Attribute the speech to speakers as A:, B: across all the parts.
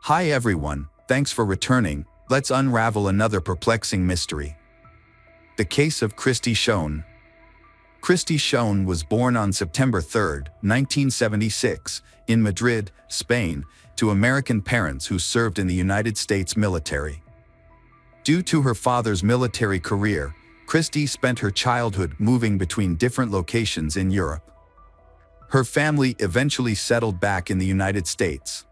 A: Hi everyone, thanks for returning. Let's unravel another perplexing mystery. The case of Cristie Schoen. Cristie Schoen was born on September 3, 1976, in Madrid, Spain, to American parents who served in the United States military. Due to her father's military career, Cristie spent her childhood moving between different locations in Europe. Her family eventually settled back in the United States.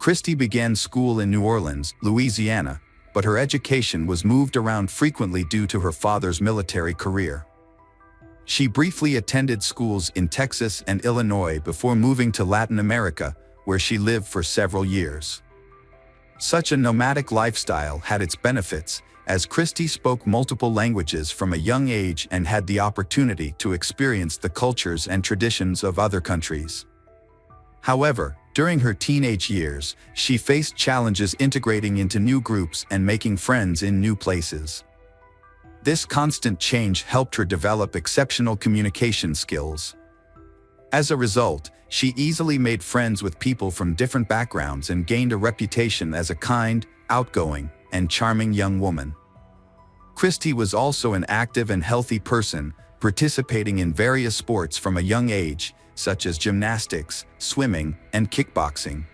A: Cristie began school in New Orleans, Louisiana, but her education was moved around frequently due to her father's military career. She briefly attended schools in Texas and Illinois before moving to Latin America, where she lived for several years. Such a nomadic lifestyle had its benefits, as Cristie spoke multiple languages from a young age and had the opportunity to experience the cultures and traditions of other countries. However, during her teenage years, she faced challenges integrating into new groups and making friends in new places. This constant change helped her develop exceptional communication skills. As a result, she easily made friends with people from different backgrounds and gained a reputation as a kind, outgoing, and charming young woman. Cristie was also an active and healthy person, participating in various sports from a young age, such as gymnastics, swimming, and kickboxing.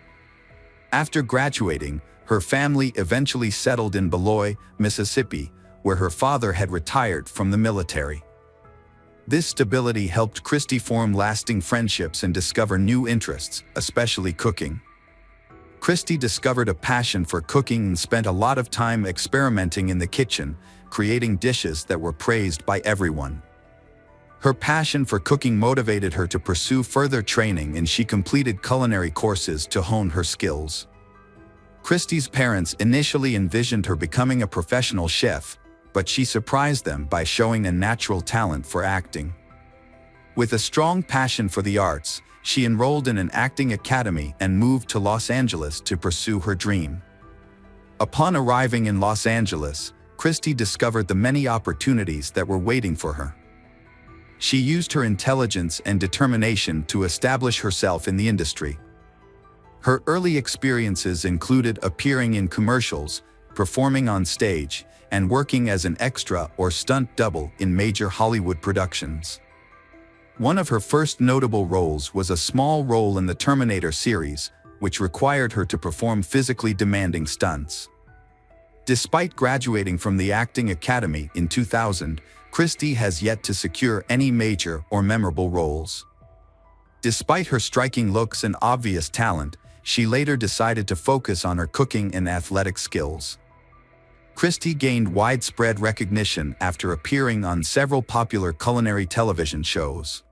A: After graduating, her family eventually settled in Beloit, Mississippi, where her father had retired from the military. This stability helped Cristie form lasting friendships and discover new interests, especially cooking. Cristie discovered a passion for cooking and spent a lot of time experimenting in the kitchen, creating dishes that were praised by everyone. Her passion for cooking motivated her to pursue further training, and she completed culinary courses to hone her skills. Cristie's parents initially envisioned her becoming a professional chef, but she surprised them by showing a natural talent for acting. With a strong passion for the arts, she enrolled in an acting academy and moved to Los Angeles to pursue her dream. Upon arriving in Los Angeles, Cristie discovered the many opportunities that were waiting for her. She used her intelligence and determination to establish herself in the industry. Her early experiences included appearing in commercials, performing on stage, and working as an extra or stunt double in major Hollywood productions. One of her first notable roles was a small role in the Terminator series, which required her to perform physically demanding stunts. Despite graduating from the Acting Academy in 2000, Cristie has yet to secure any major or memorable roles. Despite her striking looks and obvious talent, she later decided to focus on her cooking and athletic skills. Cristie gained widespread recognition after appearing on several popular culinary television shows.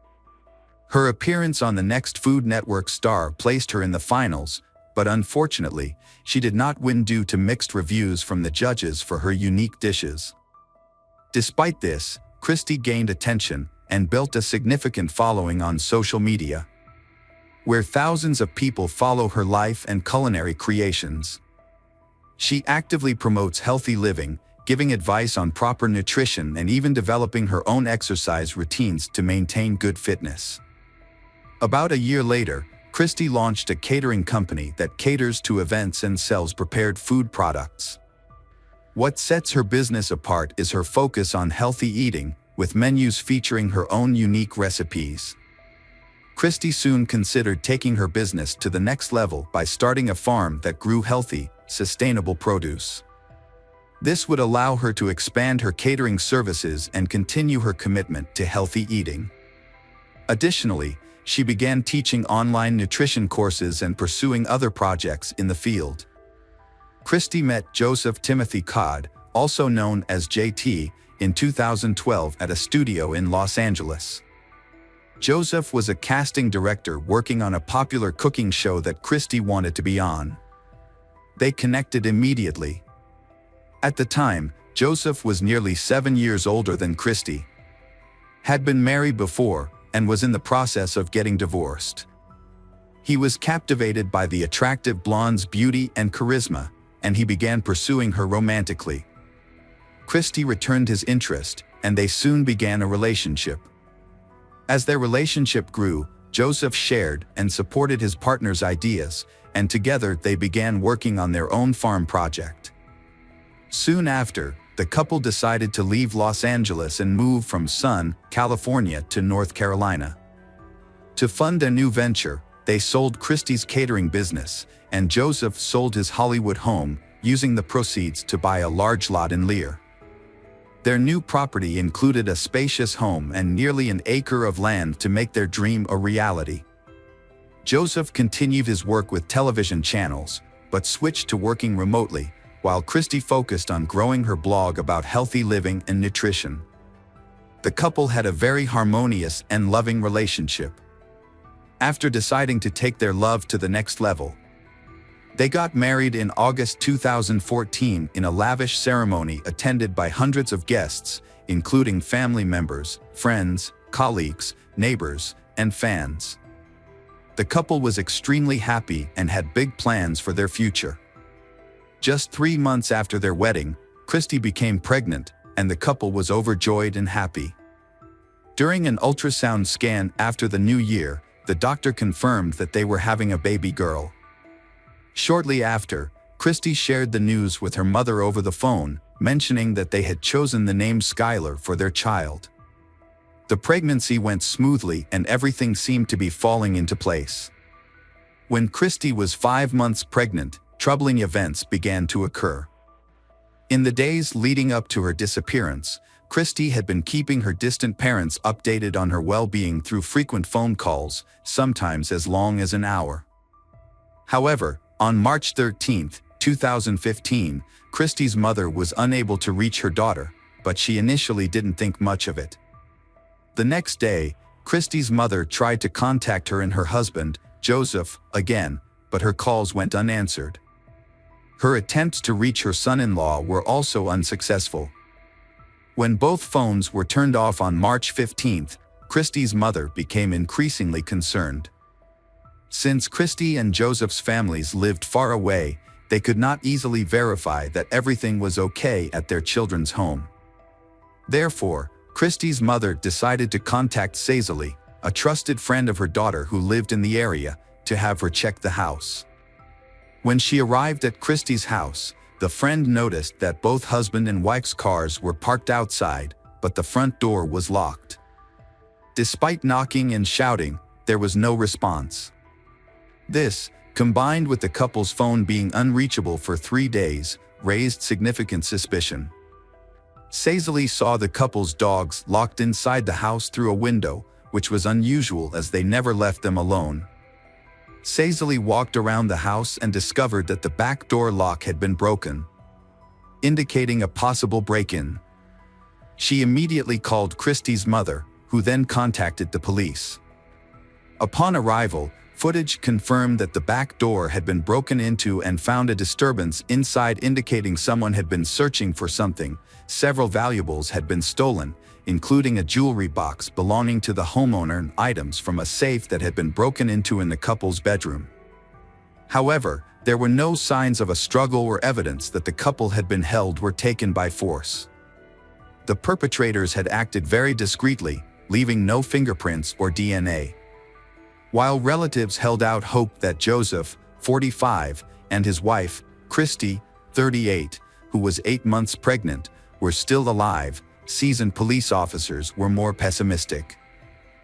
A: Her appearance on the next Food Network star placed her in the finals, but unfortunately, she did not win due to mixed reviews from the judges for her unique dishes. Despite this, Cristie gained attention and built a significant following on social media, where thousands of people follow her life and culinary creations. She actively promotes healthy living, giving advice on proper nutrition and even developing her own exercise routines to maintain good fitness. About a year later, Cristie launched a catering company that caters to events and sells prepared food products. What sets her business apart is her focus on healthy eating, with menus featuring her own unique recipes. Cristie soon considered taking her business to the next level by starting a farm that grew healthy, sustainable produce. This would allow her to expand her catering services and continue her commitment to healthy eating. Additionally, she began teaching online nutrition courses and pursuing other projects in the field. Cristie met Joseph Timothy Codd, also known as JT, in 2012 at a studio in Los Angeles. Joseph was a casting director working on a popular cooking show that Cristie wanted to be on. They connected immediately. At the time, Joseph was nearly 7 years older than Cristie, had been married before, and was in the process of getting divorced. He was captivated by the attractive blonde's beauty and charisma, and he began pursuing her romantically. Cristie returned his interest, and they soon began a relationship. As their relationship grew, Joseph shared and supported his partner's ideas, and together they began working on their own farm project. Soon after, the couple decided to leave Los Angeles and move from Sun, California to North Carolina. To fund their new venture, they sold Cristie's catering business, and Joseph sold his Hollywood home, using the proceeds to buy a large lot in Lear. Their new property included a spacious home and nearly an acre of land to make their dream a reality. Joseph continued his work with television channels, but switched to working remotely, while Cristie focused on growing her blog about healthy living and nutrition. The couple had a very harmonious and loving relationship. After deciding to take their love to the next level, they got married in August 2014 in a lavish ceremony attended by hundreds of guests, including family members, friends, colleagues, neighbors, and fans. The couple was extremely happy and had big plans for their future. Just 3 months after their wedding, Cristie became pregnant, and the couple was overjoyed and happy. During an ultrasound scan after the new year, the doctor confirmed that they were having a baby girl. Shortly after, Cristie shared the news with her mother over the phone, mentioning that they had chosen the name Skylar for their child. The pregnancy went smoothly and everything seemed to be falling into place. When Cristie was 5 months pregnant, troubling events began to occur. In the days leading up to her disappearance, Cristie had been keeping her distant parents updated on her well-being through frequent phone calls, sometimes as long as an hour. However, on March 13, 2015, Cristie's mother was unable to reach her daughter, but she initially didn't think much of it. The next day, Cristie's mother tried to contact her and her husband, Joseph, again, but her calls went unanswered. Her attempts to reach her son-in-law were also unsuccessful. When both phones were turned off on March 15, Cristie's mother became increasingly concerned. Since Cristie and Joseph's families lived far away, they could not easily verify that everything was okay at their children's home. Therefore, Cristie's mother decided to contact Cecily, a trusted friend of her daughter who lived in the area, to have her check the house. When she arrived at Cristie's house, the friend noticed that both husband and wife's cars were parked outside, but the front door was locked. Despite knocking and shouting, there was no response. This, combined with the couple's phone being unreachable for 3 days, raised significant suspicion. Cecily saw the couple's dogs locked inside the house through a window, which was unusual as they never left them alone. Cecily walked around the house and discovered that the back door lock had been broken, indicating a possible break-in. She immediately called Cristie's mother, who then contacted the police. Upon arrival, footage confirmed that the back door had been broken into and found a disturbance inside indicating someone had been searching for something. Several valuables had been stolen, including a jewelry box belonging to the homeowner and items from a safe that had been broken into in the couple's bedroom. However, there were no signs of a struggle or evidence that the couple had been held or taken by force. The perpetrators had acted very discreetly, leaving no fingerprints or DNA. While relatives held out hope that Joseph, 45, and his wife, Cristie, 38, who was 8 months pregnant, were still alive, seasoned police officers were more pessimistic.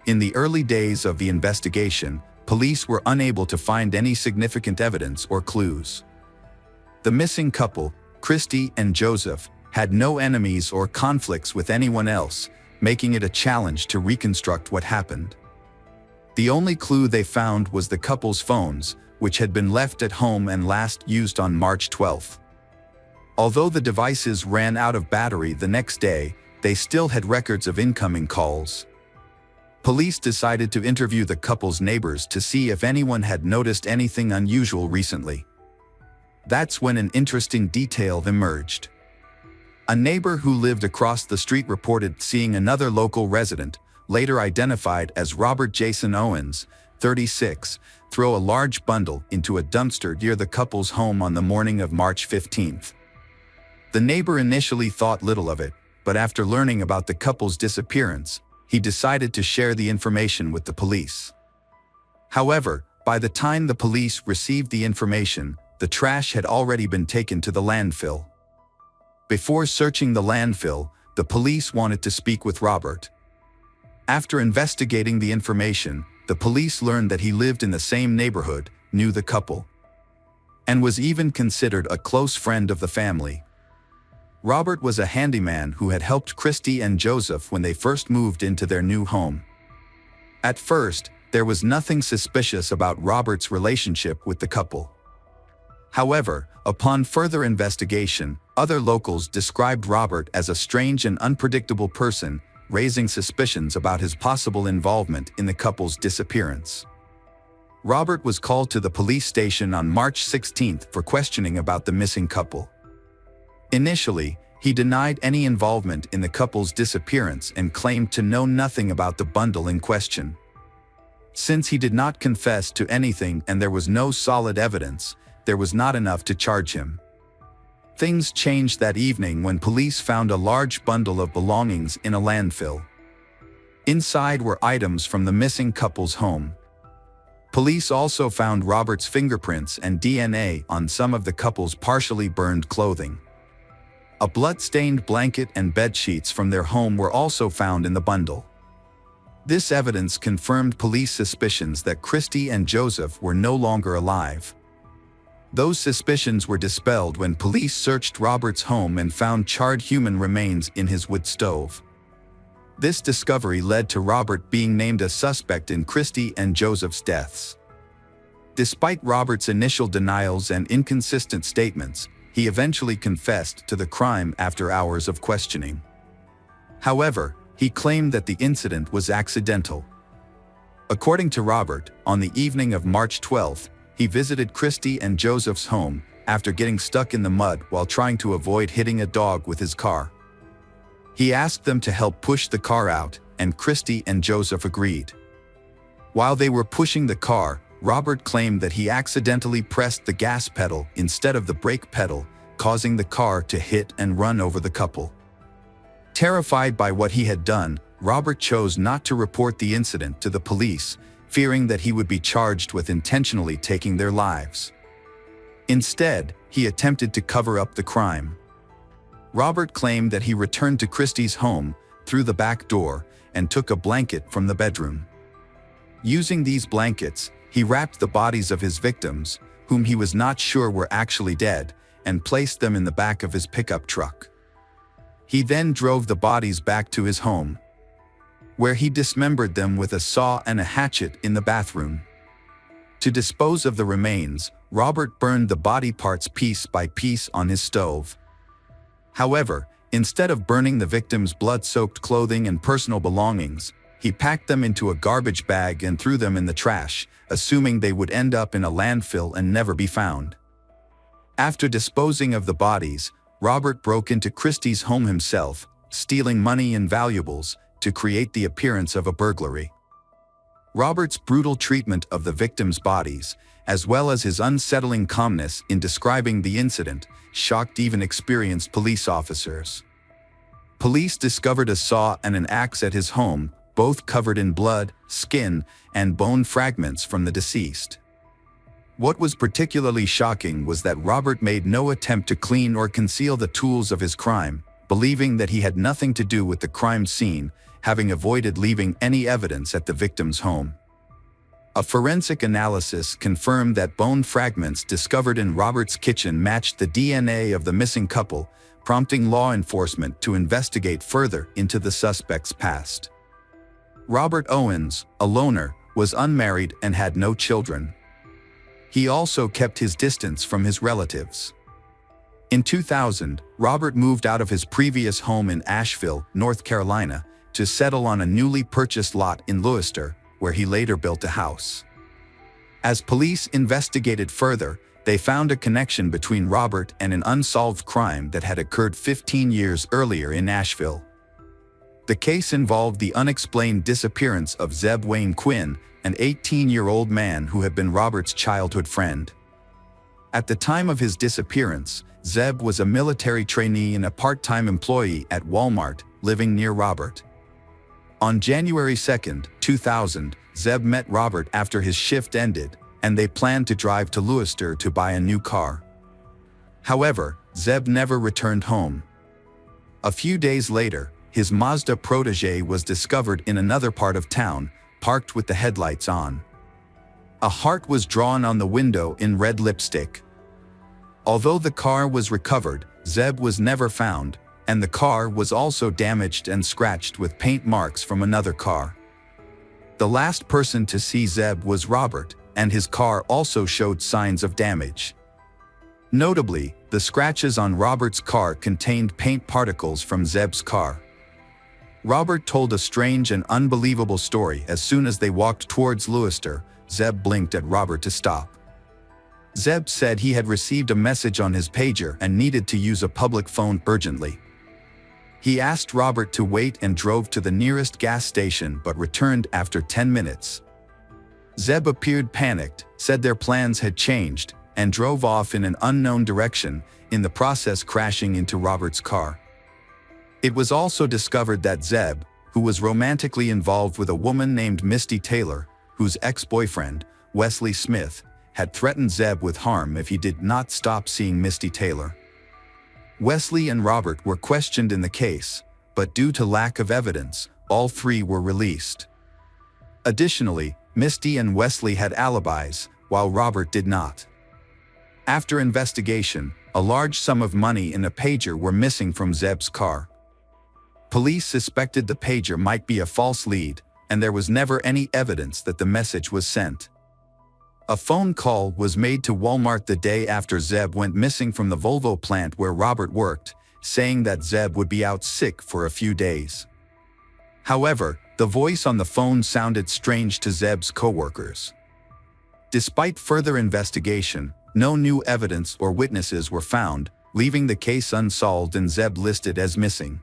A: In the early days of the investigation, police were unable to find any significant evidence or clues. The missing couple, Cristie and Joseph, had no enemies or conflicts with anyone else, making it a challenge to reconstruct what happened. The only clue they found was the couple's phones, which had been left at home and last used on March 12. Although the devices ran out of battery the next day, they still had records of incoming calls. Police decided to interview the couple's neighbors to see if anyone had noticed anything unusual recently. That's when an interesting detail emerged. A neighbor who lived across the street reported seeing another local resident, later identified as Robert Jason Owens, 36, throw a large bundle into a dumpster near the couple's home on the morning of March 15. The neighbor initially thought little of it, but after learning about the couple's disappearance, he decided to share the information with the police. However, by the time the police received the information, the trash had already been taken to the landfill. Before searching the landfill, the police wanted to speak with Robert. After investigating the information, the police learned that he lived in the same neighborhood, knew the couple, and was even considered a close friend of the family. Robert was a handyman who had helped Cristie and Joseph when they first moved into their new home. At first, there was nothing suspicious about Robert's relationship with the couple. However, upon further investigation, other locals described Robert as a strange and unpredictable person, raising suspicions about his possible involvement in the couple's disappearance. Robert was called to the police station on March 16 for questioning about the missing couple. Initially, he denied any involvement in the couple's disappearance and claimed to know nothing about the bundle in question. Since he did not confess to anything and there was no solid evidence, there was not enough to charge him. Things changed that evening when police found a large bundle of belongings in a landfill. Inside were items from the missing couple's home. Police also found Robert's fingerprints and DNA on some of the couple's partially burned clothing. A blood-stained blanket and bedsheets from their home were also found in the bundle. This evidence confirmed police suspicions that Cristie and Joseph were no longer alive. Those suspicions were dispelled when police searched Robert's home and found charred human remains in his wood stove. This discovery led to Robert being named a suspect in Cristie and Joseph's deaths. Despite Robert's initial denials and inconsistent statements, he eventually confessed to the crime after hours of questioning. However, he claimed that the incident was accidental. According to Robert, on the evening of March 12, he visited Cristie and Joseph's home after getting stuck in the mud while trying to avoid hitting a dog with his car. He asked them to help push the car out, and Cristie and Joseph agreed. While they were pushing the car, Robert claimed that he accidentally pressed the gas pedal instead of the brake pedal, causing the car to hit and run over the couple. Terrified by what he had done, Robert chose not to report the incident to the police, fearing that he would be charged with intentionally taking their lives. Instead, he attempted to cover up the crime. Robert claimed that he returned to Cristie's home through the back door and took a blanket from the bedroom. Using these blankets, he wrapped the bodies of his victims, whom he was not sure were actually dead, and placed them in the back of his pickup truck. He then drove the bodies back to his home, where he dismembered them with a saw and a hatchet in the bathroom. To dispose of the remains, Robert burned the body parts piece by piece on his stove. However, instead of burning the victims' blood-soaked clothing and personal belongings, he packed them into a garbage bag and threw them in the trash, assuming they would end up in a landfill and never be found. After disposing of the bodies, Robert broke into Cristie's home himself, stealing money and valuables to create the appearance of a burglary. Robert's brutal treatment of the victims' bodies, as well as his unsettling calmness in describing the incident, shocked even experienced police officers. Police discovered a saw and an axe at his home, both covered in blood, skin, and bone fragments from the deceased. What was particularly shocking was that Robert made no attempt to clean or conceal the tools of his crime, believing that he had nothing to do with the crime scene, having avoided leaving any evidence at the victim's home. A forensic analysis confirmed that bone fragments discovered in Robert's kitchen matched the DNA of the missing couple, prompting law enforcement to investigate further into the suspect's past. Robert Owens, a loner, was unmarried and had no children. He also kept his distance from his relatives. In 2000, Robert moved out of his previous home in Asheville, North Carolina, to settle on a newly purchased lot in Louisiana, where he later built a house. As police investigated further, they found a connection between Robert and an unsolved crime that had occurred 15 years earlier in Asheville. The case involved the unexplained disappearance of Zeb Wayne Quinn, an 18-year-old man who had been Robert's childhood friend. At the time of his disappearance, Zeb was a military trainee and a part-time employee at Walmart, living near Robert. On January 2, 2000, Zeb met Robert after his shift ended, and they planned to drive to Louisiana to buy a new car. However, Zeb never returned home. A few days later, his Mazda protege was discovered in another part of town, parked with the headlights on. A heart was drawn on the window in red lipstick. Although the car was recovered, Zeb was never found, and the car was also damaged and scratched with paint marks from another car. The last person to see Zeb was Robert, and his car also showed signs of damage. Notably, the scratches on Robert's car contained paint particles from Zeb's car. Robert told a strange and unbelievable story. As soon as they walked towards Louisiana, Zeb blinked at Robert to stop. Zeb said he had received a message on his pager and needed to use a public phone urgently. He asked Robert to wait and drove to the nearest gas station but returned after 10 minutes. Zeb appeared panicked, said their plans had changed, and drove off in an unknown direction, in the process crashing into Robert's car. It was also discovered that Zeb, who was romantically involved with a woman named Misty Taylor, whose ex-boyfriend, Wesley Smith, had threatened Zeb with harm if he did not stop seeing Misty Taylor. Wesley and Robert were questioned in the case, but due to lack of evidence, all three were released. Additionally, Misty and Wesley had alibis, while Robert did not. After investigation, a large sum of money and a pager were missing from Zeb's car. Police suspected the pager might be a false lead, and there was never any evidence that the message was sent. A phone call was made to Walmart the day after Zeb went missing from the Volvo plant where Robert worked, saying that Zeb would be out sick for a few days. However, the voice on the phone sounded strange to Zeb's coworkers. Despite further investigation, no new evidence or witnesses were found, leaving the case unsolved and Zeb listed as missing.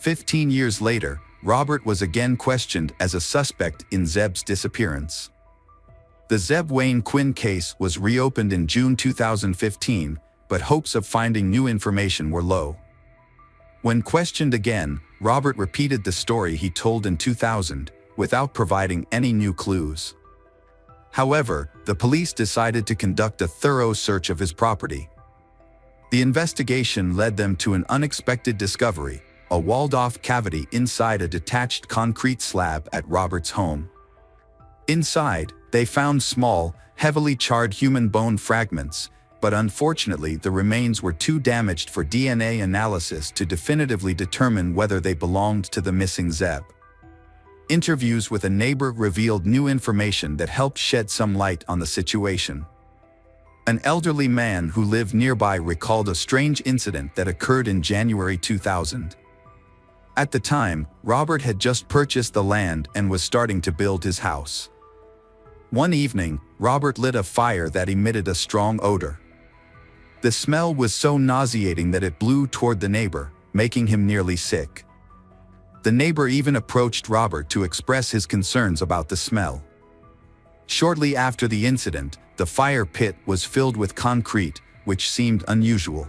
A: 15 years later, Robert was again questioned as a suspect in Zeb's disappearance. The Zeb Wayne Quinn case was reopened in June 2015, but hopes of finding new information were low. When questioned again, Robert repeated the story he told in 2000, without providing any new clues. However, the police decided to conduct a thorough search of his property. The investigation led them to an unexpected discovery: a walled-off cavity inside a detached concrete slab at Robert's home. Inside, they found small, heavily charred human bone fragments, but unfortunately the remains were too damaged for DNA analysis to definitively determine whether they belonged to the missing Zeb. Interviews with a neighbor revealed new information that helped shed some light on the situation. An elderly man who lived nearby recalled a strange incident that occurred in January 2000. At the time, Robert had just purchased the land and was starting to build his house. One evening, Robert lit a fire that emitted a strong odor. The smell was so nauseating that it blew toward the neighbor, making him nearly sick. The neighbor even approached Robert to express his concerns about the smell. Shortly after the incident, the fire pit was filled with concrete, which seemed unusual.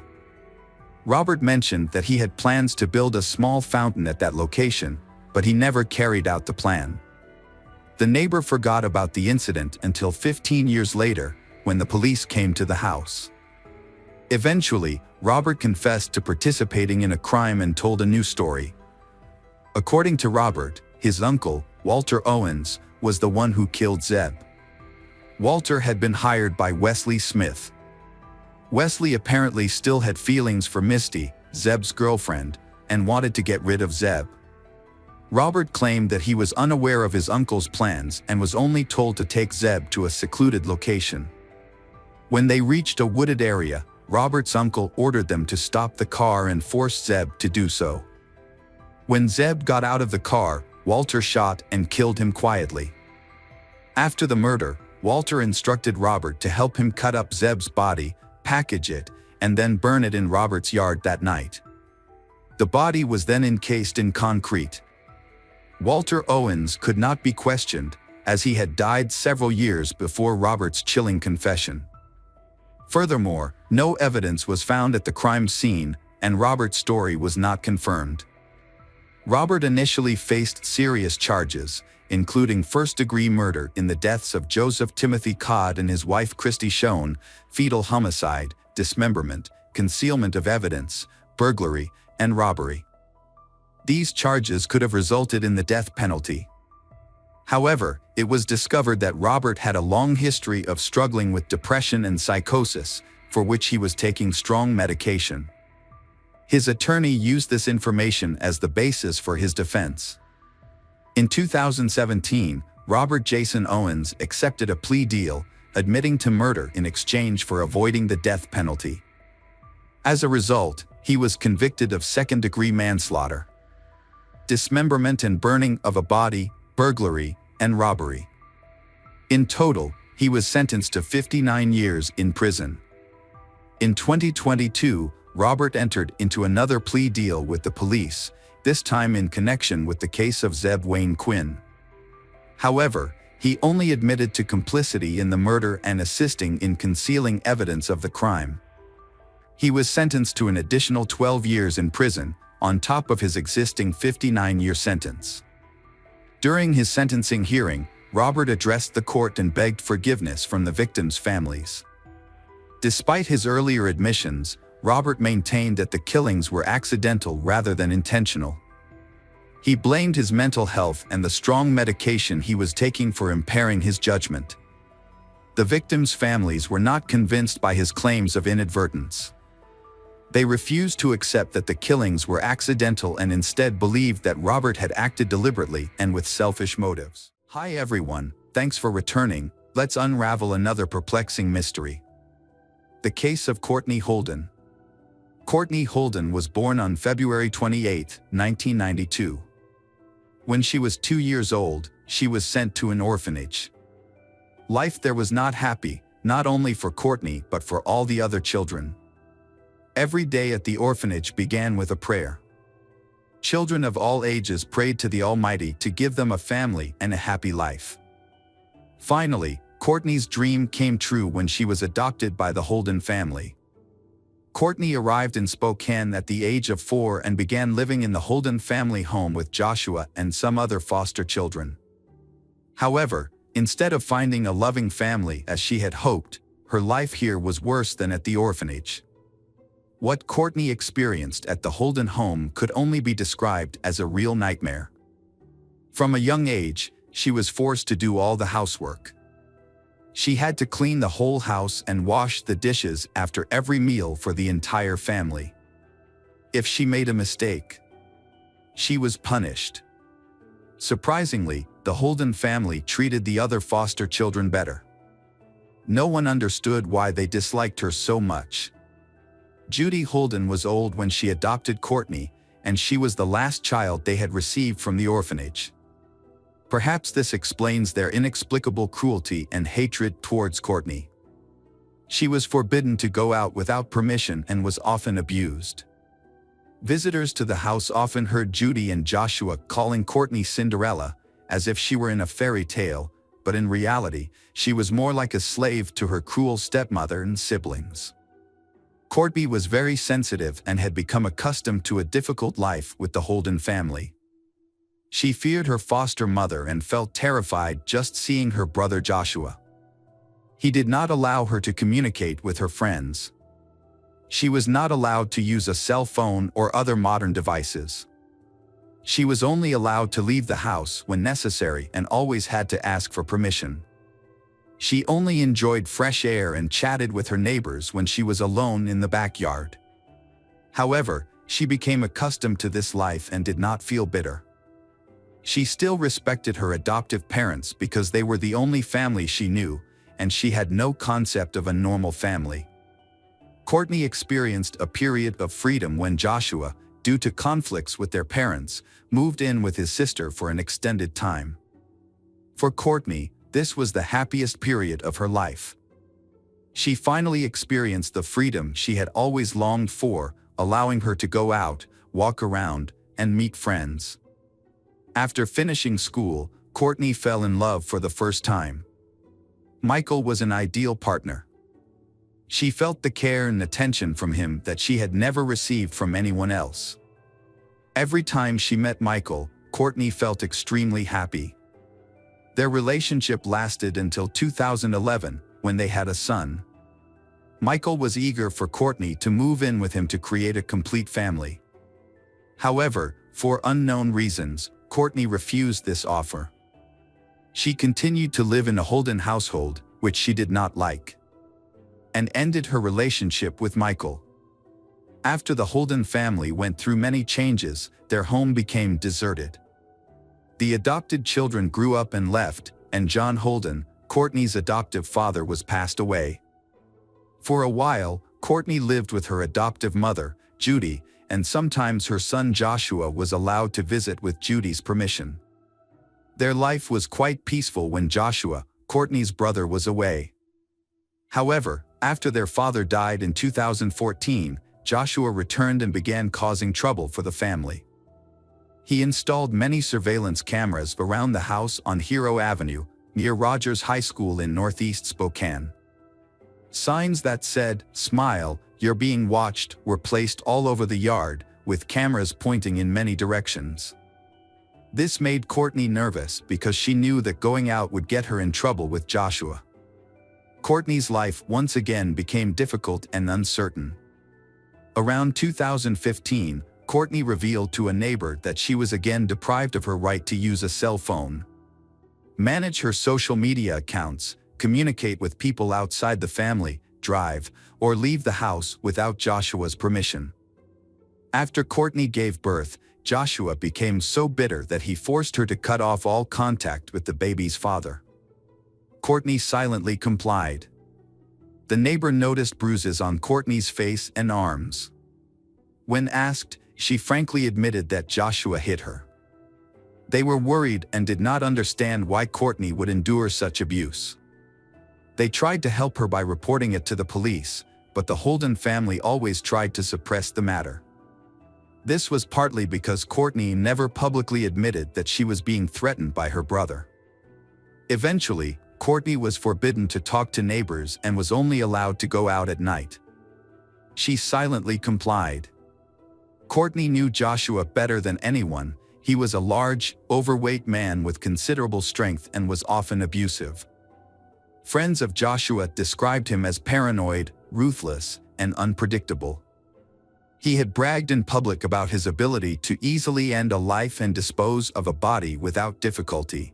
A: Robert mentioned that he had plans to build a small fountain at that location, but he never carried out the plan. The neighbor forgot about the incident until 15 years later, when the police came to the house. Eventually, Robert confessed to participating in a crime and told a new story. According to Robert, his uncle, Walter Owens, was the one who killed Zeb. Walter had been hired by Wesley Smith. Wesley apparently still had feelings for Misty, Zeb's girlfriend, and wanted to get rid of Zeb. Robert claimed that he was unaware of his uncle's plans and was only told to take Zeb to a secluded location. When they reached a wooded area, Robert's uncle ordered them to stop the car and forced Zeb to do so. When Zeb got out of the car, Walter shot and killed him quietly. After the murder, Walter instructed Robert to help him cut up Zeb's body, package it, and then burn it in Robert's yard that night. The body was then encased in concrete. Walter Owens could not be questioned, as he had died several years before Robert's chilling confession. Furthermore, no evidence was found at the crime scene, and Robert's story was not confirmed. Robert initially faced serious charges, including first-degree murder in the deaths of Joseph Timothy Codd and his wife Cristie Schoen, fetal homicide, dismemberment, concealment of evidence, burglary, and robbery. These charges could have resulted in the death penalty. However, it was discovered that Robert had a long history of struggling with depression and psychosis, for which he was taking strong medication. His attorney used this information as the basis for his defense. In 2017, Robert Jason Owens accepted a plea deal, admitting to murder in exchange for avoiding the death penalty. As a result, he was convicted of second-degree manslaughter, dismemberment and burning of a body, burglary, and robbery. In total, he was sentenced to 59 years in prison. In 2022, Robert entered into another plea deal with the police, this time in connection with the case of Zeb Wayne Quinn. However, he only admitted to complicity in the murder and assisting in concealing evidence of the crime. He was sentenced to an additional 12 years in prison, on top of his existing 59-year sentence. During his sentencing hearing, Robert addressed the court and begged forgiveness from the victims' families. Despite his earlier admissions, Robert maintained that the killings were accidental rather than intentional. He blamed his mental health and the strong medication he was taking for impairing his judgment. The victims' families were not convinced by his claims of inadvertence. They refused to accept that the killings were accidental and instead believed that Robert had acted deliberately and with selfish motives. Hi everyone, thanks for returning. Let's unravel another perplexing mystery. The case of Courtney Holden. Courtney Holden was born on February 28, 1992. When she was 2 years old, she was sent to an orphanage. Life there was not happy, not only for Courtney but for all the other children. Every day at the orphanage began with a prayer. Children of all ages prayed to the Almighty to give them a family and a happy life. Finally, Courtney's dream came true when she was adopted by the Holden family. Courtney arrived in Spokane at the age of 4 and began living in the Holden family home with Joshua and some other foster children. However, instead of finding a loving family as she had hoped, her life here was worse than at the orphanage. What Courtney experienced at the Holden home could only be described as a real nightmare. From a young age, she was forced to do all the housework. She had to clean the whole house and wash the dishes after every meal for the entire family. If she made a mistake, she was punished. Surprisingly, the Holden family treated the other foster children better. No one understood why they disliked her so much. Judy Holden was old when she adopted Courtney, and she was the last child they had received from the orphanage. Perhaps this explains their inexplicable cruelty and hatred towards Courtney. She was forbidden to go out without permission and was often abused. Visitors to the house often heard Judy and Joshua calling Courtney Cinderella, as if she were in a fairy tale, but in reality, she was more like a slave to her cruel stepmother and siblings. Courtney was very sensitive and had become accustomed to a difficult life with the Holden family. She feared her foster mother and felt terrified just seeing her brother Joshua. He did not allow her to communicate with her friends. She was not allowed to use a cell phone or other modern devices. She was only allowed to leave the house when necessary and always had to ask for permission. She only enjoyed fresh air and chatted with her neighbors when she was alone in the backyard. However, she became accustomed to this life and did not feel bitter. She still respected her adoptive parents because they were the only family she knew, and she had no concept of a normal family. Courtney experienced a period of freedom when Joshua, due to conflicts with their parents, moved in with his sister for an extended time. For Courtney, this was the happiest period of her life. She finally experienced the freedom she had always longed for, allowing her to go out, walk around, and meet friends. After finishing school, Courtney fell in love for the first time. Michael was an ideal partner. She felt the care and attention from him that she had never received from anyone else. Every time she met Michael, Courtney felt extremely happy. Their relationship lasted until 2011, when they had a son. Michael was eager for Courtney to move in with him to create a complete family. However, for unknown reasons, Courtney refused this offer. She continued to live in a Holden household, which she did not like, and ended her relationship with Michael. After the Holden family went through many changes, their home became deserted. The adopted children grew up and left, and John Holden, Courtney's adoptive father, was passed away. For a while, Courtney lived with her adoptive mother, Judy, and sometimes her son Joshua was allowed to visit with Judy's permission. Their life was quite peaceful when Joshua, Courtney's brother, was away. However, after their father died in 2014, Joshua returned and began causing trouble for the family. He installed many surveillance cameras around the house on Hero Avenue, near Rogers High School in northeast Spokane. Signs that said, "Smile, you're being watched," were placed all over the yard, with cameras pointing in many directions. This made Courtney nervous because she knew that going out would get her in trouble with Joshua. Courtney's life once again became difficult and uncertain. Around 2015, Courtney revealed to a neighbor that she was again deprived of her right to use a cell phone, manage her social media accounts, communicate with people outside the family, drive, or leave the house without Joshua's permission. After Courtney gave birth, Joshua became so bitter that he forced her to cut off all contact with the baby's father. Courtney silently complied. The neighbor noticed bruises on Courtney's face and arms. When asked, she frankly admitted that Joshua hit her. They were worried and did not understand why Courtney would endure such abuse. They tried to help her by reporting it to the police, but the Holden family always tried to suppress the matter. This was partly because Courtney never publicly admitted that she was being threatened by her brother. Eventually, Courtney was forbidden to talk to neighbors and was only allowed to go out at night. She silently complied. Courtney knew Joshua better than anyone. He was a large, overweight man with considerable strength and was often abusive. Friends of Joshua described him as paranoid, ruthless, and unpredictable. He had bragged in public about his ability to easily end a life and dispose of a body without difficulty.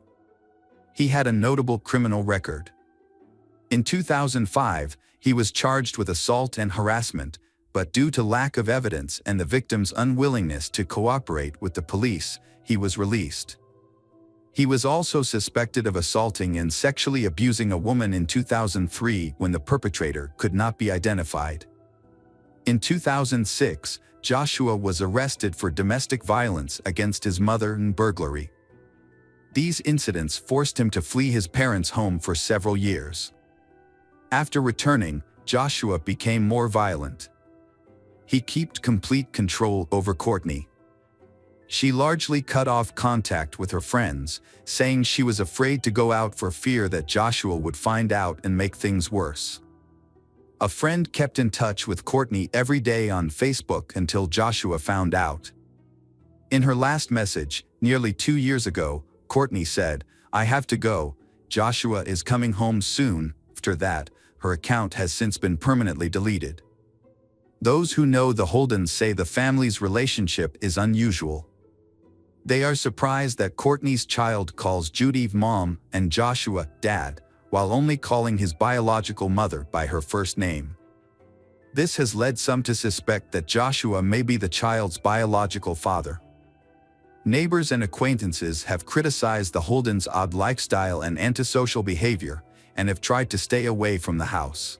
A: He had a notable criminal record. In 2005, he was charged with assault and harassment, but due to lack of evidence and the victim's unwillingness to cooperate with the police, he was released. He was also suspected of assaulting and sexually abusing a woman in 2003 when the perpetrator could not be identified. In 2006, Joshua was arrested for domestic violence against his mother and burglary. These incidents forced him to flee his parents' home for several years. After returning, Joshua became more violent. He kept complete control over Courtney. She largely cut off contact with her friends, saying she was afraid to go out for fear that Joshua would find out and make things worse. A friend kept in touch with Courtney every day on Facebook until Joshua found out. In her last message, nearly 2 years ago, Courtney said, "I have to go. Joshua is coming home soon." After that, her account has since been permanently deleted. Those who know the Holdens say the family's relationship is unusual. They are surprised that Courtney's child calls Judy mom and Joshua dad, while only calling his biological mother by her first name. This has led some to suspect that Joshua may be the child's biological father. Neighbors and acquaintances have criticized the Holdens' odd lifestyle and antisocial behavior, and have tried to stay away from the house.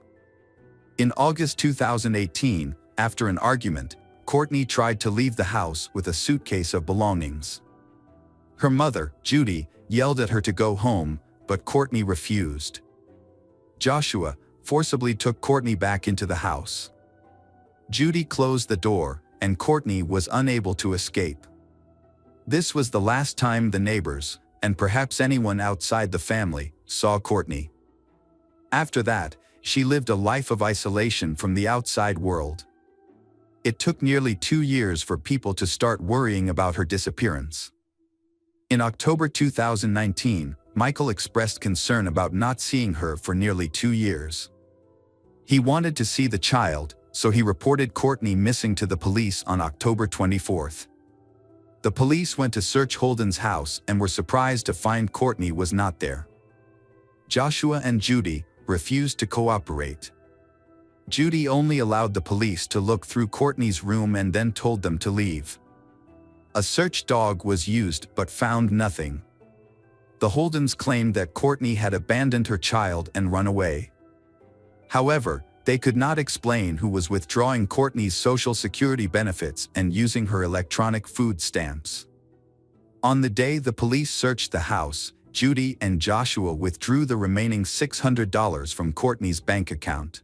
A: In August 2018, after an argument, Courtney tried to leave the house with a suitcase of belongings. Her mother, Judy, yelled at her to go home, but Courtney refused. Joshua forcibly took Courtney back into the house. Judy closed the door, and Courtney was unable to escape. This was the last time the neighbors, and perhaps anyone outside the family, saw Courtney. After that, she lived a life of isolation from the outside world. It took nearly 2 years for people to start worrying about her disappearance. In October 2019, Michael expressed concern about not seeing her for nearly 2 years. He wanted to see the child, so he reported Courtney missing to the police on October 24th. The police went to search Holden's house and were surprised to find Courtney was not there. Joshua and Judy refused to cooperate. Judy only allowed the police to look through Courtney's room and then told them to leave. A search dog was used but found nothing. The Holdens claimed that Courtney had abandoned her child and run away. However, they could not explain who was withdrawing Courtney's Social Security benefits and using her electronic food stamps. On the day the police searched the house, Judy and Joshua withdrew the remaining $600 from Courtney's bank account.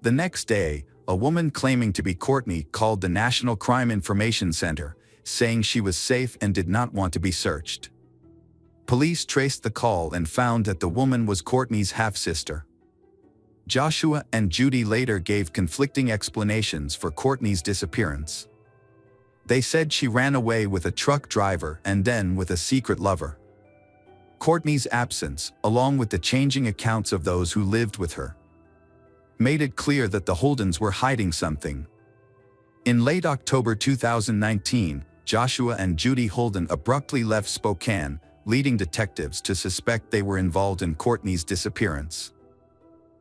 A: The next day, a woman claiming to be Courtney called the National Crime Information Center, saying she was safe and did not want to be searched. Police traced the call and found that the woman was Courtney's half-sister. Joshua and Judy later gave conflicting explanations for Courtney's disappearance. They said she ran away with a truck driver and then with a secret lover. Courtney's absence, along with the changing accounts of those who lived with her, made it clear that the Holdens were hiding something. In late October 2019, Joshua and Judy Holden abruptly left Spokane, leading detectives to suspect they were involved in Courtney's disappearance.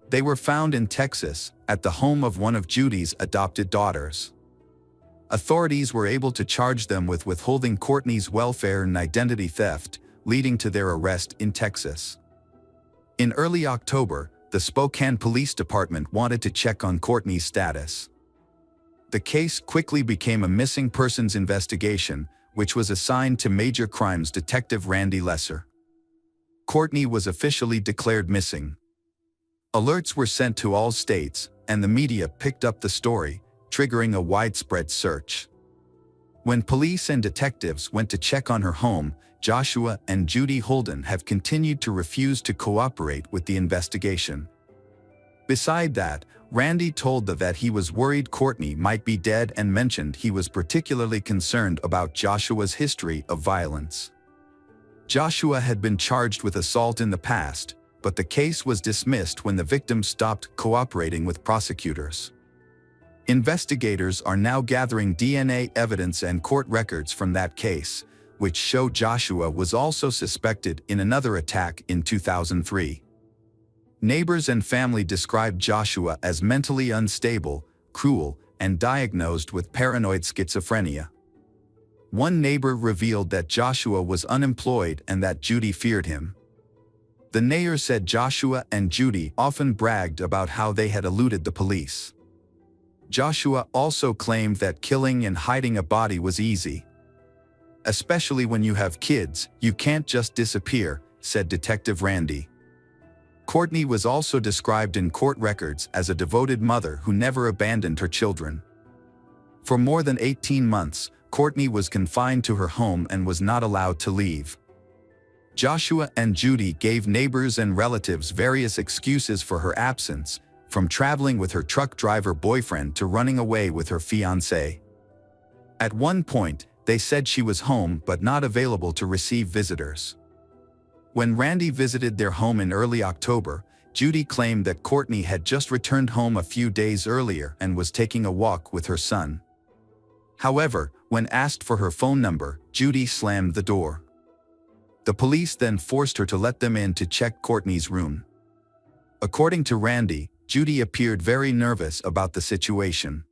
A: They were found in Texas, at the home of one of Judy's adopted daughters. Authorities were able to charge them with withholding Courtney's welfare and identity theft, leading to their arrest in Texas. In early October, the Spokane Police Department wanted to check on Courtney's status. The case quickly became a missing persons investigation, which was assigned to Major Crimes Detective Randy Lesser. Courtney was officially declared missing. Alerts were sent to all states, and the media picked up the story, triggering a widespread search. When police and detectives went to check on her home, Joshua and Judy Holden have continued to refuse to cooperate with the investigation. Beside that, Randy told the vet he was worried Courtney might be dead and mentioned he was particularly concerned about Joshua's history of violence. Joshua had been charged with assault in the past, but the case was dismissed when the victim stopped cooperating with prosecutors. Investigators are now gathering DNA evidence and court records from that case, which show Joshua was also suspected in another attack in 2003. Neighbors and family described Joshua as mentally unstable, cruel, and diagnosed with paranoid schizophrenia. One neighbor revealed that Joshua was unemployed and that Judy feared him. The neighbor said Joshua and Judy often bragged about how they had eluded the police. Joshua also claimed that killing and hiding a body was easy. Especially when you have kids, you can't just disappear, said Detective Randy. Courtney was also described in court records as a devoted mother who never abandoned her children. For more than 18 months, Courtney was confined to her home and was not allowed to leave. Joshua and Judy gave neighbors and relatives various excuses for her absence, from traveling with her truck driver boyfriend to running away with her fiancé. At one point, they said she was home but not available to receive visitors. When Randy visited their home in early October, Judy claimed that Courtney had just returned home a few days earlier and was taking a walk with her son. However, when asked for her phone number, Judy slammed the door. The police then forced her to let them in to check Courtney's room. According to Randy, Judy appeared very nervous about the situation.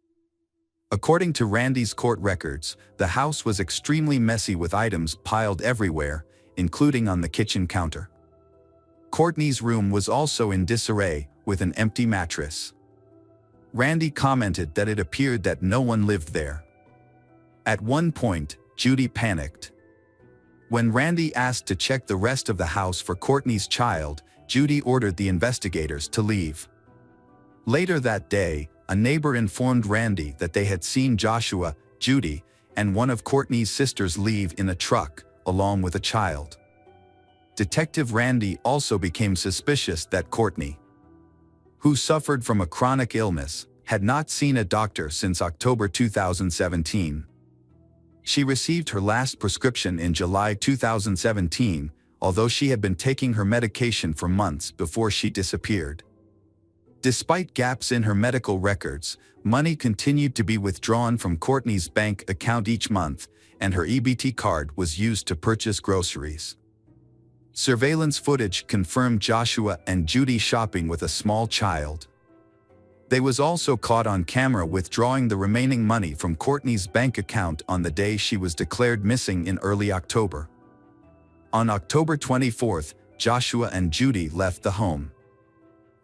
A: According to Randy's court records, the house was extremely messy with items piled everywhere, including on the kitchen counter. Courtney's room was also in disarray, with an empty mattress. Randy commented that it appeared that no one lived there. At one point, Judy panicked. When Randy asked to check the rest of the house for Courtney's child, Judy ordered the investigators to leave. Later that day, a neighbor informed Randy that they had seen Joshua, Judy, and one of Courtney's sisters leave in a truck, along with a child. Detective Randy also became suspicious that Courtney, who suffered from a chronic illness, had not seen a doctor since October 2017. She received her last prescription in July 2017, although she had been taking her medication for months before she disappeared. Despite gaps in her medical records, money continued to be withdrawn from Courtney's bank account each month, and her EBT card was used to purchase groceries. Surveillance footage confirmed Joshua and Judy shopping with a small child. They was also caught on camera withdrawing the remaining money from Courtney's bank account on the day she was declared missing in early October. On October 24th, Joshua and Judy left the home.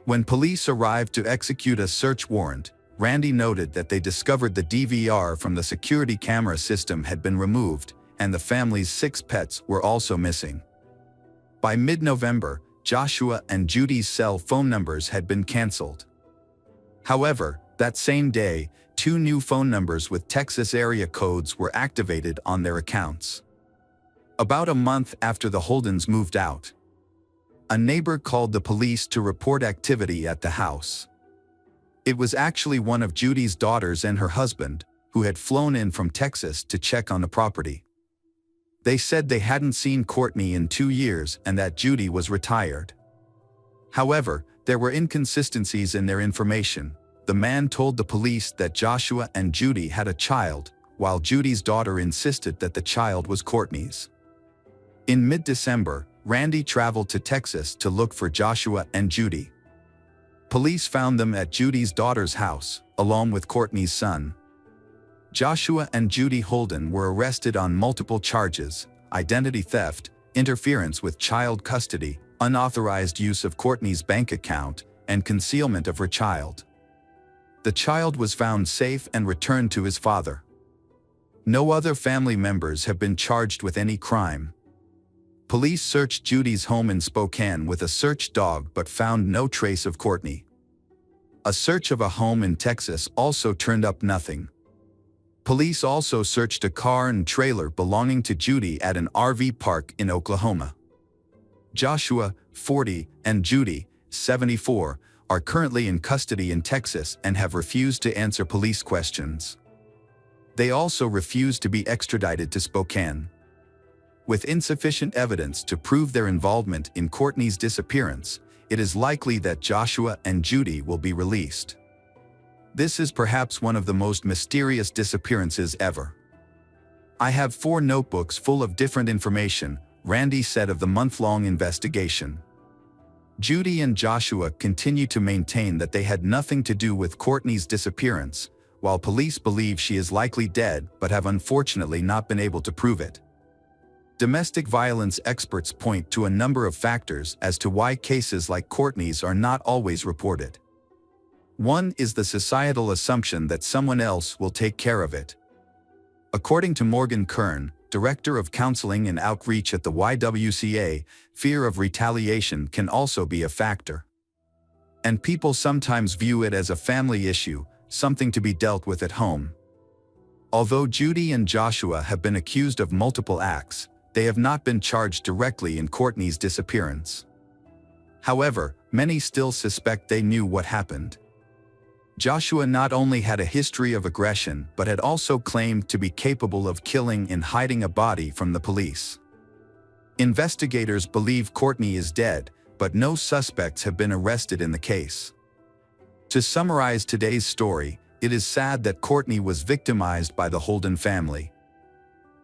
A: When police arrived to execute a search warrant, Randy noted that they discovered the DVR from the security camera system had been removed, and the family's 6 pets were also missing. By mid-November, Joshua and Judy's cell phone numbers had been canceled. However, that same day, 2 new phone numbers with Texas area codes were activated on their accounts. About a month after the Holdens moved out, a neighbor called the police to report activity at the house. It was actually one of Judy's daughters and her husband, who had flown in from Texas to check on the property. They said they hadn't seen Courtney in 2 years and that Judy was retired. However, there were inconsistencies in their information. The man told the police that Joshua and Judy had a child, while Judy's daughter insisted that the child was Courtney's. In mid-December, Randy traveled to Texas to look for Joshua and Judy. Police found them at Judy's daughter's house, along with Courtney's son. Joshua and Judy Holden were arrested on multiple charges: identity theft, interference with child custody, unauthorized use of Courtney's bank account, and concealment of her child. The child was found safe and returned to his father. No other family members have been charged with any crime. Police searched Judy's home in Spokane with a search dog but found no trace of Courtney. A search of a home in Texas also turned up nothing. Police also searched a car and trailer belonging to Judy at an RV park in Oklahoma. Joshua, 40, and Judy, 74, are currently in custody in Texas and have refused to answer police questions. They also refused to be extradited to Spokane. With insufficient evidence to prove their involvement in Courtney's disappearance, it is likely that Joshua and Judy will be released. This is perhaps one of the most mysterious disappearances ever. I have 4 notebooks full of different information, Randy said of the month-long investigation. Judy and Joshua continue to maintain that they had nothing to do with Courtney's disappearance, while police believe she is likely dead but have unfortunately not been able to prove it. Domestic violence experts point to a number of factors as to why cases like Courtney's are not always reported. One is the societal assumption that someone else will take care of it. According to Morgan Kern, Director of Counseling and Outreach at the YWCA, fear of retaliation can also be a factor. And people sometimes view it as a family issue, something to be dealt with at home. Although Judy and Joshua have been accused of multiple acts, they have not been charged directly in Courtney's disappearance. However, many still suspect they knew what happened. Joshua not only had a history of aggression but had also claimed to be capable of killing and hiding a body from the police. Investigators believe Courtney is dead, but no suspects have been arrested in the case. To summarize today's story, it is sad that Courtney was victimized by the Holden family.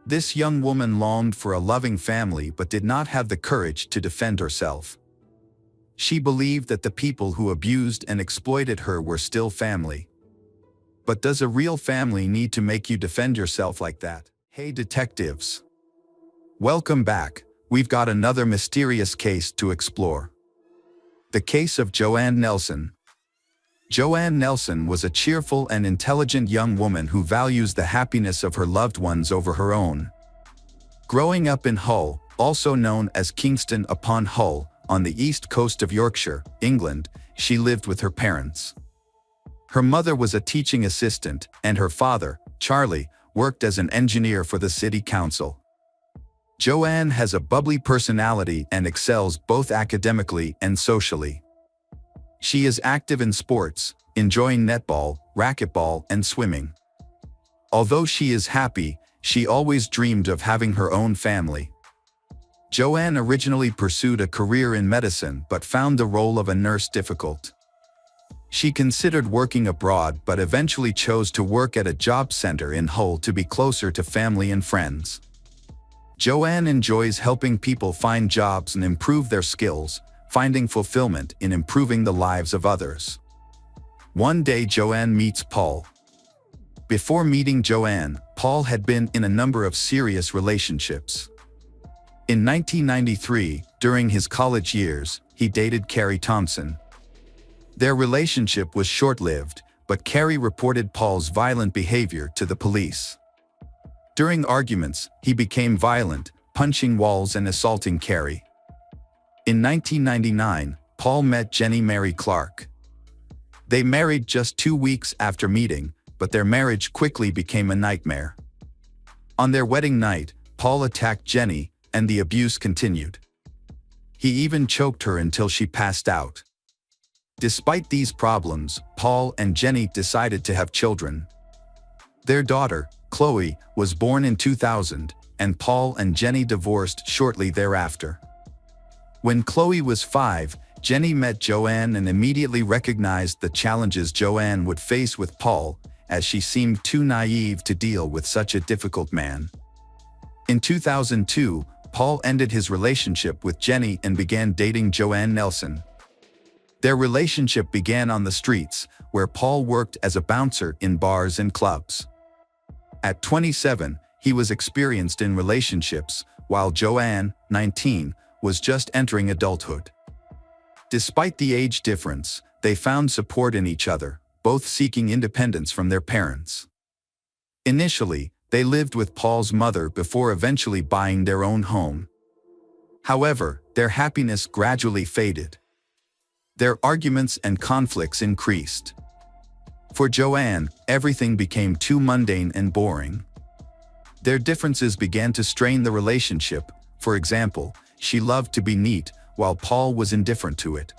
A: This young woman longed for a loving family but did not have the courage to defend herself. She believed that the people who abused and exploited her were still family. But does a real family need to make you defend yourself like that? Hey detectives! Welcome back. We've got another mysterious case to explore. The case of Joanne Nelson. Joanne Nelson was a cheerful and intelligent young woman who values the happiness of her loved ones over her own. Growing up in Hull, also known as Kingston upon Hull, on the east coast of Yorkshire, England, she lived with her parents. Her mother was a teaching assistant, and her father, Charlie, worked as an engineer for the city council. Joanne has a bubbly personality and excels both academically and socially. She is active in sports, enjoying netball, racquetball, and swimming. Although she is happy, she always dreamed of having her own family. Joanne originally pursued a career in medicine but found the role of a nurse difficult. She considered working abroad but eventually chose to work at a job center in Hull to be closer to family and friends. Joanne enjoys helping people find jobs and improve their skills, finding fulfillment in improving the lives of others. One day Joanne meets Paul. Before meeting Joanne, Paul had been in a number of serious relationships. In 1993, during his college years, he dated Carrie Thompson. Their relationship was short-lived, but Carrie reported Paul's violent behavior to the police. During arguments, he became violent, punching walls and assaulting Carrie. In 1999, Paul met Jenny Mary Clark. They married just 2 weeks after meeting, but their marriage quickly became a nightmare. On their wedding night, Paul attacked Jenny, and the abuse continued. He even choked her until she passed out. Despite these problems, Paul and Jenny decided to have children. Their daughter, Chloe, was born in 2000, and Paul and Jenny divorced shortly thereafter. When Chloe was 5, Jenny met Joanne and immediately recognized the challenges Joanne would face with Paul, as she seemed too naive to deal with such a difficult man. In 2002, Paul ended his relationship with Jenny and began dating Joanne Nelson. Their relationship began on the streets, where Paul worked as a bouncer in bars and clubs. At 27, he was experienced in relationships, while Joanne, 19, was just entering adulthood. Despite the age difference, they found support in each other, both seeking independence from their parents. Initially, they lived with Paul's mother before eventually buying their own home. However, their happiness gradually faded. Their arguments and conflicts increased. For Joanne, everything became too mundane and boring. Their differences began to strain the relationship. For example, she loved to be neat, while Paul was indifferent to it.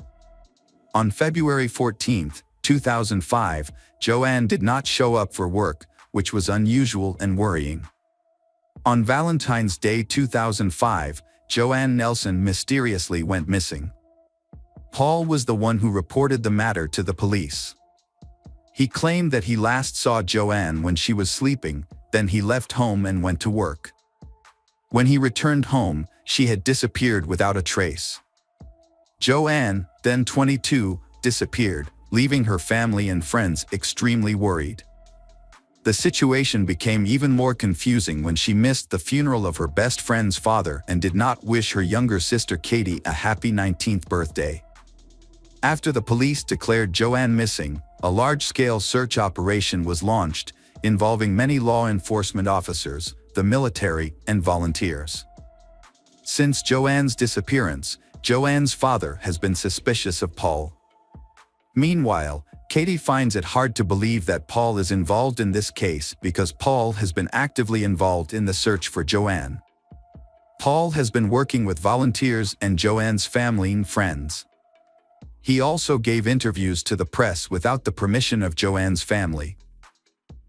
A: On February 14, 2005, Joanne did not show up for work, which was unusual and worrying. On Valentine's Day 2005, Joanne Nelson mysteriously went missing. Paul was the one who reported the matter to the police. He claimed that he last saw Joanne when she was sleeping, then he left home and went to work. When he returned home, she had disappeared without a trace. Joanne, then 22, disappeared, leaving her family and friends extremely worried. The situation became even more confusing when she missed the funeral of her best friend's father and did not wish her younger sister Katie a happy 19th birthday. After the police declared Joanne missing, a large-scale search operation was launched, involving many law enforcement officers, the military, and volunteers. Since Joanne's disappearance, Joanne's father has been suspicious of Paul. Meanwhile, Katie finds it hard to believe that Paul is involved in this case because Paul has been actively involved in the search for Joanne. Paul has been working with volunteers and Joanne's family and friends. He also gave interviews to the press without the permission of Joanne's family.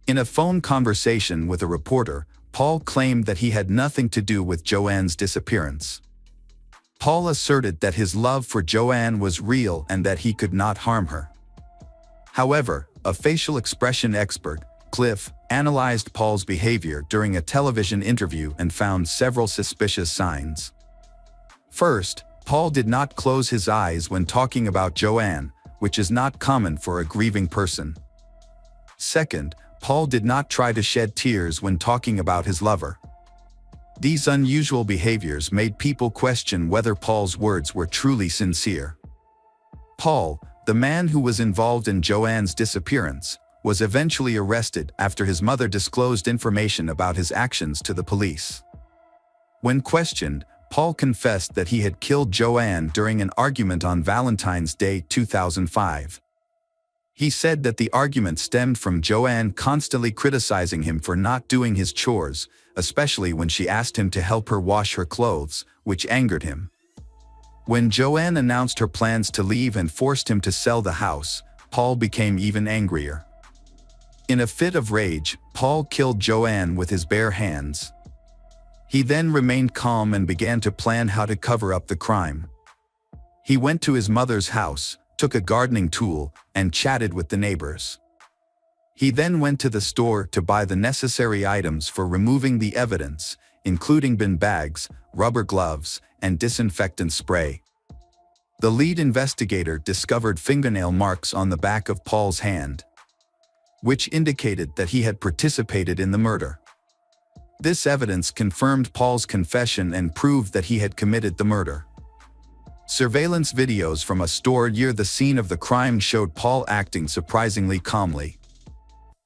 A: In a phone conversation with a reporter, Paul claimed that he had nothing to do with Joanne's disappearance. Paul asserted that his love for Joanne was real and that he could not harm her. However, a facial expression expert, Cliff, analyzed Paul's behavior during a television interview and found several suspicious signs. First, Paul did not close his eyes when talking about Joanne, which is not common for a grieving person. Second, Paul did not try to shed tears when talking about his lover. These unusual behaviors made people question whether Paul's words were truly sincere. Paul, the man who was involved in Joanne's disappearance, was eventually arrested after his mother disclosed information about his actions to the police. When questioned, Paul confessed that he had killed Joanne during an argument on Valentine's Day 2005. He said that the argument stemmed from Joanne constantly criticizing him for not doing his chores, especially when she asked him to help her wash her clothes, which angered him. When Joanne announced her plans to leave and forced him to sell the house, Paul became even angrier. In a fit of rage, Paul killed Joanne with his bare hands. He then remained calm and began to plan how to cover up the crime. He went to his mother's house, took a gardening tool, and chatted with the neighbors. He then went to the store to buy the necessary items for removing the evidence, including bin bags, rubber gloves, and disinfectant spray. The lead investigator discovered fingernail marks on the back of Paul's hand, which indicated that he had participated in the murder. This evidence confirmed Paul's confession and proved that he had committed the murder. Surveillance videos from a store near the scene of the crime showed Paul acting surprisingly calmly.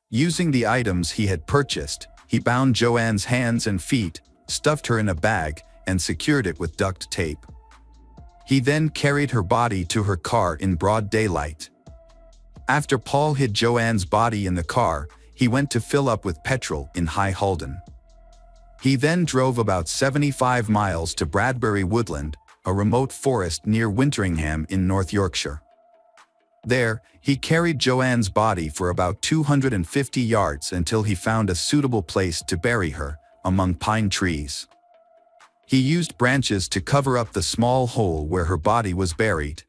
A: Using the items he had purchased, he bound Joanne's hands and feet, stuffed her in a bag, and secured it with duct tape. He then carried her body to her car in broad daylight. After Paul hid Joanne's body in the car, he went to fill up with petrol in High Halden. He then drove about 75 miles to Bradbury Woodland, a remote forest near Winteringham in North Yorkshire. There, he carried Joanne's body for about 250 yards until he found a suitable place to bury her, among pine trees. He used branches to cover up the small hole where her body was buried.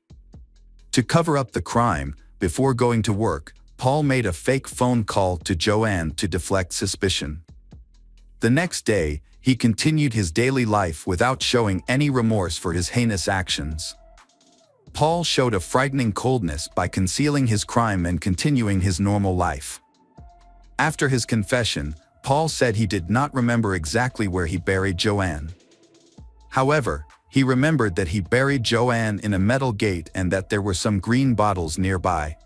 A: To cover up the crime, before going to work, Paul made a fake phone call to Joanne to deflect suspicion. The next day, he continued his daily life without showing any remorse for his heinous actions. Paul showed a frightening coldness by concealing his crime and continuing his normal life. After his confession, Paul said he did not remember exactly where he buried Joanne. However, he remembered that he buried Joanne in a metal gate and that there were some green bottles nearby.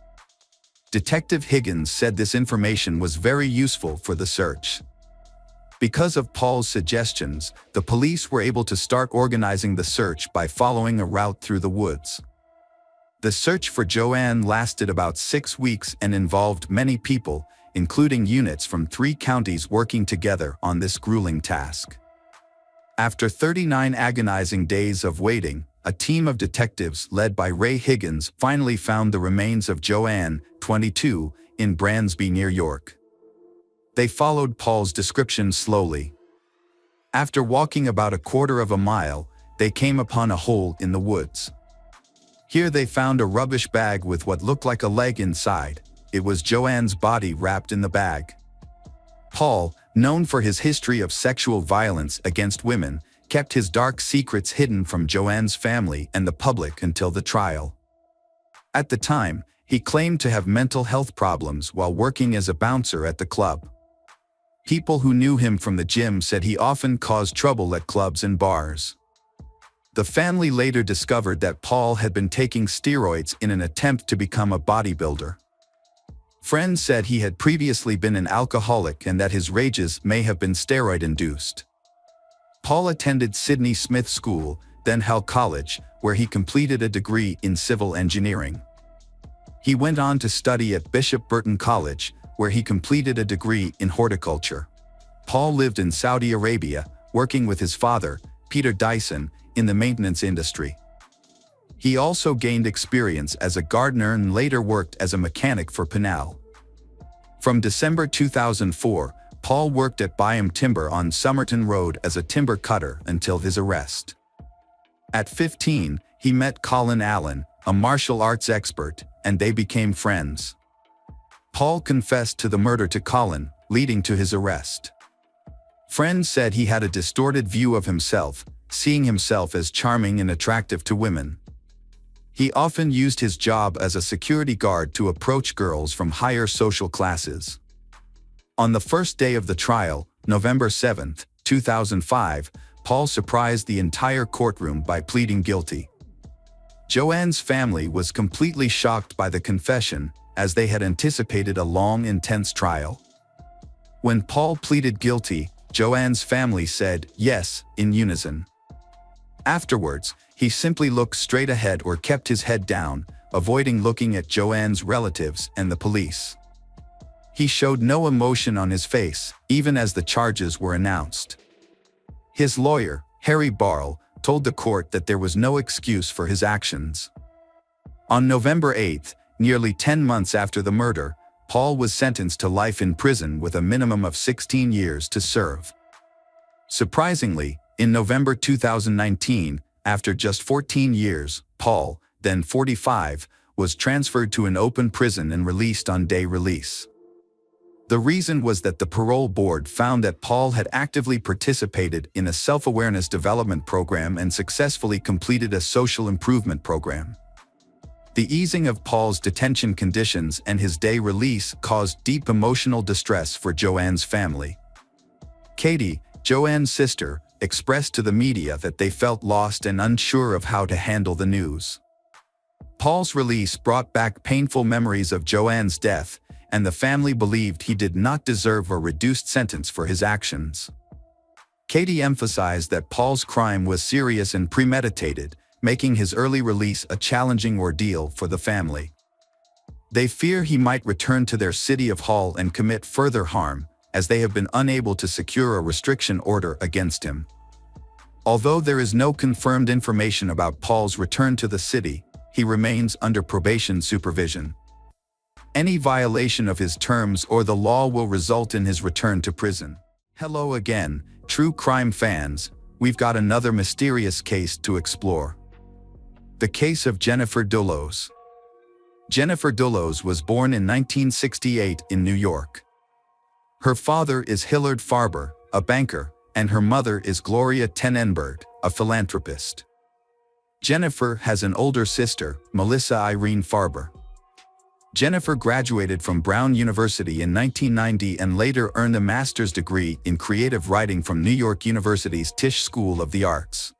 A: Detective Higgins said this information was very useful for the search. Because of Paul's suggestions, the police were able to start organizing the search by following a route through the woods. The search for Joanne lasted about 6 weeks and involved many people, including units from 3 counties working together on this grueling task. After 39 agonizing days of waiting, a team of detectives led by Ray Higgins finally found the remains of Joanne, 22, in Bransby near York. They followed Paul's description slowly. After walking about a quarter of a mile, they came upon a hole in the woods. Here they found a rubbish bag with what looked like a leg inside. It was Joanne's body wrapped in the bag. Paul, known for his history of sexual violence against women, kept his dark secrets hidden from Joanne's family and the public until the trial. At the time, he claimed to have mental health problems while working as a bouncer at the club. People who knew him from the gym said he often caused trouble at clubs and bars. The family later discovered that Paul had been taking steroids in an attempt to become a bodybuilder. Friends said he had previously been an alcoholic and that his rages may have been steroid-induced. Paul attended Sydney Smith School, then Hull College, where he completed a degree in civil engineering. He went on to study at Bishop Burton College, where he completed a degree in horticulture. Paul lived in Saudi Arabia, working with his father, Peter Dyson, in the maintenance industry. He also gained experience as a gardener and later worked as a mechanic for Pinal. From December 2004, Paul worked at Byam Timber on Somerton Road as a timber cutter until his arrest. At 15, he met Colin Allen, a martial arts expert, and they became friends. Paul confessed to the murder to Colin, leading to his arrest. Friends said he had a distorted view of himself, seeing himself as charming and attractive to women. He often used his job as a security guard to approach girls from higher social classes. On the first day of the trial, November 7, 2005, Paul surprised the entire courtroom by pleading guilty. Joanne's family was completely shocked by the confession, as they had anticipated a long, intense trial. When Paul pleaded guilty, Joanne's family said yes in unison. Afterwards, he simply looked straight ahead or kept his head down, avoiding looking at Joanne's relatives and the police. He showed no emotion on his face, even as the charges were announced. His lawyer, Harry Barl, told the court that there was no excuse for his actions. On November 8, nearly 10 months after the murder, Paul was sentenced to life in prison with a minimum of 16 years to serve. Surprisingly, in November 2019, after just 14 years, Paul, then 45, was transferred to an open prison and released on day release. The reason was that the parole board found that Paul had actively participated in a self-awareness development program and successfully completed a social improvement program. The easing of Paul's detention conditions and his day release caused deep emotional distress for Joanne's family. Katie, Joanne's sister, expressed to the media that they felt lost and unsure of how to handle the news. Paul's release brought back painful memories of Joanne's death, and the family believed he did not deserve a reduced sentence for his actions. Katie emphasized that Paul's crime was serious and premeditated, making his early release a challenging ordeal for the family. They fear he might return to their city of Hall and commit further harm, as they have been unable to secure a restriction order against him. Although there is no confirmed information about Paul's return to the city, he remains under probation supervision. Any violation of his terms or the law will result in his return to prison. Hello again, true crime fans, we've got another mysterious case to explore. The case of Jennifer Dulos. Jennifer Dulos was born in 1968 in New York. Her father is Hillard Farber, a banker, and her mother is Gloria Tenenberg, a philanthropist. Jennifer has an older sister, Melissa Irene Farber. Jennifer graduated from Brown University in 1990 and later earned a master's degree in creative writing from New York University's Tisch School of the Arts.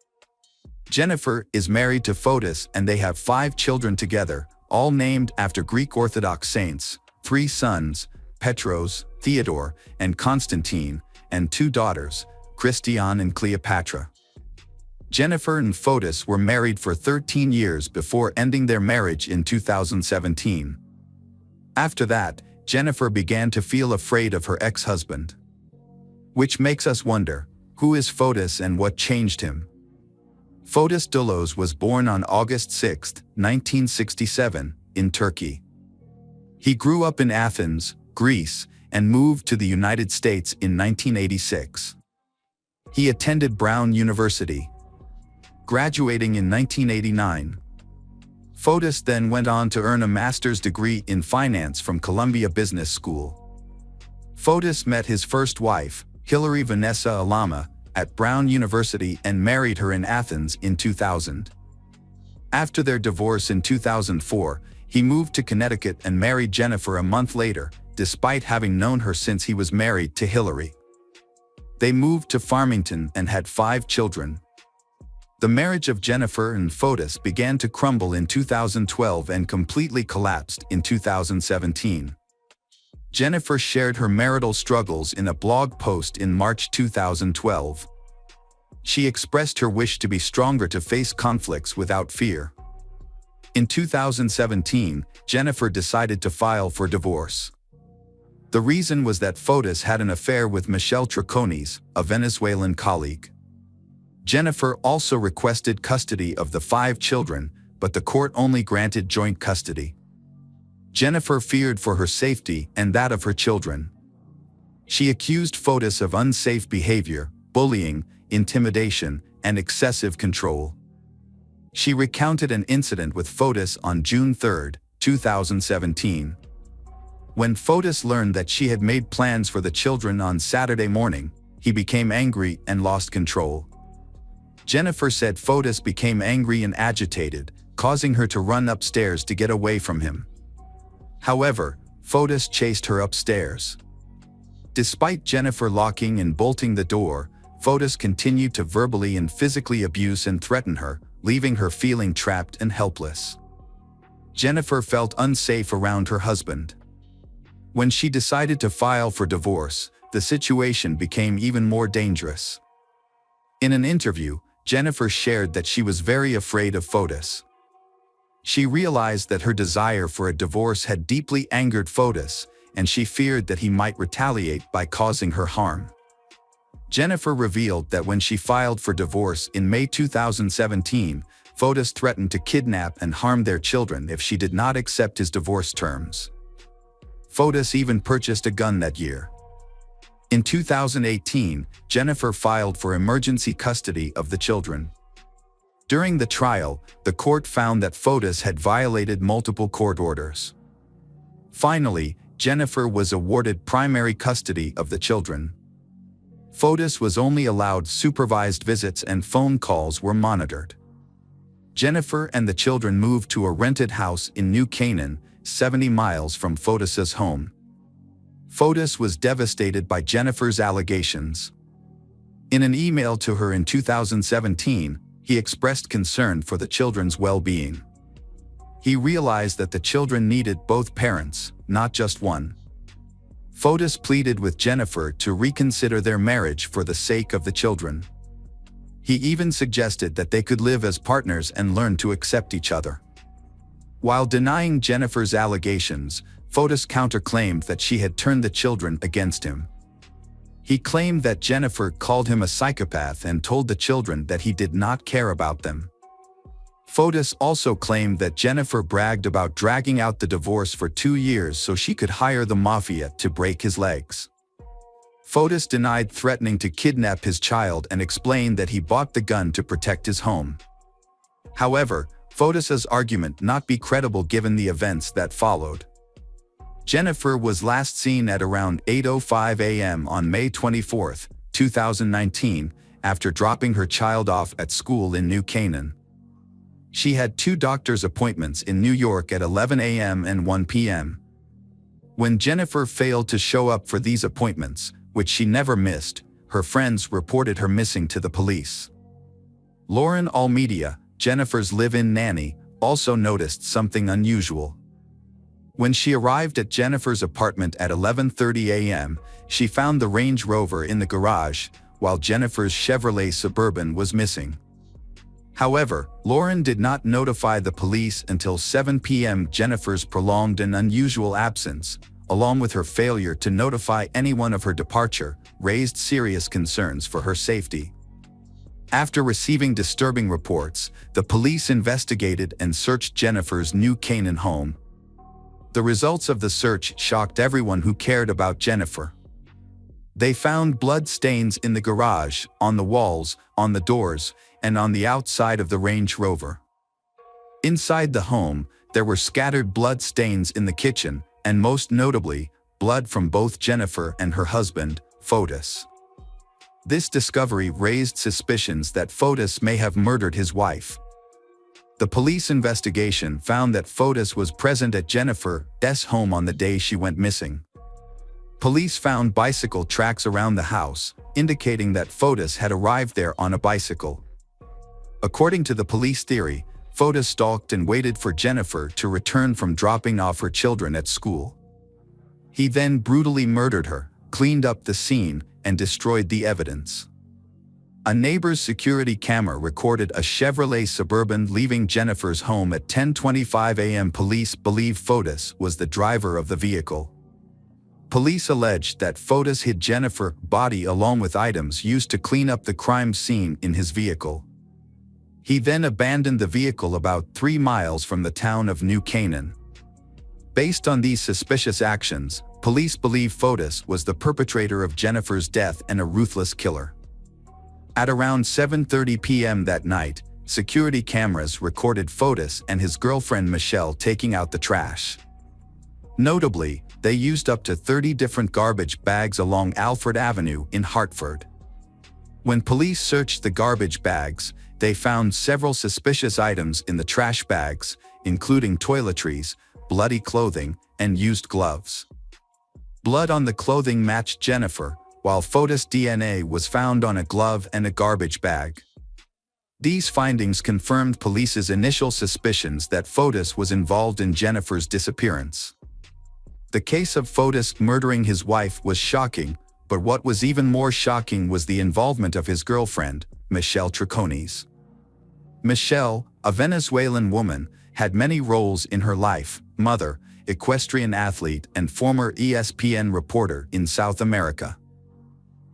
A: Jennifer is married to Fotis and they have 5 children together, all named after Greek Orthodox saints, 3 sons, Petros, Theodore, and Constantine, and 2 daughters, Christiane and Cleopatra. Jennifer and Fotis were married for 13 years before ending their marriage in 2017. After that, Jennifer began to feel afraid of her ex-husband. Which makes us wonder, who is Fotis and what changed him? Fotis Dulos was born on August 6, 1967, in Turkey. He grew up in Athens, Greece, and moved to the United States in 1986. He attended Brown University, graduating in 1989. Fotis then went on to earn a master's degree in finance from Columbia Business School. Fotis met his first wife, Hilary Vanessa Alama, at Brown University and married her in Athens in 2000. After their divorce in 2004, he moved to Connecticut and married Jennifer a month later, despite having known her since he was married to Hilary. They moved to Farmington and had 5 children. The marriage of Jennifer and Fotis began to crumble in 2012 and completely collapsed in 2017. Jennifer shared her marital struggles in a blog post in March 2012. She expressed her wish to be stronger to face conflicts without fear. In 2017, Jennifer decided to file for divorce. The reason was that Fotis had an affair with Michelle Troconis, a Venezuelan colleague. Jennifer also requested custody of the 5 children, but the court only granted joint custody. Jennifer feared for her safety and that of her children. She accused Fotis of unsafe behavior, bullying, intimidation, and excessive control. She recounted an incident with Fotis on June 3, 2017. When Fotis learned that she had made plans for the children on Saturday morning, he became angry and lost control. Jennifer said Fotis became angry and agitated, causing her to run upstairs to get away from him. However, Fotis chased her upstairs. Despite Jennifer locking and bolting the door, Fotis continued to verbally and physically abuse and threaten her, leaving her feeling trapped and helpless. Jennifer felt unsafe around her husband. When she decided to file for divorce, the situation became even more dangerous. In an interview, Jennifer shared that she was very afraid of Fotis. She realized that her desire for a divorce had deeply angered Fotis, and she feared that he might retaliate by causing her harm. Jennifer revealed that when she filed for divorce in May 2017, Fotis threatened to kidnap and harm their children if she did not accept his divorce terms. Fotis even purchased a gun that year. In 2018, Jennifer filed for emergency custody of the children. During the trial, the court found that Fotis had violated multiple court orders. Finally, Jennifer was awarded primary custody of the children. Fotis was only allowed supervised visits and phone calls were monitored. Jennifer and the children moved to a rented house in New Canaan, 70 miles from Fotis's home. Fotis was devastated by Jennifer's allegations. In an email to her in 2017, he expressed concern for the children's well-being. He realized that the children needed both parents, not just one. Fotis pleaded with Jennifer to reconsider their marriage for the sake of the children. He even suggested that they could live as partners and learn to accept each other. While denying Jennifer's allegations, Fotis counterclaimed that she had turned the children against him. He claimed that Jennifer called him a psychopath and told the children that he did not care about them. Fotis also claimed that Jennifer bragged about dragging out the divorce for 2 years so she could hire the mafia to break his legs. Fotis denied threatening to kidnap his child and explained that he bought the gun to protect his home. However, Fotis's argument not be credible given the events that followed. Jennifer was last seen at around 8:05 a.m. on May 24, 2019, after dropping her child off at school in New Canaan. She had 2 doctor's appointments in New York at 11 a.m. and 1 p.m. When Jennifer failed to show up for these appointments, which she never missed, her friends reported her missing to the police. Lauren Almeida, Jennifer's live-in nanny, also noticed something unusual. When she arrived at Jennifer's apartment at 11:30 a.m., she found the Range Rover in the garage, while Jennifer's Chevrolet Suburban was missing. However, Lauren did not notify the police until 7 p.m. Jennifer's prolonged and unusual absence, along with her failure to notify anyone of her departure, raised serious concerns for her safety. After receiving disturbing reports, the police investigated and searched Jennifer's New Canaan home. The results of the search shocked everyone who cared about Jennifer. They found blood stains in the garage, on the walls, on the doors, and on the outside of the Range Rover. Inside the home, there were scattered blood stains in the kitchen, and most notably, blood from both Jennifer and her husband, Fotis. This discovery raised suspicions that Fotis may have murdered his wife. The police investigation found that Fotis was present at Jennifer's home on the day she went missing. Police found bicycle tracks around the house, indicating that Fotis had arrived there on a bicycle. According to the police theory, Fotis stalked and waited for Jennifer to return from dropping off her children at school. He then brutally murdered her, cleaned up the scene, and destroyed the evidence. A neighbor's security camera recorded a Chevrolet Suburban leaving Jennifer's home at 10:25 a.m. Police believe Fotis was the driver of the vehicle. Police alleged that Fotis hid Jennifer's body along with items used to clean up the crime scene in his vehicle. He then abandoned the vehicle about 3 miles from the town of New Canaan. Based on these suspicious actions, police believe Fotis was the perpetrator of Jennifer's death and a ruthless killer. At around 7:30 p.m. that night, security cameras recorded Fotis and his girlfriend Michelle taking out the trash. Notably, they used up to 30 different garbage bags along Alfred Avenue in Hartford. When police searched the garbage bags, they found several suspicious items in the trash bags, including toiletries, bloody clothing, and used gloves. Blood on the clothing matched Jennifer, while Fotis' DNA was found on a glove and a garbage bag. These findings confirmed police's initial suspicions that Fotis was involved in Jennifer's disappearance. The case of Fotis murdering his wife was shocking, but what was even more shocking was the involvement of his girlfriend, Michelle Triconis. Michelle, a Venezuelan woman, had many roles in her life: mother, equestrian athlete, and former ESPN reporter in South America.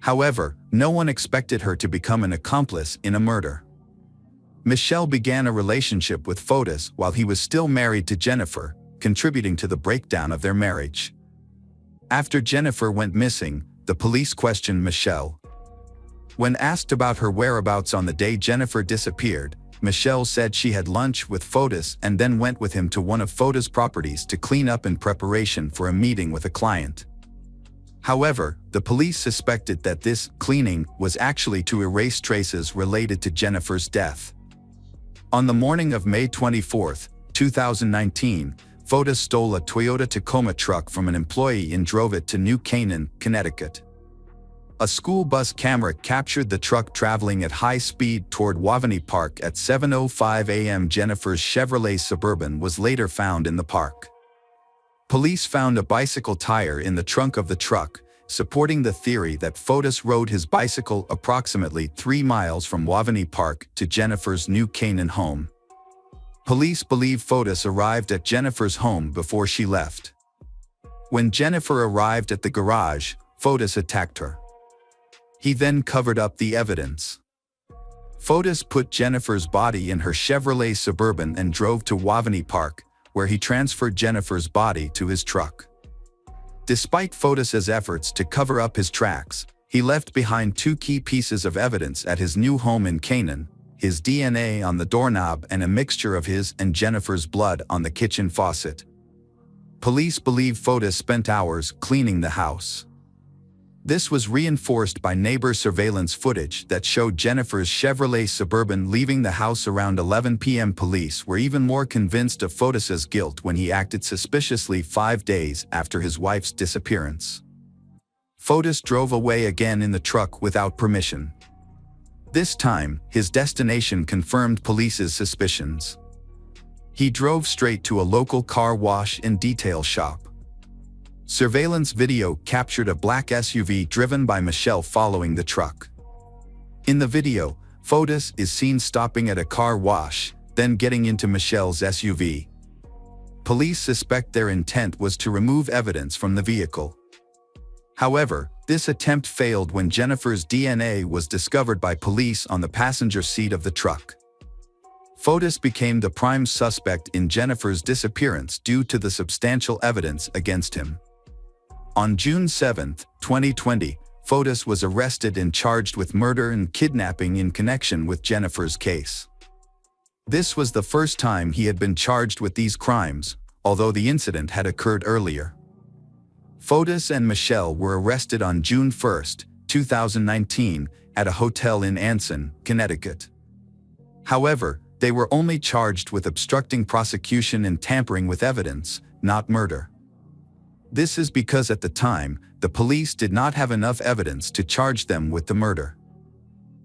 A: However, no one expected her to become an accomplice in a murder. Michelle began a relationship with Fotis while he was still married to Jennifer, contributing to the breakdown of their marriage. After Jennifer went missing, the police questioned Michelle. When asked about her whereabouts on the day Jennifer disappeared, Michelle said she had lunch with Fotis and then went with him to one of Fotis' properties to clean up in preparation for a meeting with a client. However, the police suspected that this cleaning was actually to erase traces related to Jennifer's death. On the morning of May 24, 2019, Fotis stole a Toyota Tacoma truck from an employee and drove it to New Canaan, Connecticut. A school bus camera captured the truck traveling at high speed toward Wavani Park at 7:05 a.m. Jennifer's Chevrolet Suburban was later found in the park. Police found a bicycle tire in the trunk of the truck, supporting the theory that Fotis rode his bicycle approximately 3 miles from Wavani Park to Jennifer's New Canaan home. Police believe Fotis arrived at Jennifer's home before she left. When Jennifer arrived at the garage, Fotis attacked her. He then covered up the evidence. Fotis put Jennifer's body in her Chevrolet Suburban and drove to Wavani Park, where he transferred Jennifer's body to his truck. Despite Fotis's efforts to cover up his tracks, he left behind 2 key pieces of evidence at his new home in Canaan: his DNA on the doorknob and a mixture of his and Jennifer's blood on the kitchen faucet. Police believe Fotis spent hours cleaning the house. This was reinforced by neighbor surveillance footage that showed Jennifer's Chevrolet Suburban leaving the house around 11 p.m. Police were even more convinced of Fotis's guilt when he acted suspiciously 5 days after his wife's disappearance. Fotis drove away again in the truck without permission. This time, his destination confirmed police's suspicions. He drove straight to a local car wash and detail shop. Surveillance video captured a black SUV driven by Michelle following the truck. In the video, Fotis is seen stopping at a car wash, then getting into Michelle's SUV. Police suspect their intent was to remove evidence from the vehicle. However, this attempt failed when Jennifer's DNA was discovered by police on the passenger seat of the truck. Fotis became the prime suspect in Jennifer's disappearance due to the substantial evidence against him. On June 7, 2020, Fotis was arrested and charged with murder and kidnapping in connection with Jennifer's case. This was the first time he had been charged with these crimes, although the incident had occurred earlier. Fotis and Michelle were arrested on June 1, 2019, at a hotel in Anson, Connecticut. However, they were only charged with obstructing prosecution and tampering with evidence, not murder. This is because at the time, the police did not have enough evidence to charge them with the murder.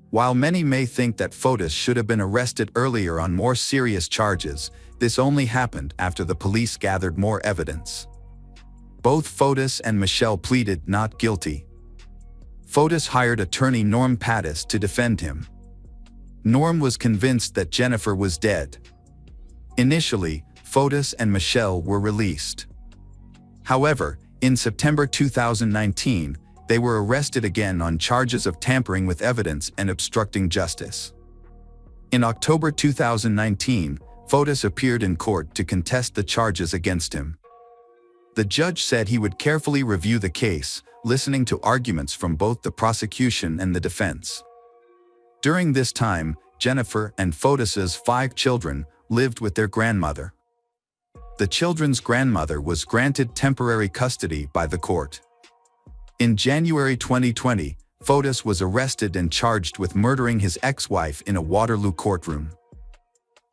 A: While many may think that Fotis should have been arrested earlier on more serious charges, this only happened after the police gathered more evidence. Both Fotis and Michelle pleaded not guilty. Fotis hired attorney Norm Pattis to defend him. Norm was convinced that Jennifer was dead. Initially, Fotis and Michelle were released. However, in September 2019, they were arrested again on charges of tampering with evidence and obstructing justice. In October 2019, Fotis appeared in court to contest the charges against him. The judge said he would carefully review the case, listening to arguments from both the prosecution and the defense. During this time, Jennifer and Fotis's 5 children lived with their grandmother. The children's grandmother was granted temporary custody by the court. In January 2020, Fotis was arrested and charged with murdering his ex-wife in a Waterloo courtroom.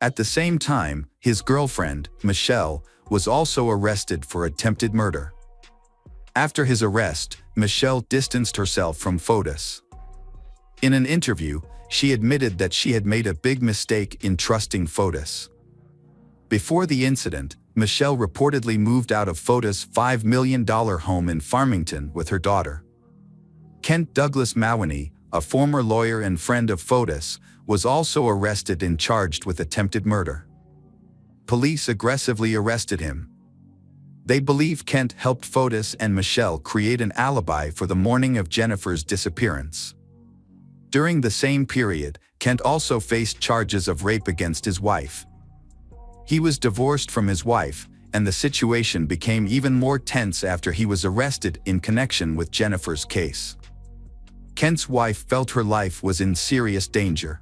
A: At the same time, his girlfriend, Michelle, was also arrested for attempted murder. After his arrest, Michelle distanced herself from Fotis. In an interview, she admitted that she had made a big mistake in trusting Fotis. Before the incident, Michelle reportedly moved out of Fotis' $5 million home in Farmington with her daughter. Kent Douglas Mawani, a former lawyer and friend of Fotis, was also arrested and charged with attempted murder. Police aggressively arrested him. They believe Kent helped Fotis and Michelle create an alibi for the morning of Jennifer's disappearance. During the same period, Kent also faced charges of rape against his wife. He was divorced from his wife, and the situation became even more tense after he was arrested in connection with Jennifer's case. Kent's wife felt her life was in serious danger.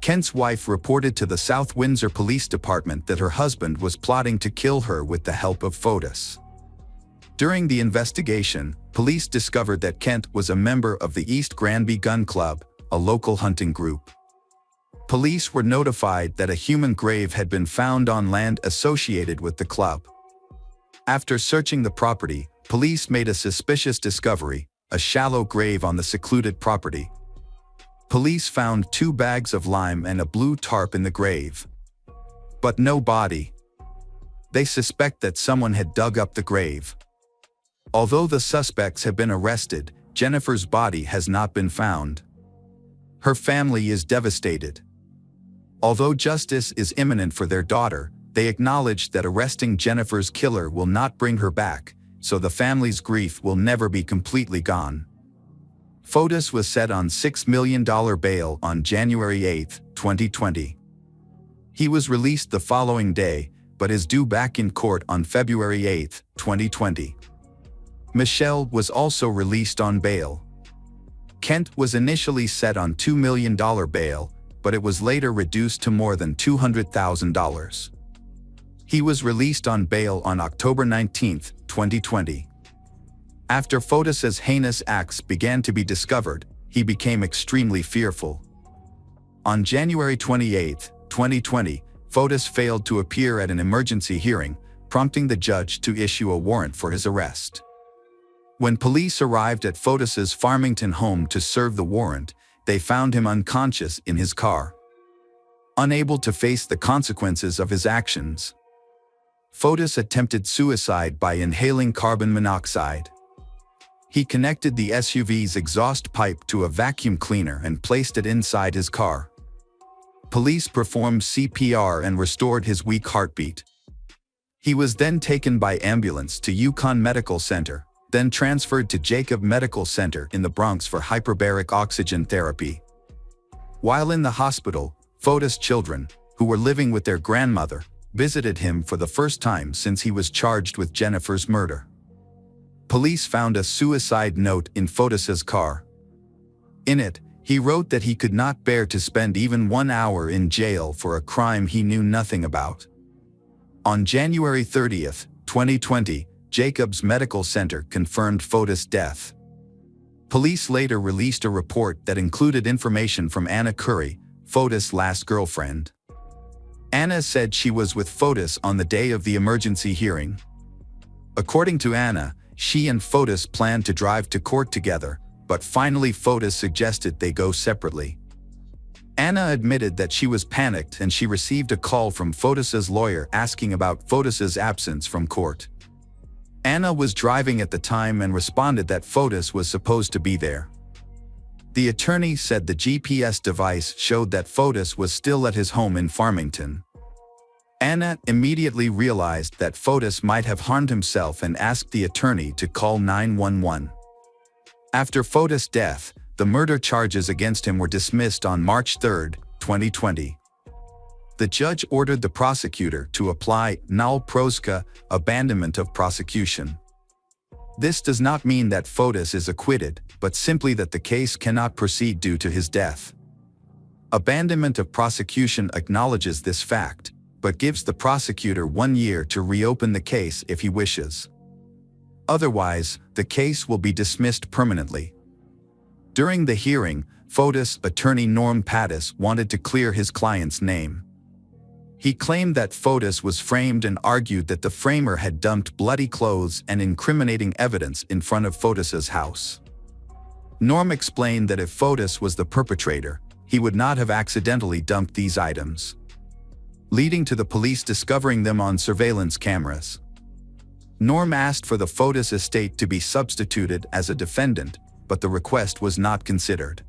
A: Kent's wife reported to the South Windsor Police Department that her husband was plotting to kill her with the help of Fotis. During the investigation, police discovered that Kent was a member of the East Granby Gun Club, a local hunting group. Police were notified that a human grave had been found on land associated with the club. After searching the property, police made a suspicious discovery: a shallow grave on the secluded property. Police found 2 bags of lime and a blue tarp in the grave, but no body. They suspect that someone had dug up the grave. Although the suspects have been arrested, Jennifer's body has not been found. Her family is devastated. Although justice is imminent for their daughter, they acknowledge that arresting Jennifer's killer will not bring her back, so the family's grief will never be completely gone. Fotis was set on $6 million bail on January 8, 2020. He was released the following day, but is due back in court on February 8, 2020. Michelle was also released on bail. Kent was initially set on $2 million bail, but it was later reduced to more than $200,000. He was released on bail on October 19, 2020. After Fotis's heinous acts began to be discovered, he became extremely fearful. On January 28, 2020, Fotis failed to appear at an emergency hearing, prompting the judge to issue a warrant for his arrest. When police arrived at Fotis's Farmington home to serve the warrant, they found him unconscious in his car, unable to face the consequences of his actions. Fotis attempted suicide by inhaling carbon monoxide. He connected the SUV's exhaust pipe to a vacuum cleaner and placed it inside his car. Police performed CPR and restored his weak heartbeat. He was then taken by ambulance to Yukon Medical Center, then transferred to Jacob Medical Center in the Bronx for hyperbaric oxygen therapy. While in the hospital, Fotis' children, who were living with their grandmother, visited him for the first time since he was charged with Jennifer's murder. Police found a suicide note in Fotis's car. In it, he wrote that he could not bear to spend even 1 hour in jail for a crime he knew nothing about. On January 30, 2020, Jacobs Medical Center confirmed Fotis' death. Police later released a report that included information from Anna Curry, Fotis' last girlfriend. Anna said she was with Fotis on the day of the emergency hearing. According to Anna, she and Fotis planned to drive to court together, but finally Fotis suggested they go separately. Anna admitted that she was panicked and she received a call from Fotis's lawyer asking about Fotis's absence from court. Anna was driving at the time and responded that Fotis was supposed to be there. The attorney said the GPS device showed that Fotis was still at his home in Farmington. Anna immediately realized that Fotis might have harmed himself and asked the attorney to call 911. After Fotis' death, the murder charges against him were dismissed on March 3, 2020. The judge ordered the prosecutor to apply null prosequi, abandonment of prosecution. This does not mean that Fotis is acquitted, but simply that the case cannot proceed due to his death. Abandonment of prosecution acknowledges this fact, but gives the prosecutor 1 year to reopen the case if he wishes. Otherwise, the case will be dismissed permanently. During the hearing, Fotis' attorney Norm Pattis wanted to clear his client's name. He claimed that Fotis was framed and argued that the framer had dumped bloody clothes and incriminating evidence in front of Fotis's house. Norm explained that if Fotis was the perpetrator, he would not have accidentally dumped these items, leading to the police discovering them on surveillance cameras. Norm asked for the Fotis estate to be substituted as a defendant, but the request was not considered.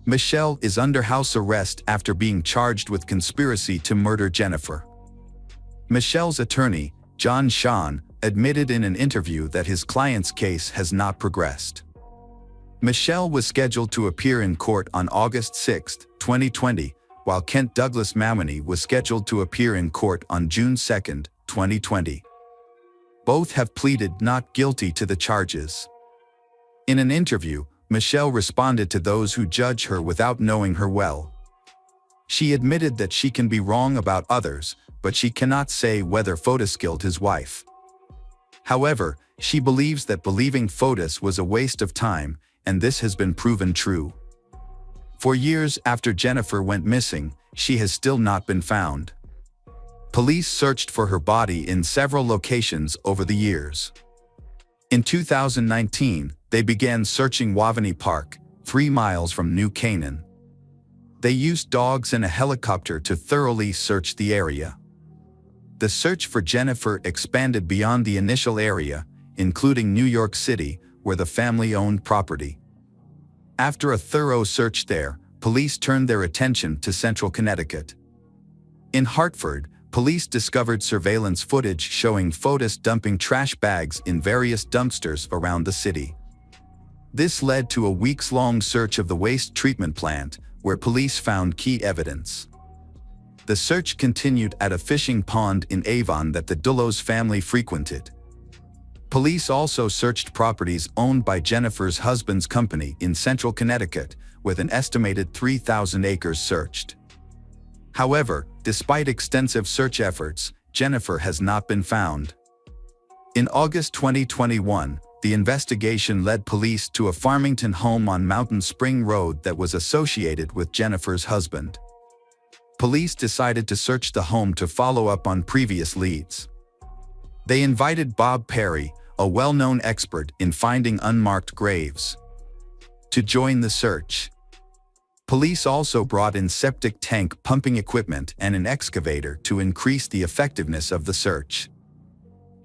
A: Michelle is under house arrest after being charged with conspiracy to murder Jennifer. Michelle's attorney, John Sean, admitted in an interview that his client's case has not progressed. Michelle was scheduled to appear in court on August 6, 2020, while Kent Douglas Mamony was scheduled to appear in court on June 2, 2020. Both have pleaded not guilty to the charges. In an interview, Michelle responded to those who judge her without knowing her well. She admitted that she can be wrong about others, but she cannot say whether Fotis killed his wife. However, she believes that believing Fotis was a waste of time, and this has been proven true. For years after Jennifer went missing, she has still not been found. Police searched for her body in several locations over the years. In 2019, they began searching Wavani Park, 3 miles from New Canaan. They used dogs and a helicopter to thoroughly search the area. The search for Jennifer expanded beyond the initial area, including New York City, where the family owned property. After a thorough search there, police turned their attention to central Connecticut. In Hartford, police discovered surveillance footage showing Fotis dumping trash bags in various dumpsters around the city. This led to a weeks-long search of the waste treatment plant, where police found key evidence. The search continued at a fishing pond in Avon that the Dullos family frequented. Police also searched properties owned by Jennifer's husband's company in central Connecticut, with an estimated 3,000 acres searched. However, despite extensive search efforts, Jennifer has not been found. In August 2021, the investigation led police to a Farmington home on Mountain Spring Road that was associated with Jennifer's husband. Police decided to search the home to follow up on previous leads. They invited Bob Perry, a well-known expert in finding unmarked graves, to join the search. Police also brought in septic tank pumping equipment and an excavator to increase the effectiveness of the search.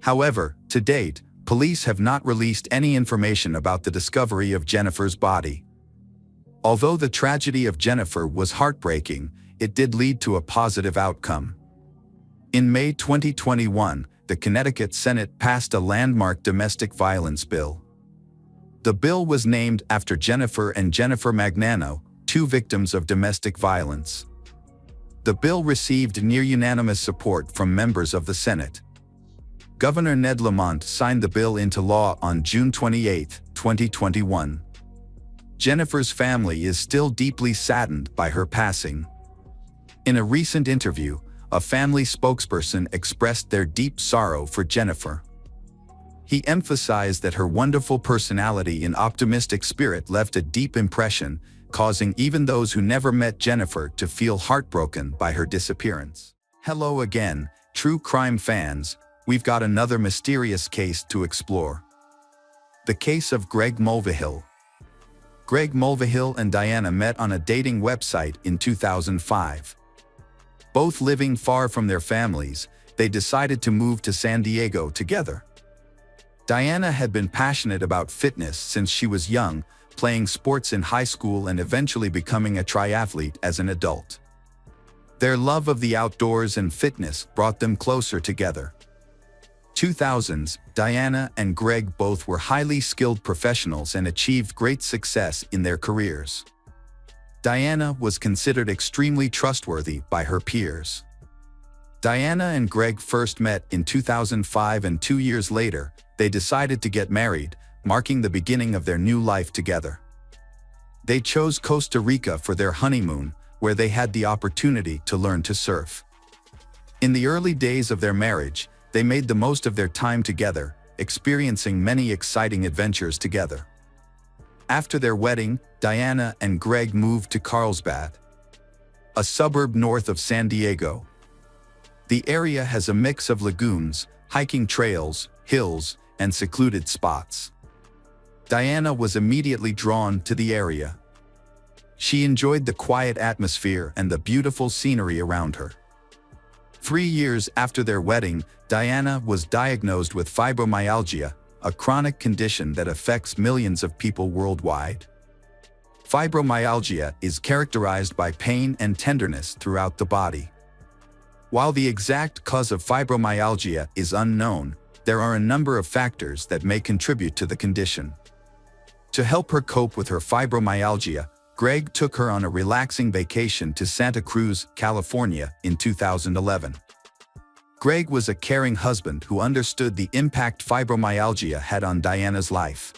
A: However, to date, police have not released any information about the discovery of Jennifer's body. Although the tragedy of Jennifer was heartbreaking, it did lead to a positive outcome. In May 2021, the Connecticut Senate passed a landmark domestic violence bill. The bill was named after Jennifer and Jennifer Magnano, 2 victims of domestic violence. The bill received near-unanimous support from members of the Senate. Governor Ned Lamont signed the bill into law on June 28, 2021. Jennifer's family is still deeply saddened by her passing. In a recent interview, a family spokesperson expressed their deep sorrow for Jennifer. He emphasized that her wonderful personality and optimistic spirit left a deep impression, causing even those who never met Jennifer to feel heartbroken by her disappearance. Hello again, true crime fans. We've got another mysterious case to explore. The case of Greg Mulvihill. Greg Mulvihill and Diana met on a dating website in 2005. Both living far from their families, they decided to move to San Diego together. Diana had been passionate about fitness since she was young, playing sports in high school and eventually becoming a triathlete as an adult. Their love of the outdoors and fitness brought them closer together. 2000s, Diana and Greg both were highly skilled professionals and achieved great success in their careers. Diana was considered extremely trustworthy by her peers. Diana and Greg first met in 2005, and 2 years later, they decided to get married, marking the beginning of their new life together. They chose Costa Rica for their honeymoon, where they had the opportunity to learn to surf. In the early days of their marriage, they made the most of their time together, experiencing many exciting adventures together. After their wedding, Diana and Greg moved to Carlsbad, a suburb north of San Diego. The area has a mix of lagoons, hiking trails, hills, and secluded spots. Diana was immediately drawn to the area. She enjoyed the quiet atmosphere and the beautiful scenery around her. 3 years after their wedding, Diana was diagnosed with fibromyalgia, a chronic condition that affects millions of people worldwide. Fibromyalgia is characterized by pain and tenderness throughout the body. While the exact cause of fibromyalgia is unknown, there are a number of factors that may contribute to the condition. To help her cope with her fibromyalgia, Greg took her on a relaxing vacation to Santa Cruz, California in 2011. Greg was a caring husband who understood the impact fibromyalgia had on Diana's life.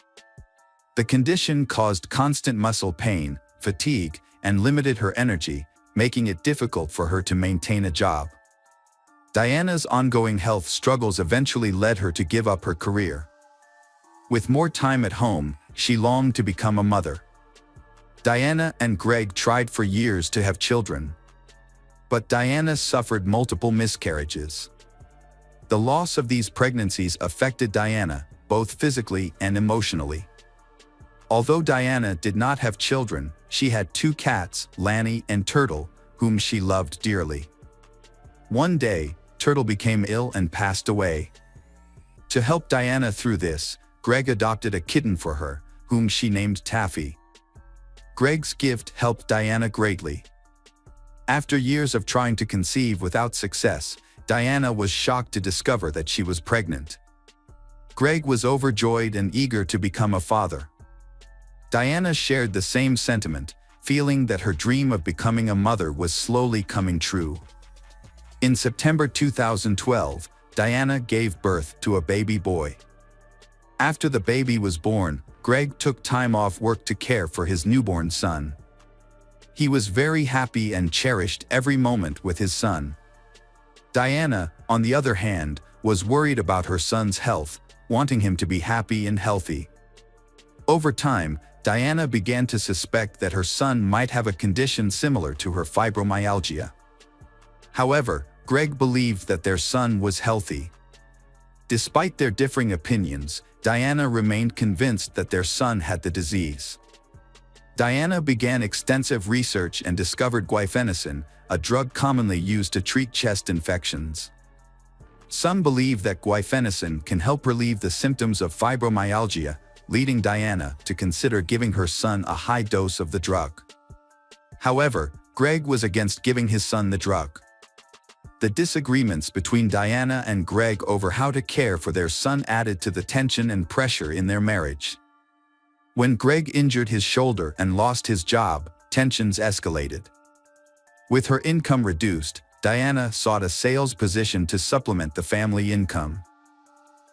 A: The condition caused constant muscle pain, fatigue, and limited her energy, making it difficult for her to maintain a job. Diana's ongoing health struggles eventually led her to give up her career. With more time at home, she longed to become a mother. Diana and Greg tried for years to have children. But Diana suffered multiple miscarriages. The loss of these pregnancies affected Diana, both physically and emotionally. Although Diana did not have children, she had 2 cats, Lanny and Turtle, whom she loved dearly. One day, Turtle became ill and passed away. To help Diana through this, Greg adopted a kitten for her, whom she named Taffy. Greg's gift helped Diana greatly. After years of trying to conceive without success, Diana was shocked to discover that she was pregnant. Greg was overjoyed and eager to become a father. Diana shared the same sentiment, feeling that her dream of becoming a mother was slowly coming true. In September 2012, Diana gave birth to a baby boy. After the baby was born, Greg took time off work to care for his newborn son. He was very happy and cherished every moment with his son. Diana, on the other hand, was worried about her son's health, wanting him to be happy and healthy. Over time, Diana began to suspect that her son might have a condition similar to her fibromyalgia. However, Greg believed that their son was healthy. Despite their differing opinions, Diana remained convinced that their son had the disease. Diana began extensive research and discovered guaifenesin, a drug commonly used to treat chest infections. Some believe that guaifenesin can help relieve the symptoms of fibromyalgia, leading Diana to consider giving her son a high dose of the drug. However, Greg was against giving his son the drug. The disagreements between Diana and Greg over how to care for their son added to the tension and pressure in their marriage. When Greg injured his shoulder and lost his job, tensions escalated. With her income reduced, Diana sought a sales position to supplement the family income.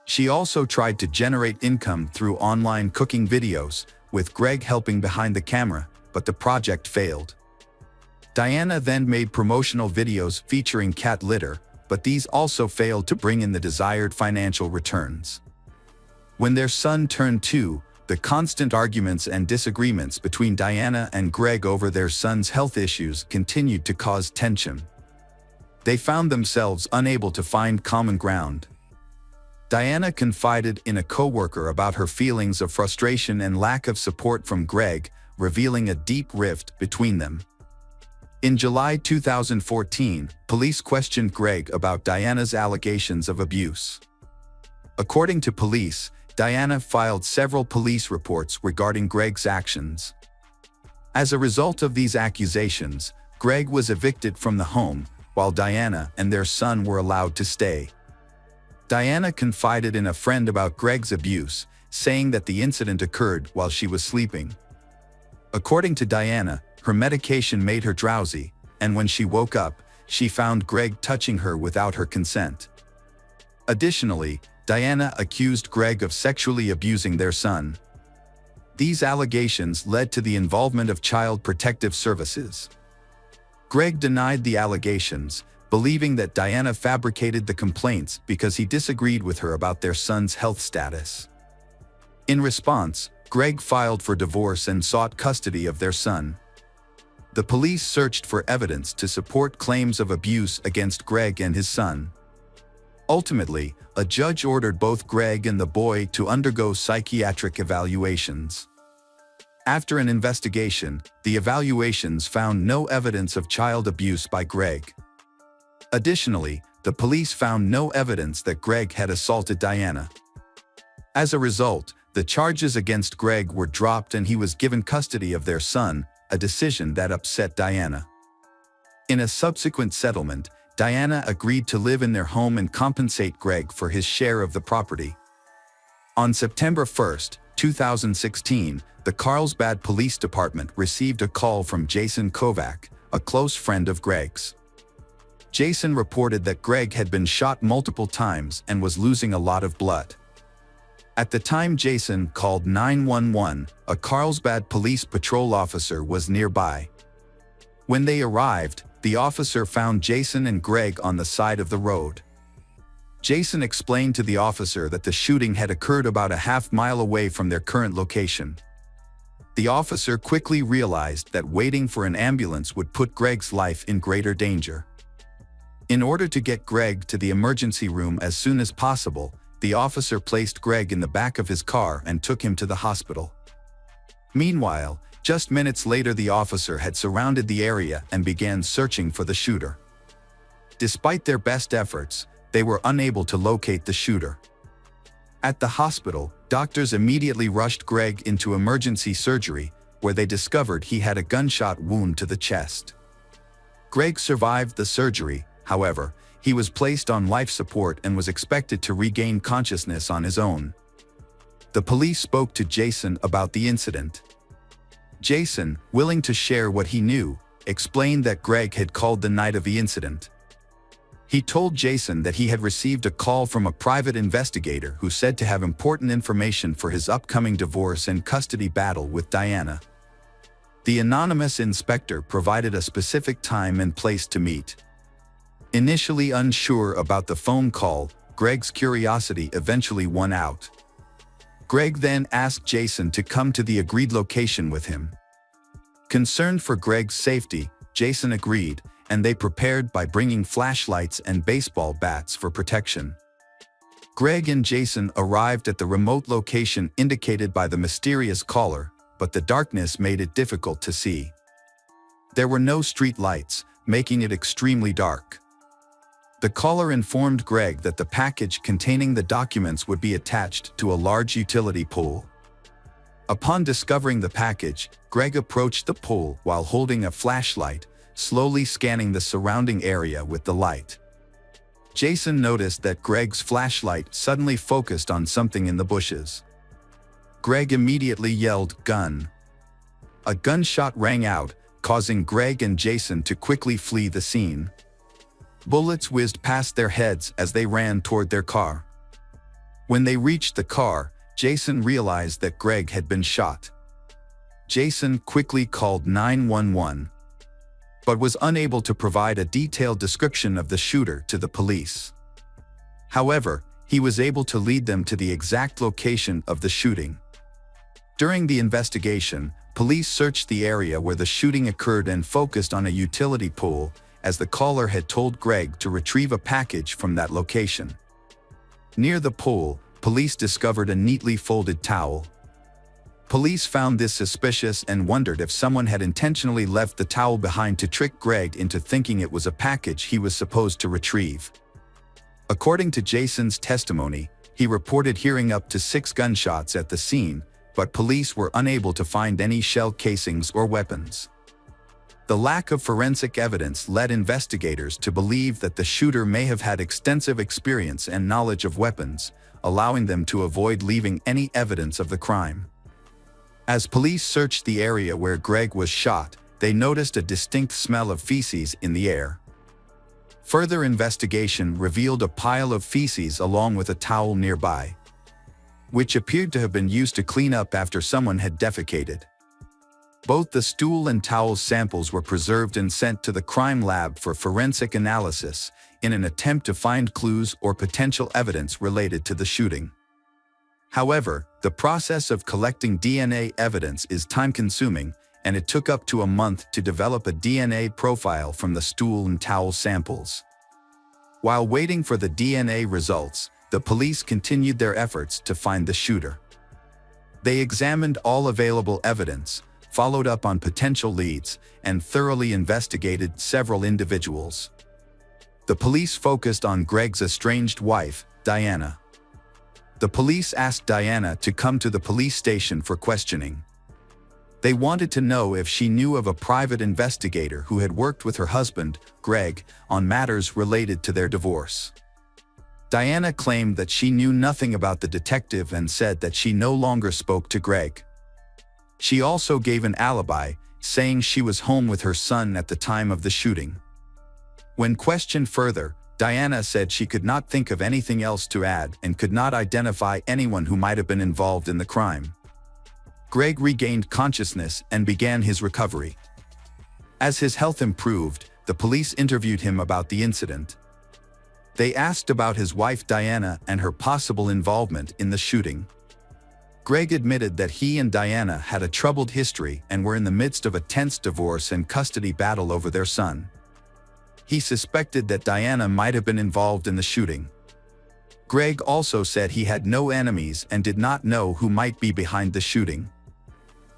A: She also tried to generate income through online cooking videos, with Greg helping behind the camera, but the project failed. Diana then made promotional videos featuring cat litter, but these also failed to bring in the desired financial returns. When their son turned 2, the constant arguments and disagreements between Diana and Greg over their son's health issues continued to cause tension. They found themselves unable to find common ground. Diana confided in a coworker about her feelings of frustration and lack of support from Greg, revealing a deep rift between them. In July 2014, police questioned Greg about Diana's allegations of abuse. According to police, Diana filed several police reports regarding Greg's actions. As a result of these accusations, Greg was evicted from the home, while Diana and their son were allowed to stay. Diana confided in a friend about Greg's abuse, saying that the incident occurred while she was sleeping. According to Diana, her medication made her drowsy, and when she woke up, she found Greg touching her without her consent. Additionally, Diana accused Greg of sexually abusing their son. These allegations led to the involvement of Child Protective Services. Greg denied the allegations, believing that Diana fabricated the complaints because he disagreed with her about their son's health status. In response, Greg filed for divorce and sought custody of their son. The police searched for evidence to support claims of abuse against Greg and his son. Ultimately, a judge ordered both Greg and the boy to undergo psychiatric evaluations. After an investigation, the evaluations found no evidence of child abuse by Greg. Additionally, the police found no evidence that Greg had assaulted Diana. As a result, the charges against Greg were dropped and he was given custody of their son, a decision that upset Diana. In a subsequent settlement, Diana agreed to live in their home and compensate Greg for his share of the property. On September 1, 2016, the Carlsbad Police Department received a call from Jason Kovac, a close friend of Greg's. Jason reported that Greg had been shot multiple times and was losing a lot of blood. At the time Jason called 911, a Carlsbad police patrol officer was nearby. When they arrived, the officer found Jason and Greg on the side of the road. Jason explained to the officer that the shooting had occurred about a half-mile away from their current location. The officer quickly realized that waiting for an ambulance would put Greg's life in greater danger. In order to get Greg to the emergency room as soon as possible, the officer placed Greg in the back of his car and took him to the hospital. Meanwhile, just minutes later the officer had surrounded the area and began searching for the shooter. Despite their best efforts, they were unable to locate the shooter. At the hospital, doctors immediately rushed Greg into emergency surgery, where they discovered he had a gunshot wound to the chest. Greg survived the surgery, however. He was placed on life support and was expected to regain consciousness on his own. The police spoke to Jason about the incident. Jason, willing to share what he knew, explained that Greg had called the night of the incident. He told Jason that he had received a call from a private investigator who said to have important information for his upcoming divorce and custody battle with Diana. The anonymous inspector provided a specific time and place to meet. Initially unsure about the phone call, Greg's curiosity eventually won out. Greg then asked Jason to come to the agreed location with him. Concerned for Greg's safety, Jason agreed, and they prepared by bringing flashlights and baseball bats for protection. Greg and Jason arrived at the remote location indicated by the mysterious caller, but the darkness made it difficult to see. There were no street lights, making it extremely dark. The caller informed Greg that the package containing the documents would be attached to a large utility pole. Upon discovering the package, Greg approached the pole while holding a flashlight, slowly scanning the surrounding area with the light. Jason noticed that Greg's flashlight suddenly focused on something in the bushes. Greg immediately yelled, "Gun!" A gunshot rang out, causing Greg and Jason to quickly flee the scene. Bullets whizzed past their heads as they ran toward their car. When they reached the car, Jason realized that Greg had been shot. Jason quickly called 911, but was unable to provide a detailed description of the shooter to the police. However, he was able to lead them to the exact location of the shooting. During the investigation, police searched the area where the shooting occurred and focused on a utility pole, as the caller had told Greg to retrieve a package from that location. Near the pole, police discovered a neatly folded towel. Police found this suspicious and wondered if someone had intentionally left the towel behind to trick Greg into thinking it was a package he was supposed to retrieve. According to Jason's testimony, he reported hearing up to 6 gunshots at the scene, but police were unable to find any shell casings or weapons. The lack of forensic evidence led investigators to believe that the shooter may have had extensive experience and knowledge of weapons, allowing them to avoid leaving any evidence of the crime. As police searched the area where Greg was shot, they noticed a distinct smell of feces in the air. Further investigation revealed a pile of feces along with a towel nearby, which appeared to have been used to clean up after someone had defecated. Both the stool and towel samples were preserved and sent to the crime lab for forensic analysis in an attempt to find clues or potential evidence related to the shooting. However, the process of collecting DNA evidence is time-consuming, and it took up to a month to develop a DNA profile from the stool and towel samples. While waiting for the DNA results, the police continued their efforts to find the shooter. They examined all available evidence, followed up on potential leads, and thoroughly investigated several individuals. The police focused on Greg's estranged wife, Diana. The police asked Diana to come to the police station for questioning. They wanted to know if she knew of a private investigator who had worked with her husband, Greg, on matters related to their divorce. Diana claimed that she knew nothing about the detective and said that she no longer spoke to Greg. She also gave an alibi, saying she was home with her son at the time of the shooting. When questioned further, Diana said she could not think of anything else to add and could not identify anyone who might have been involved in the crime. Greg regained consciousness and began his recovery. As his health improved, the police interviewed him about the incident. They asked about his wife Diana and her possible involvement in the shooting. Greg admitted that he and Diana had a troubled history and were in the midst of a tense divorce and custody battle over their son. He suspected that Diana might have been involved in the shooting. Greg also said he had no enemies and did not know who might be behind the shooting.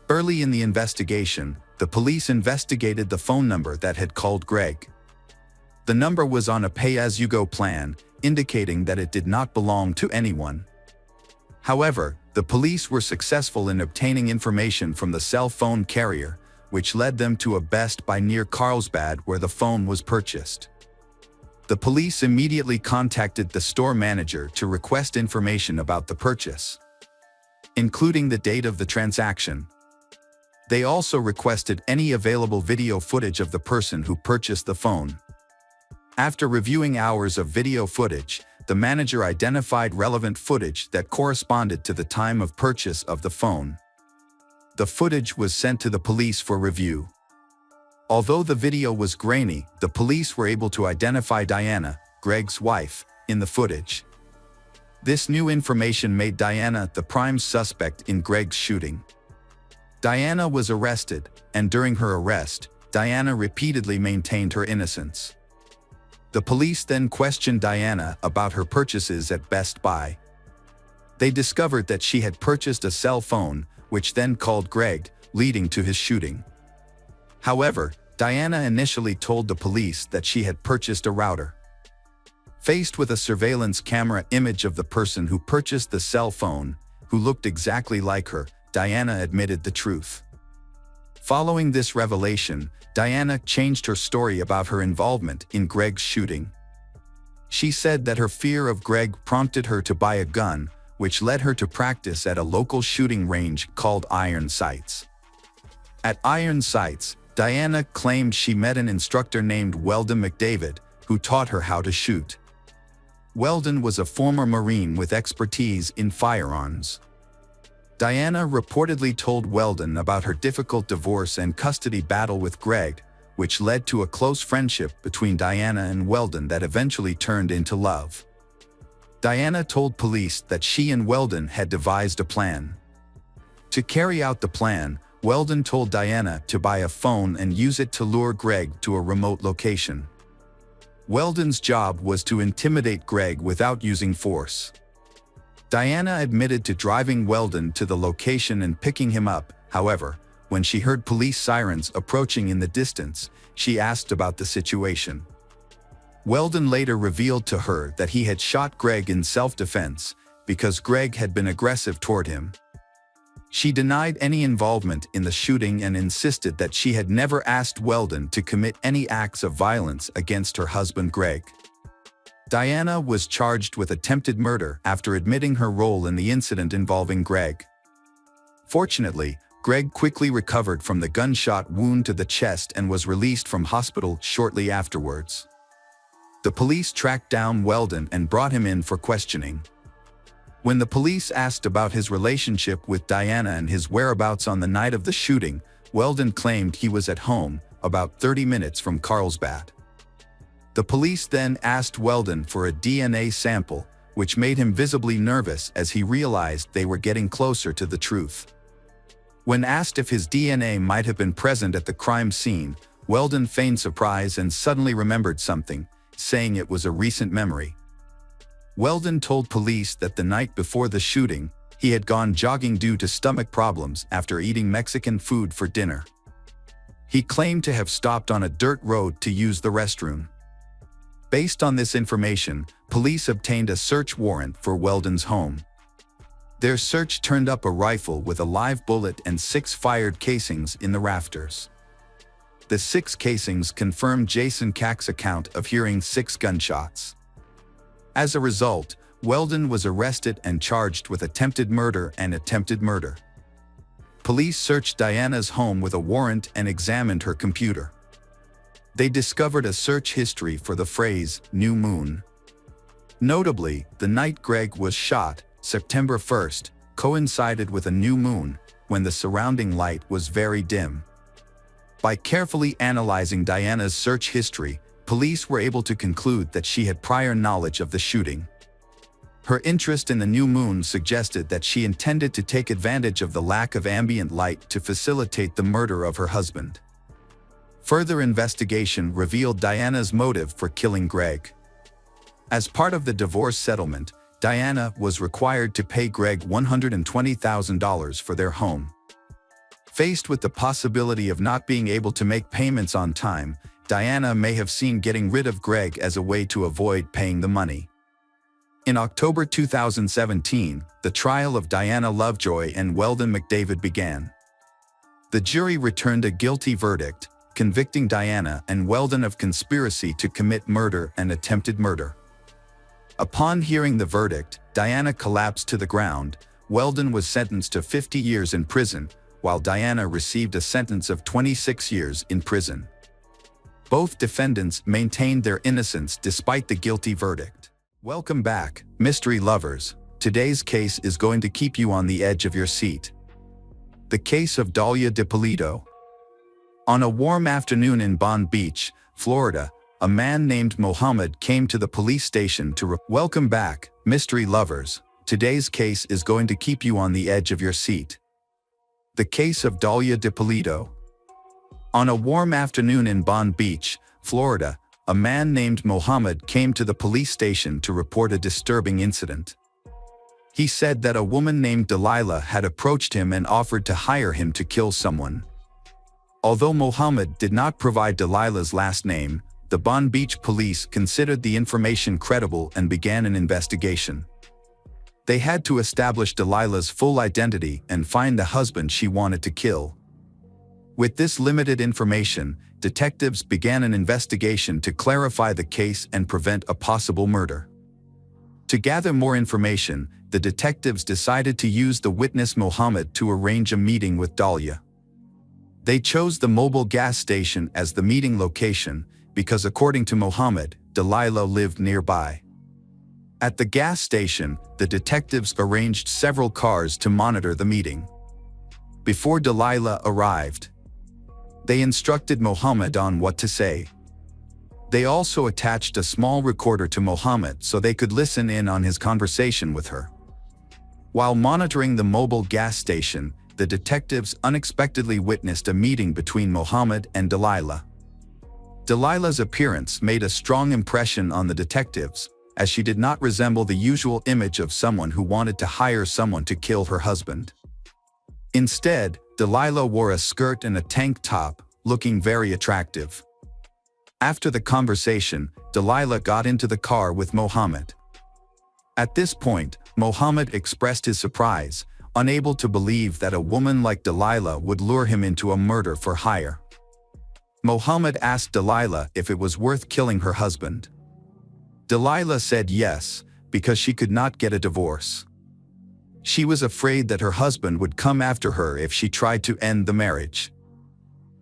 A: Early in the investigation, the police investigated the phone number that had called Greg. The number was on a pay-as-you-go plan, indicating that it did not belong to anyone. However, the police were successful in obtaining information from the cell phone carrier, which led them to a Best Buy near Carlsbad where the phone was purchased. The police immediately contacted the store manager to request information about the purchase, including the date of the transaction. They also requested any available video footage of the person who purchased the phone. After reviewing hours of video footage, the manager identified relevant footage that corresponded to the time of purchase of the phone. The footage was sent to the police for review. Although the video was grainy, the police were able to identify Diana, Greg's wife, in the footage. This new information made Diana the prime suspect in Greg's shooting. Diana was arrested, and during her arrest, Diana repeatedly maintained her innocence. The police then questioned Diana about her purchases at Best Buy. They discovered that she had purchased a cell phone, which then called Greg, leading to his shooting. However, Diana initially told the police that she had purchased a router. Faced with a surveillance camera image of the person who purchased the cell phone, who looked exactly like her, Diana admitted the truth. Following this revelation, Diana changed her story about her involvement in Greg's shooting. She said that her fear of Greg prompted her to buy a gun, which led her to practice at a local shooting range called Iron Sights. At Iron Sights, Diana claimed she met an instructor named Weldon McDavid, who taught her how to shoot. Weldon was a former Marine with expertise in firearms. Diana reportedly told Weldon about her difficult divorce and custody battle with Greg, which led to a close friendship between Diana and Weldon that eventually turned into love. Diana told police that she and Weldon had devised a plan. To carry out the plan, Weldon told Diana to buy a phone and use it to lure Greg to a remote location. Weldon's job was to intimidate Greg without using force. Diana admitted to driving Weldon to the location and picking him up. However, when she heard police sirens approaching in the distance, she asked about the situation. Weldon later revealed to her that he had shot Greg in self-defense because Greg had been aggressive toward him. She denied any involvement in the shooting and insisted that she had never asked Weldon to commit any acts of violence against her husband Greg. Diana was charged with attempted murder after admitting her role in the incident involving Greg. Fortunately, Greg quickly recovered from the gunshot wound to the chest and was released from hospital shortly afterwards. The police tracked down Weldon and brought him in for questioning. When the police asked about his relationship with Diana and his whereabouts on the night of the shooting, Weldon claimed he was at home, about 30 minutes from Carlsbad. The police then asked Weldon for a DNA sample, which made him visibly nervous as he realized they were getting closer to the truth. When asked if his DNA might have been present at the crime scene, Weldon feigned surprise and suddenly remembered something, saying it was a recent memory. Weldon told police that the night before the shooting, he had gone jogging due to stomach problems after eating Mexican food for dinner. He claimed to have stopped on a dirt road to use the restroom. Based on this information, police obtained a search warrant for Weldon's home. Their search turned up a rifle with a live bullet and 6 fired casings in the rafters. The 6 casings confirmed Jason Kack's account of hearing 6 gunshots. As a result, Weldon was arrested and charged with attempted murder and attempted murder. Police searched Diana's home with a warrant and examined her computer. They discovered a search history for the phrase "new moon." Notably, the night Greg was shot, September 1st, coincided with a new moon, when the surrounding light was very dim. By carefully analyzing Diana's search history, police were able to conclude that she had prior knowledge of the shooting. Her interest in the new moon suggested that she intended to take advantage of the lack of ambient light to facilitate the murder of her husband. Further investigation revealed Diana's motive for killing Greg. As part of the divorce settlement, Diana was required to pay Greg $120,000 for their home. Faced with the possibility of not being able to make payments on time, Diana may have seen getting rid of Greg as a way to avoid paying the money. In October 2017, the trial of Diana Lovejoy and Weldon McDavid began. The jury returned a guilty verdict, convicting Diana and Weldon of conspiracy to commit murder and attempted murder. Upon hearing the verdict, Diana collapsed to the ground. Weldon was sentenced to 50 years in prison, while Diana received a sentence of 26 years in prison. Both defendants maintained their innocence despite the guilty verdict. Welcome back, mystery lovers. Today's case is going to keep you on the edge of your seat. The case of Dalia Dippolito. On a warm afternoon in Bond Beach, Florida, a man named Mohammed came to the police station to Welcome back, mystery lovers. Today's case is going to keep you on the edge of your seat. The case of Dalia Dippolito. On a warm afternoon in Bond Beach, Florida, a man named Mohammed came to the police station to report a disturbing incident. He said that a woman named Delilah had approached him and offered to hire him to kill someone. Although Mohammed did not provide Delilah's last name, the Bond Beach police considered the information credible and began an investigation. They had to establish Delilah's full identity and find the husband she wanted to kill. With this limited information, detectives began an investigation to clarify the case and prevent a possible murder. To gather more information, the detectives decided to use the witness Mohammed to arrange a meeting with Dalia. They chose the mobile gas station as the meeting location because, according to Mohammed, Delilah lived nearby. At the gas station, the detectives arranged several cars to monitor the meeting. Before Delilah arrived, they instructed Mohammed on what to say. They also attached a small recorder to Mohammed so they could listen in on his conversation with her. While monitoring the mobile gas station, the detectives unexpectedly witnessed a meeting between Mohammed and Delilah. Delilah's appearance made a strong impression on the detectives, as she did not resemble the usual image of someone who wanted to hire someone to kill her husband. Instead, Delilah wore a skirt and a tank top, looking very attractive. After the conversation, Delilah got into the car with Mohammed. At this point, Mohammed expressed his surprise, unable to believe that a woman like Delilah would lure him into a murder for hire. Mohammed asked Delilah if it was worth killing her husband. Delilah said yes, because she could not get a divorce. She was afraid that her husband would come after her if she tried to end the marriage.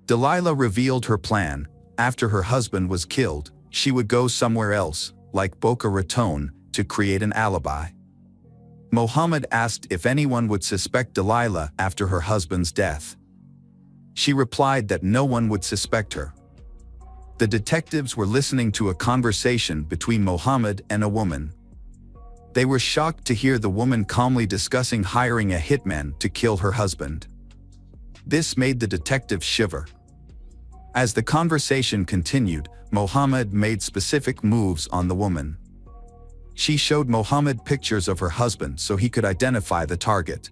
A: Delilah revealed her plan. After her husband was killed, she would go somewhere else, like Boca Raton, to create an alibi. Mohammed asked if anyone would suspect Delilah after her husband's death. She replied that no one would suspect her. The detectives were listening to a conversation between Mohammed and a woman. They were shocked to hear the woman calmly discussing hiring a hitman to kill her husband. This made the detectives shiver. As the conversation continued, Mohammed made specific moves on the woman. She showed Mohammed pictures of her husband so he could identify the target.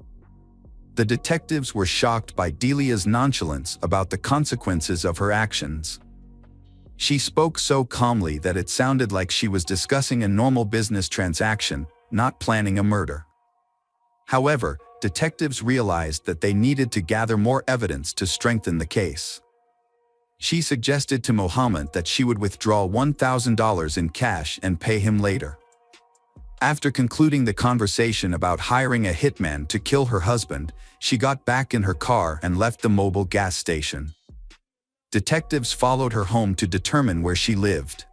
A: The detectives were shocked by Delia's nonchalance about the consequences of her actions. She spoke so calmly that it sounded like she was discussing a normal business transaction, not planning a murder. However, detectives realized that they needed to gather more evidence to strengthen the case. She suggested to Mohammed that she would withdraw $1,000 in cash and pay him later. After concluding the conversation about hiring a hitman to kill her husband, she got back in her car and left the mobile gas station. Detectives followed her home to determine where she lived.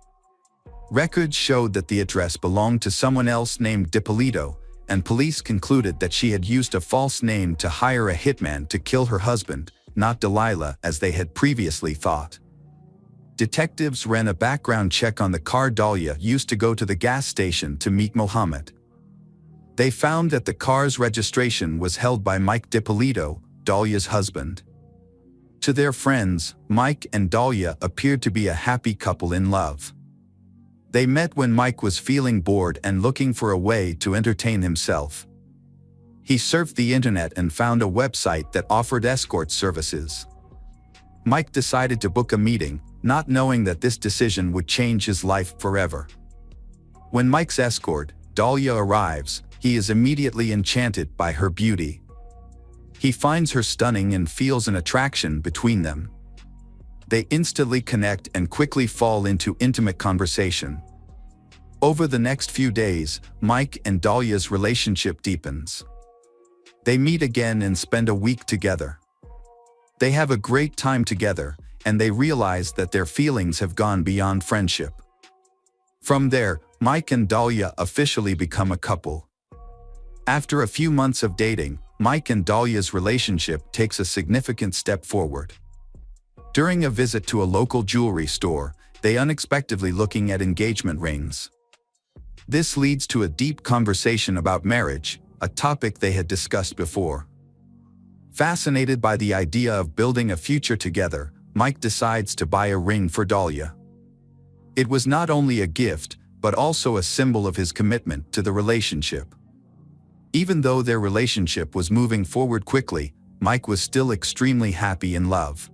A: Records showed that the address belonged to someone else named Dippolito, and police concluded that she had used a false name to hire a hitman to kill her husband, not Delilah as they had previously thought. Detectives ran a background check on the car Dahlia used to go to the gas station to meet Mohammed. They found that the car's registration was held by Mike Dippolito, Dahlia's husband. To their friends, Mike and Dahlia appeared to be a happy couple in love. They met when Mike was feeling bored and looking for a way to entertain himself. He surfed the internet and found a website that offered escort services. Mike decided to book a meeting, not knowing that this decision would change his life forever. When Mike's escort, Dahlia, arrives, he is immediately enchanted by her beauty. He finds her stunning and feels an attraction between them. They instantly connect and quickly fall into intimate conversation. Over the next few days, Mike and Dahlia's relationship deepens. They meet again and spend a week together. They have a great time together, and they realize that their feelings have gone beyond friendship. From there, Mike and Dahlia officially become a couple. After a few months of dating, Mike and Dahlia's relationship takes a significant step forward. During a visit to a local jewelry store, they unexpectedly looking at engagement rings. This leads to a deep conversation about marriage, a topic they had discussed before. Fascinated by the idea of building a future together, Mike decides to buy a ring for Dahlia. It was not only a gift, but also a symbol of his commitment to the relationship. Even though their relationship was moving forward quickly, Mike was still extremely happy in love.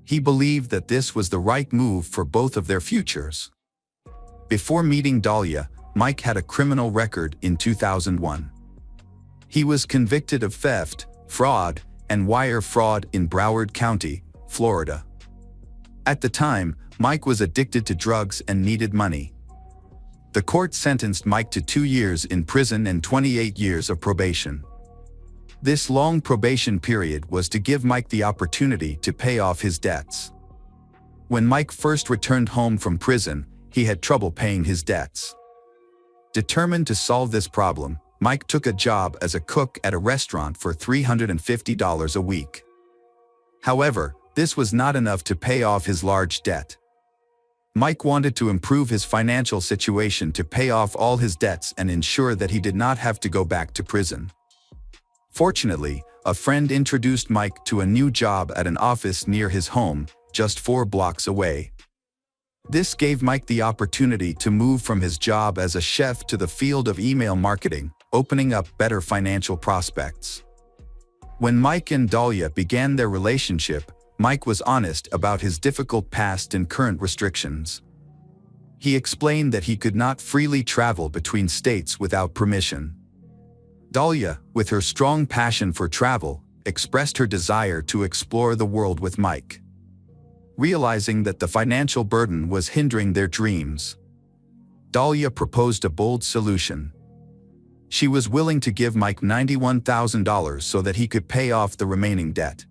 A: He believed that this was the right move for both of their futures. Before meeting Dahlia, Mike had a criminal record in 2001. He was convicted of theft, fraud, and wire fraud in Broward County, Florida. At the time, Mike was addicted to drugs and needed money. The court sentenced Mike to 2 years in prison and 28 years of probation. This long probation period was to give Mike the opportunity to pay off his debts. When Mike first returned home from prison, he had trouble paying his debts. Determined to solve this problem, Mike took a job as a cook at a restaurant for $350 a week. However, this was not enough to pay off his large debt. Mike wanted to improve his financial situation to pay off all his debts and ensure that he did not have to go back to prison. Fortunately, a friend introduced Mike to a new job at an office near his home, just 4 blocks away. This gave Mike the opportunity to move from his job as a chef to the field of email marketing, opening up better financial prospects. When Mike and Dahlia began their relationship, Mike was honest about his difficult past and current restrictions. He explained that he could not freely travel between states without permission. Dahlia, with her strong passion for travel, expressed her desire to explore the world with Mike. Realizing that the financial burden was hindering their dreams, Dahlia proposed a bold solution. She was willing to give Mike $91,000 so that he could pay off the remaining debt.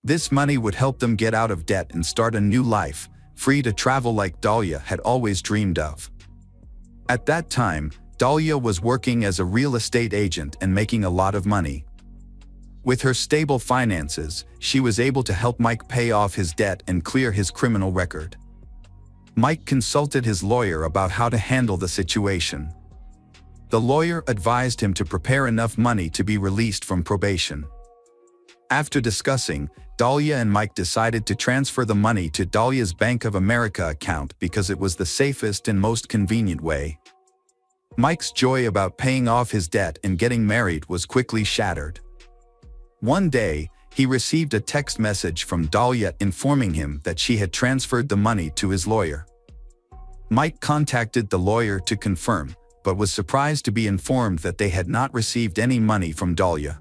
A: This money would help them get out of debt and start a new life, free to travel like Dahlia had always dreamed of. At that time, Dahlia was working as a real estate agent and making a lot of money. With her stable finances, she was able to help Mike pay off his debt and clear his criminal record. Mike consulted his lawyer about how to handle the situation. The lawyer advised him to prepare enough money to be released from probation. After discussing, Dahlia and Mike decided to transfer the money to Dahlia's Bank of America account because it was the safest and most convenient way. Mike's joy about paying off his debt and getting married was quickly shattered. One day, he received a text message from Dahlia informing him that she had transferred the money to his lawyer. Mike contacted the lawyer to confirm, but was surprised to be informed that they had not received any money from Dahlia.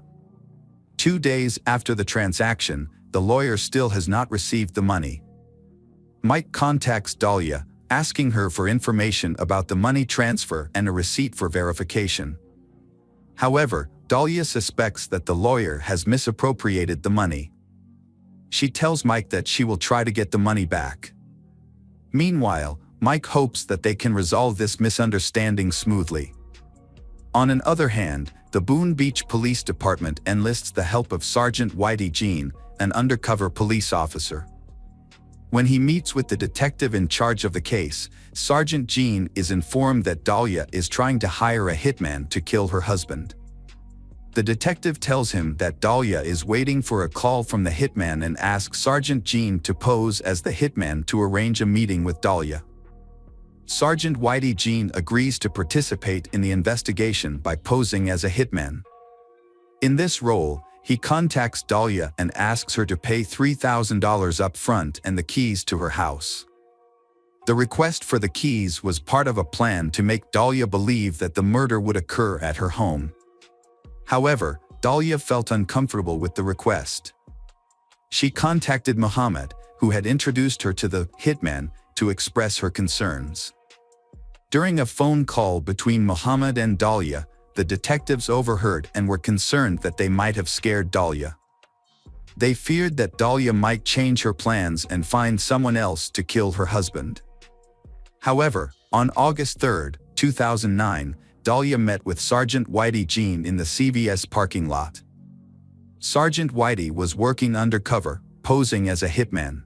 A: 2 days after the transaction, the lawyer still has not received the money. Mike contacts Dahlia, asking her for information about the money transfer and a receipt for verification. However, Dahlia suspects that the lawyer has misappropriated the money. She tells Mike that she will try to get the money back. Meanwhile, Mike hopes that they can resolve this misunderstanding smoothly. On the other hand, the Boone Beach Police Department enlists the help of Sergeant Whitey Jean, an undercover police officer. When he meets with the detective in charge of the case, Sergeant Jean is informed that Dahlia is trying to hire a hitman to kill her husband. The detective tells him that Dahlia is waiting for a call from the hitman and asks Sergeant Jean to pose as the hitman to arrange a meeting with Dahlia. Sergeant Whitey Jean agrees to participate in the investigation by posing as a hitman. In this role, he contacts Dahlia and asks her to pay $3,000 up front and the keys to her house. The request for the keys was part of a plan to make Dahlia believe that the murder would occur at her home. However, Dahlia felt uncomfortable with the request. She contacted Muhammad, who had introduced her to the hitman, to express her concerns. During a phone call between Muhammad and Dahlia, the detectives overheard and were concerned that they might have scared Dahlia. They feared that Dahlia might change her plans and find someone else to kill her husband. However, on August 3, 2009, Dahlia met with Sergeant Whitey Jean in the CVS parking lot. Sergeant Whitey was working undercover, posing as a hitman.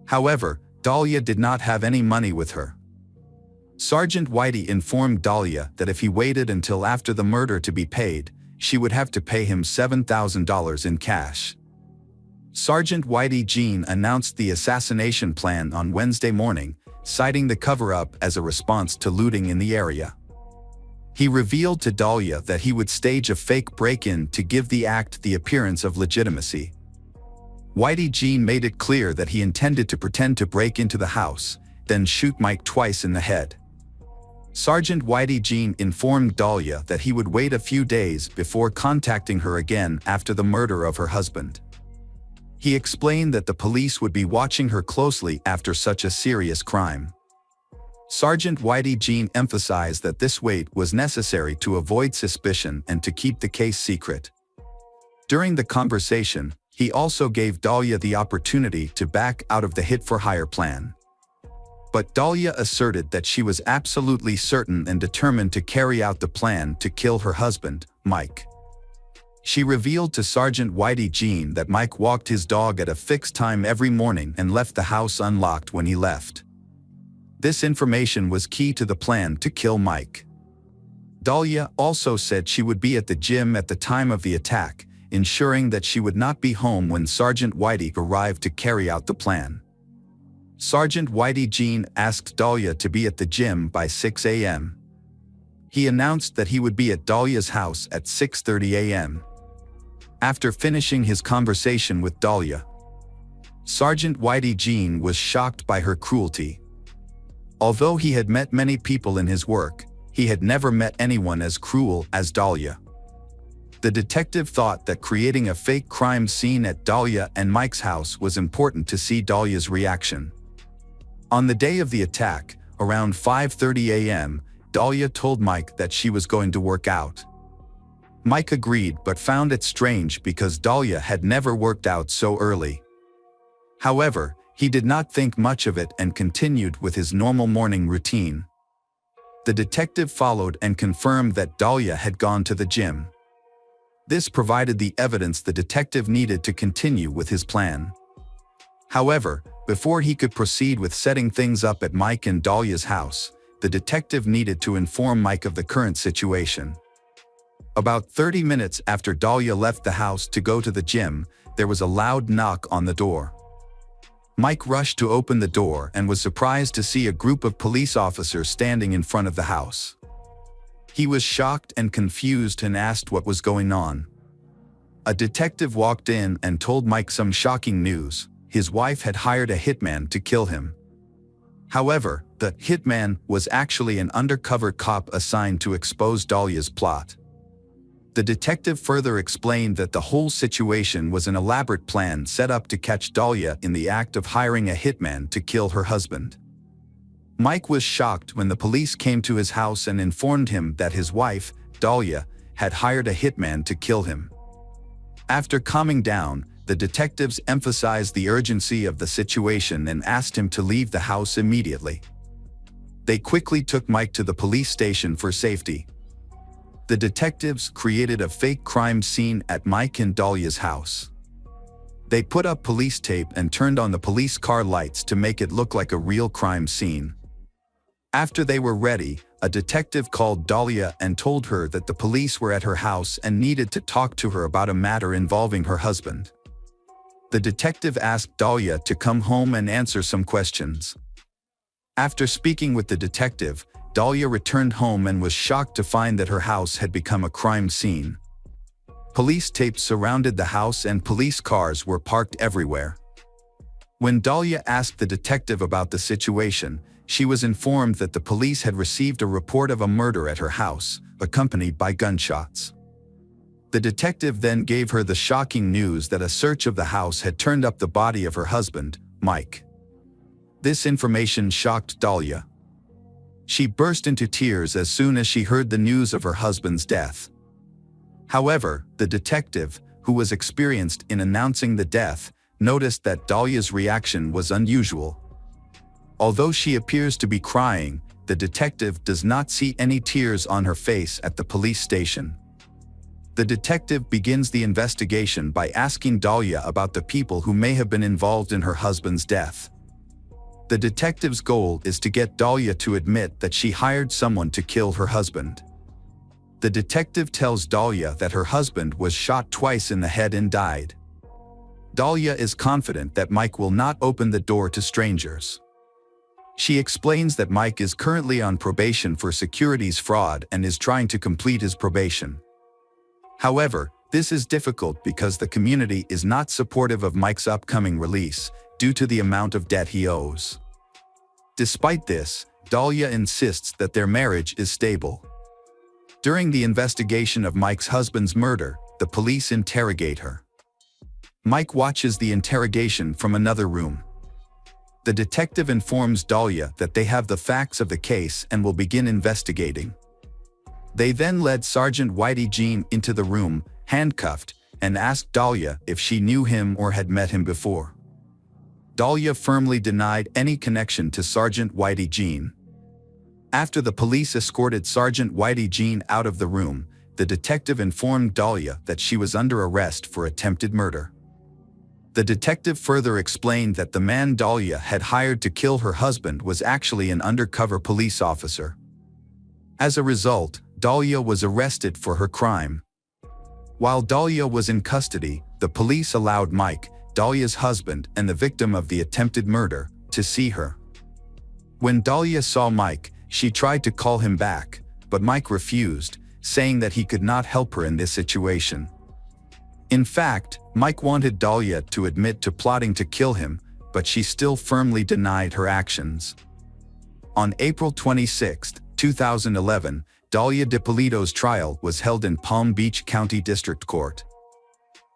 A: However, Dahlia did not have any money with her. Sergeant Whitey informed Dahlia that if he waited until after the murder to be paid, she would have to pay him $7,000 in cash. Sergeant Whitey Jean announced the assassination plan on Wednesday morning, citing the cover-up as a response to looting in the area. He revealed to Dahlia that he would stage a fake break-in to give the act the appearance of legitimacy. Whitey Jean made it clear that he intended to pretend to break into the house, then shoot Mike twice in the head. Sergeant Whitey Jean informed Dahlia that he would wait a few days before contacting her again after the murder of her husband. He explained that the police would be watching her closely after such a serious crime. Sergeant Whitey Jean emphasized that this wait was necessary to avoid suspicion and to keep the case secret. During the conversation, he also gave Dahlia the opportunity to back out of the hit-for-hire plan. But Dahlia asserted that she was absolutely certain and determined to carry out the plan to kill her husband, Mike. She revealed to Sergeant Whitey Jean that Mike walked his dog at a fixed time every morning and left the house unlocked when he left. This information was key to the plan to kill Mike. Dahlia also said she would be at the gym at the time of the attack, ensuring that she would not be home when Sergeant Whitey arrived to carry out the plan. Sergeant Whitey Jean asked Dahlia to be at the gym by 6 a.m. He announced that he would be at Dahlia's house at 6:30 a.m. After finishing his conversation with Dahlia, Sergeant Whitey Jean was shocked by her cruelty. Although he had met many people in his work, he had never met anyone as cruel as Dahlia. The detective thought that creating a fake crime scene at Dahlia and Mike's house was important to see Dahlia's reaction. On the day of the attack, around 5:30 a.m., Dahlia told Mike that she was going to work out. Mike agreed but found it strange because Dahlia had never worked out so early. However, he did not think much of it and continued with his normal morning routine. The detective followed and confirmed that Dahlia had gone to the gym. This provided the evidence the detective needed to continue with his plan. However, before he could proceed with setting things up at Mike and Dahlia's house, the detective needed to inform Mike of the current situation. About 30 minutes after Dahlia left the house to go to the gym, there was a loud knock on the door. Mike rushed to open the door and was surprised to see a group of police officers standing in front of the house. He was shocked and confused and asked what was going on. A detective walked in and told Mike some shocking news: his wife had hired a hitman to kill him. However, the hitman was actually an undercover cop assigned to expose Dahlia's plot. The detective further explained that the whole situation was an elaborate plan set up to catch Dahlia in the act of hiring a hitman to kill her husband. Mike was shocked when the police came to his house and informed him that his wife, Dahlia, had hired a hitman to kill him. After calming down, the detectives emphasized the urgency of the situation and asked him to leave the house immediately. They quickly took Mike to the police station for safety. The detectives created a fake crime scene at Mike and Dahlia's house. They put up police tape and turned on the police car lights to make it look like a real crime scene. After they were ready, a detective called Dahlia and told her that the police were at her house and needed to talk to her about a matter involving her husband. The detective asked Dahlia to come home and answer some questions. After speaking with the detective, Dahlia returned home and was shocked to find that her house had become a crime scene. Police tapes surrounded the house and police cars were parked everywhere. When Dahlia asked the detective about the situation, she was informed that the police had received a report of a murder at her house, accompanied by gunshots. The detective then gave her the shocking news that a search of the house had turned up the body of her husband, Mike. This information shocked Dahlia. She burst into tears as soon as she heard the news of her husband's death. However, the detective, who was experienced in announcing the death, noticed that Dahlia's reaction was unusual. Although she appears to be crying, the detective does not see any tears on her face at the police station. The detective begins the investigation by asking Dahlia about the people who may have been involved in her husband's death. The detective's goal is to get Dahlia to admit that she hired someone to kill her husband. The detective tells Dahlia that her husband was shot twice in the head and died. Dahlia is confident that Mike will not open the door to strangers. She explains that Mike is currently on probation for securities fraud and is trying to complete his probation. However, this is difficult because the community is not supportive of Mike's upcoming release, due to the amount of debt he owes. Despite this, Dahlia insists that their marriage is stable. During the investigation of Mike's husband's murder, the police interrogate her. Mike watches the interrogation from another room. The detective informs Dahlia that they have the facts of the case and will begin investigating. They then led Sergeant Whitey Jean into the room, handcuffed, and asked Dahlia if she knew him or had met him before. Dahlia firmly denied any connection to Sergeant Whitey Jean. After the police escorted Sergeant Whitey Jean out of the room, the detective informed Dahlia that she was under arrest for attempted murder. The detective further explained that the man Dahlia had hired to kill her husband was actually an undercover police officer. As a result, Dahlia was arrested for her crime. While Dahlia was in custody, the police allowed Mike, Dahlia's husband and the victim of the attempted murder, to see her. When Dahlia saw Mike, she tried to call him back, but Mike refused, saying that he could not help her in this situation. In fact, Mike wanted Dahlia to admit to plotting to kill him, but she still firmly denied her actions. On April 26, 2011, Dahlia DiPolito's trial was held in Palm Beach County District Court.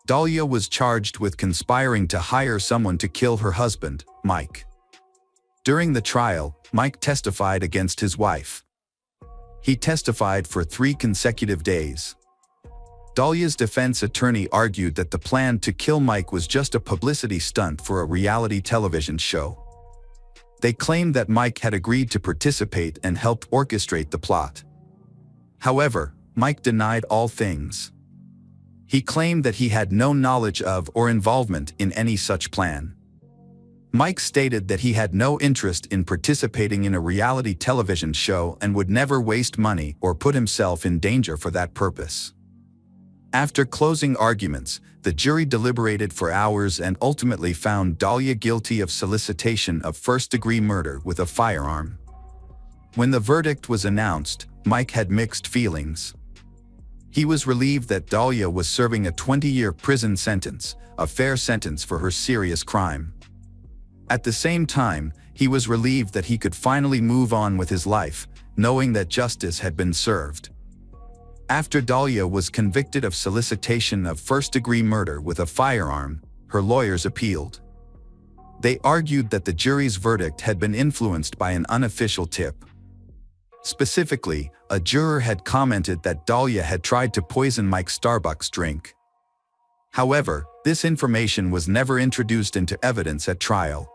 A: Dahlia was charged with conspiring to hire someone to kill her husband, Mike. During the trial, Mike testified against his wife. He testified for 3 consecutive days. Dahlia's defense attorney argued that the plan to kill Mike was just a publicity stunt for a reality television show. They claimed that Mike had agreed to participate and helped orchestrate the plot. However, Mike denied all things. He claimed that he had no knowledge of or involvement in any such plan. Mike stated that he had no interest in participating in a reality television show and would never waste money or put himself in danger for that purpose. After closing arguments, the jury deliberated for hours and ultimately found Dahlia guilty of solicitation of first-degree murder with a firearm. When the verdict was announced, Mike had mixed feelings. He was relieved that Dahlia was serving a 20-year prison sentence, a fair sentence for her serious crime. At the same time, he was relieved that he could finally move on with his life, knowing that justice had been served. After Dahlia was convicted of solicitation of first-degree murder with a firearm, her lawyers appealed. They argued that the jury's verdict had been influenced by an unofficial tip. Specifically, a juror had commented that Dahlia had tried to poison Mike's Starbucks drink. However, this information was never introduced into evidence at trial.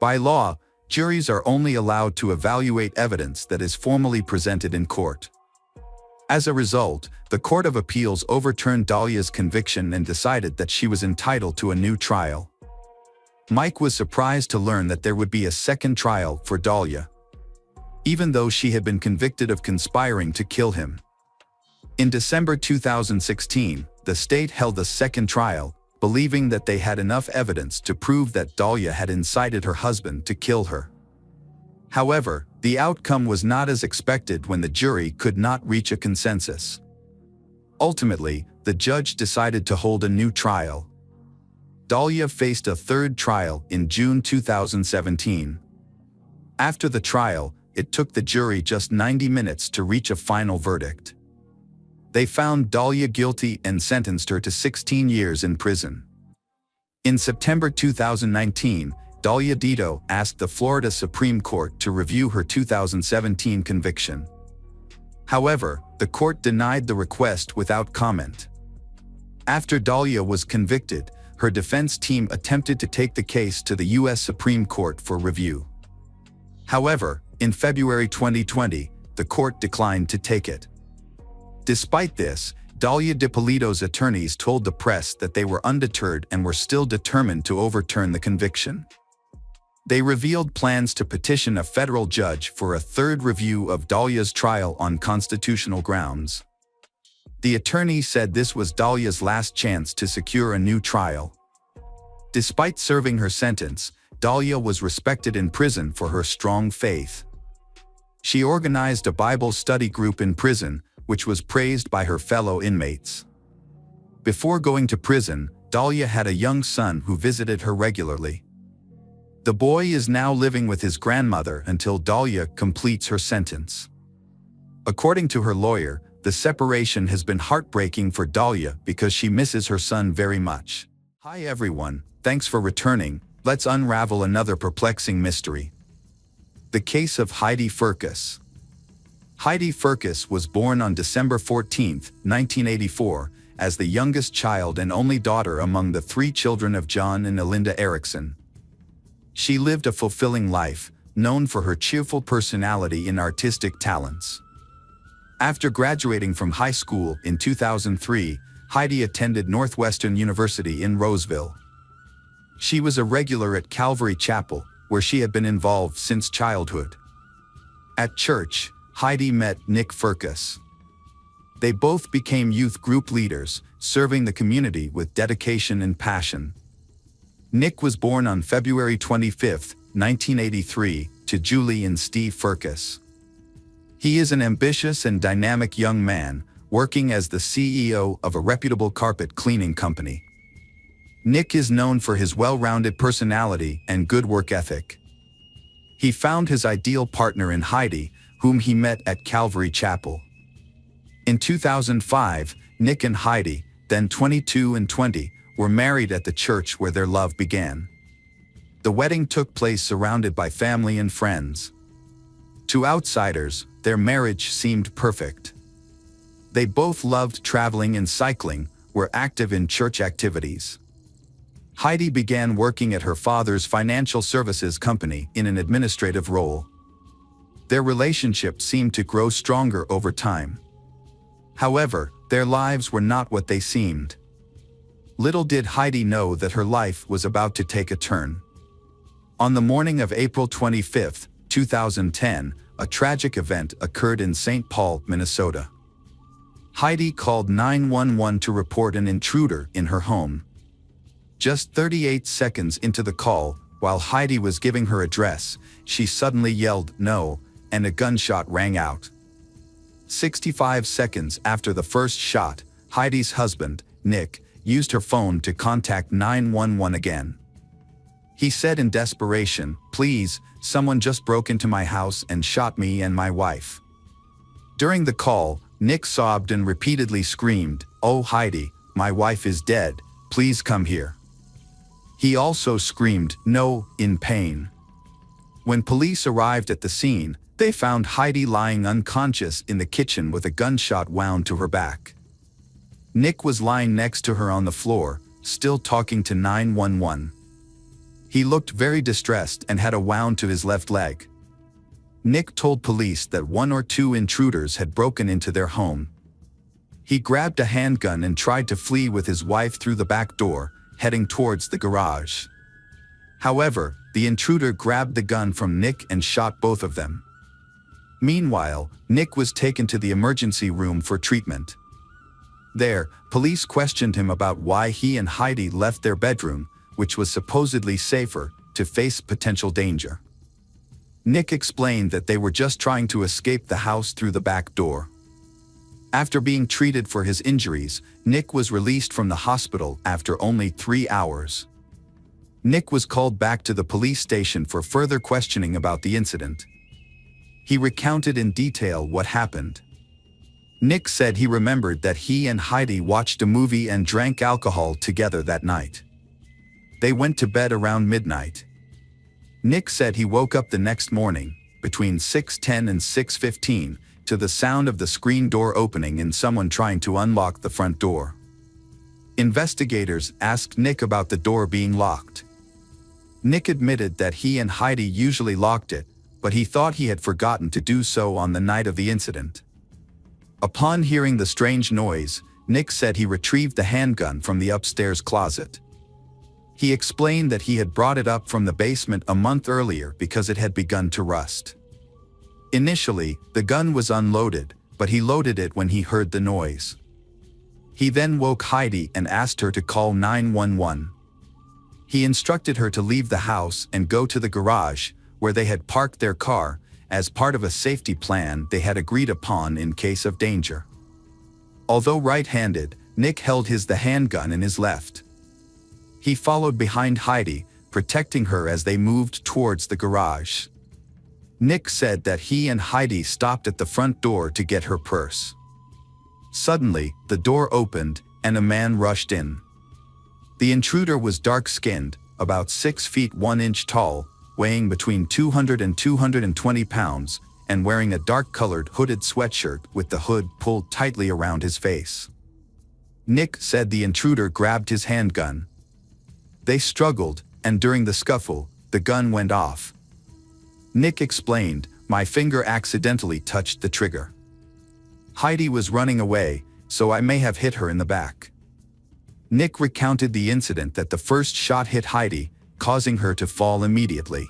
A: By law, juries are only allowed to evaluate evidence that is formally presented in court. As a result, the Court of Appeals overturned Dahlia's conviction and decided that she was entitled to a new trial. Mike was surprised to learn that there would be a second trial for Dahlia, even though she had been convicted of conspiring to kill him. In December 2016, the state held a second trial, believing that they had enough evidence to prove that Dahlia had incited her husband to kill her. However, the outcome was not as expected when the jury could not reach a consensus. Ultimately, the judge decided to hold a new trial. Dahlia faced a third trial in June 2017. After the trial, it took the jury just 90 minutes to reach a final verdict. They found Dahlia guilty and sentenced her to 16 years in prison. In September 2019, Dahlia Dito asked the Florida Supreme Court to review her 2017 conviction. However, the court denied the request without comment. After Dahlia was convicted, her defense team attempted to take the case to the U.S. Supreme Court for review. However, in February 2020, the court declined to take it. Despite this, Dahlia DiPolito's attorneys told the press that they were undeterred and were still determined to overturn the conviction. They revealed plans to petition a federal judge for a third review of Dahlia's trial on constitutional grounds. The attorney said this was Dahlia's last chance to secure a new trial. Despite serving her sentence, Dahlia was respected in prison for her strong faith. She organized a Bible study group in prison, which was praised by her fellow inmates. Before going to prison, Dahlia had a young son who visited her regularly. The boy is now living with his grandmother until Dahlia completes her sentence. According to her lawyer, the separation has been heartbreaking for Dahlia because she misses her son very much. Hi everyone, thanks for returning. Let's unravel another perplexing mystery. The case of Heidi Firkus. Heidi Firkus was born on December 14, 1984, as the youngest child and only daughter among the three children of John and Elinda Erickson. She lived a fulfilling life, known for her cheerful personality and artistic talents. After graduating from high school in 2003, Heidi attended Northwestern University in Roseville. She was a regular at Calvary Chapel, where she had been involved since childhood. At church, Heidi met Nick Firkus. They both became youth group leaders, serving the community with dedication and passion. Nick was born on February 25, 1983, to Julie and Steve Firkus. He is an ambitious and dynamic young man, working as the CEO of a reputable carpet cleaning company. Nick is known for his well-rounded personality and good work ethic. He found his ideal partner in Heidi, whom he met at Calvary Chapel. In 2005, Nick and Heidi, then 22 and 20, were married at the church where their love began. The wedding took place surrounded by family and friends. To outsiders, their marriage seemed perfect. They both loved traveling and cycling, were active in church activities. Heidi began working at her father's financial services company in an administrative role. Their relationship seemed to grow stronger over time. However, their lives were not what they seemed. Little did Heidi know that her life was about to take a turn. On the morning of April 25, 2010, a tragic event occurred in St. Paul, Minnesota. Heidi called 911 to report an intruder in her home. Just 38 seconds into the call, while Heidi was giving her address, she suddenly yelled, "No," and a gunshot rang out. 65 seconds after the first shot, Heidi's husband, Nick, used her phone to contact 911 again. He said in desperation, "Please, someone just broke into my house and shot me and my wife." During the call, Nick sobbed and repeatedly screamed, "Oh Heidi, my wife is dead, please come here." He also screamed, "No," in pain. When police arrived at the scene, they found Heidi lying unconscious in the kitchen with a gunshot wound to her back. Nick was lying next to her on the floor, still talking to 911. He looked very distressed and had a wound to his left leg. Nick told police that 1 or 2 intruders had broken into their home. He grabbed a handgun and tried to flee with his wife through the back door, heading towards the garage. However, the intruder grabbed the gun from Nick and shot both of them. Meanwhile, Nick was taken to the emergency room for treatment. There, police questioned him about why he and Heidi left their bedroom, which was supposedly safer, to face potential danger. Nick explained that they were just trying to escape the house through the back door. After being treated for his injuries, Nick was released from the hospital after only 3 hours. Nick was called back to the police station for further questioning about the incident. He recounted in detail what happened. Nick said he remembered that he and Heidi watched a movie and drank alcohol together that night. They went to bed around midnight. Nick said he woke up the next morning, between 6:10 and 6:15, to the sound of the screen door opening and someone trying to unlock the front door. Investigators asked Nick about the door being locked. Nick admitted that he and Heidi usually locked it, but he thought he had forgotten to do so on the night of the incident. Upon hearing the strange noise, Nick said he retrieved the handgun from the upstairs closet. He explained that he had brought it up from the basement a month earlier because it had begun to rust. Initially, the gun was unloaded, but he loaded it when he heard the noise. He then woke Heidi and asked her to call 911. He instructed her to leave the house and go to the garage, where they had parked their car, as part of a safety plan they had agreed upon in case of danger. Although right-handed, Nick held the handgun in his left. He followed behind Heidi, protecting her as they moved towards the garage. Nick said that he and Heidi stopped at the front door to get her purse. Suddenly, the door opened, and a man rushed in. The intruder was dark-skinned, about 6 feet 1 inch tall, weighing between 200 and 220 pounds, and wearing a dark-colored hooded sweatshirt with the hood pulled tightly around his face. Nick said the intruder grabbed his handgun. They struggled, and during the scuffle, the gun went off. Nick explained, "My finger accidentally touched the trigger. Heidi was running away, so I may have hit her in the back." Nick recounted the incident that the first shot hit Heidi, causing her to fall immediately.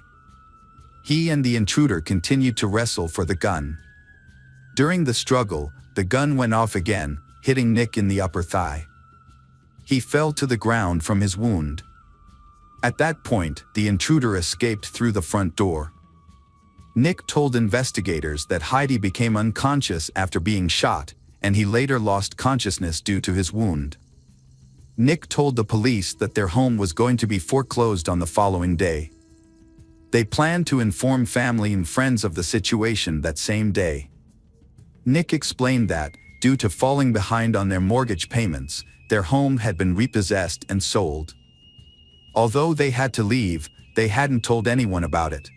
A: He and the intruder continued to wrestle for the gun. During the struggle, the gun went off again, hitting Nick in the upper thigh. He fell to the ground from his wound. At that point, the intruder escaped through the front door. Nick told investigators that Heidi became unconscious after being shot, and he later lost consciousness due to his wound. Nick told the police that their home was going to be foreclosed on the following day. They planned to inform family and friends of the situation that same day. Nick explained that, due to falling behind on their mortgage payments, their home had been repossessed and sold. Although they had to leave, they hadn't told anyone about it.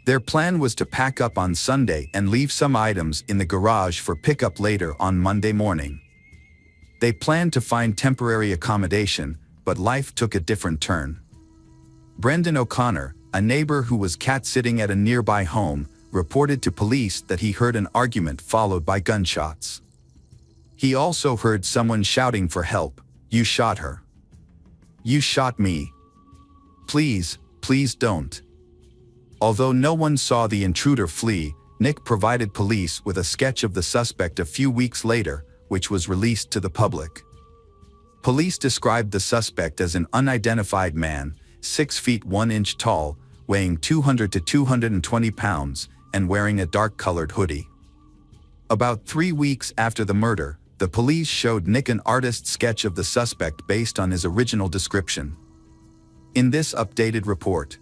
A: Their plan was to pack up on Sunday and leave some items in the garage for pickup later on Monday morning. They planned to find temporary accommodation, but life took a different turn. Brendan O'Connor, a neighbor who was cat-sitting at a nearby home, reported to police that he heard an argument followed by gunshots. He also heard someone shouting for help, "You shot her. You shot me. Please, please don't." Although no one saw the intruder flee, Nick provided police with a sketch of the suspect a few weeks later, which was released to the public. Police described the suspect as an unidentified man, 6 feet 1 inch tall, weighing 200 to 220 pounds, and wearing a dark-colored hoodie. About 3 weeks after the murder, the police showed Nick an artist's sketch of the suspect based on his original description. In this updated report,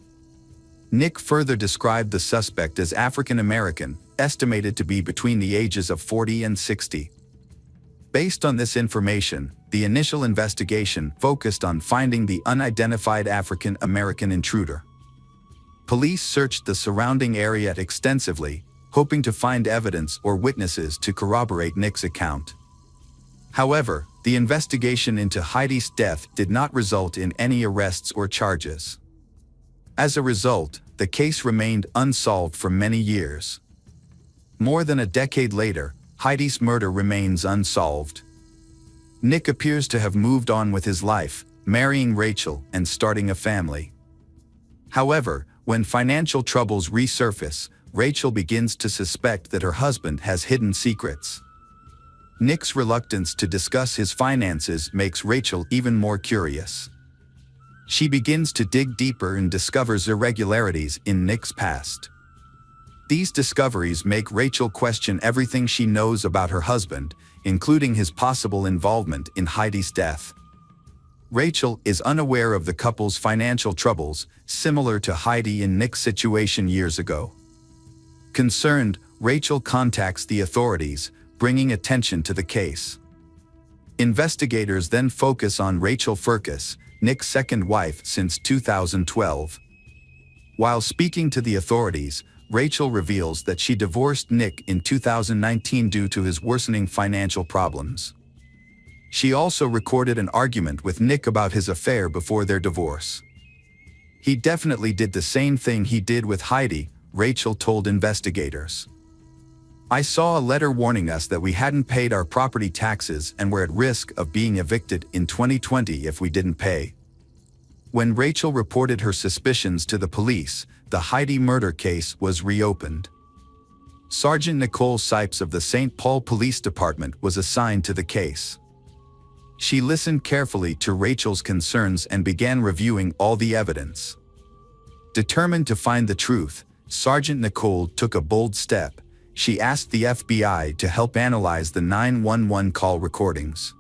A: Nick further described the suspect as African American, estimated to be between the ages of 40 and 60. Based on this information, the initial investigation focused on finding the unidentified African American intruder. Police searched the surrounding area extensively, hoping to find evidence or witnesses to corroborate Nick's account. However, the investigation into Heidi's death did not result in any arrests or charges. As a result, the case remained unsolved for many years. More than a decade later, Heidi's murder remains unsolved. Nick appears to have moved on with his life, marrying Rachel and starting a family. However, when financial troubles resurface, Rachel begins to suspect that her husband has hidden secrets. Nick's reluctance to discuss his finances makes Rachel even more curious. She begins to dig deeper and discovers irregularities in Nick's past. These discoveries make Rachel question everything she knows about her husband, including his possible involvement in Heidi's death. Rachel is unaware of the couple's financial troubles, similar to Heidi and Nick's situation years ago. Concerned, Rachel contacts the authorities, bringing attention to the case. Investigators then focus on Rachel Firkus, Nick's second wife since 2012. While speaking to the authorities, Rachel reveals that she divorced Nick in 2019 due to his worsening financial problems. She also recorded an argument with Nick about his affair before their divorce. "He definitely did the same thing he did with Heidi," Rachel told investigators. "I saw a letter warning us that we hadn't paid our property taxes and were at risk of being evicted in 2020 if we didn't pay." When Rachel reported her suspicions to the police, the Heidi murder case was reopened. Sergeant Nicole Sipes of the St. Paul Police Department was assigned to the case. She listened carefully to Rachel's concerns and began reviewing all the evidence. Determined to find the truth, Sergeant Nicole took a bold step. She asked the FBI to help analyze the 911 call recordings.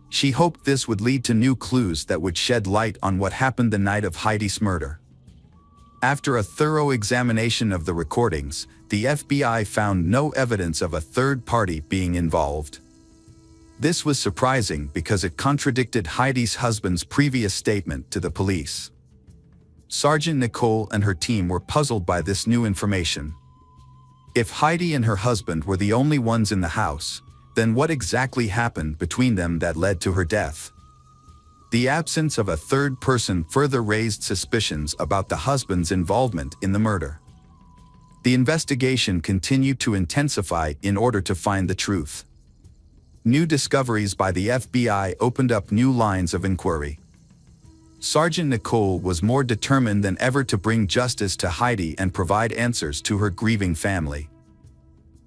A: She hoped this would lead to new clues that would shed light on what happened the night of Heidi's murder. After a thorough examination of the recordings, the FBI found no evidence of a third party being involved. This was surprising because it contradicted Heidi's husband's previous statement to the police. Sergeant Nicole and her team were puzzled by this new information. If Heidi and her husband were the only ones in the house, then what exactly happened between them that led to her death? The absence of a third person further raised suspicions about the husband's involvement in the murder. The investigation continued to intensify in order to find the truth. New discoveries by the FBI opened up new lines of inquiry. Sergeant Nicole was more determined than ever to bring justice to Heidi and provide answers to her grieving family.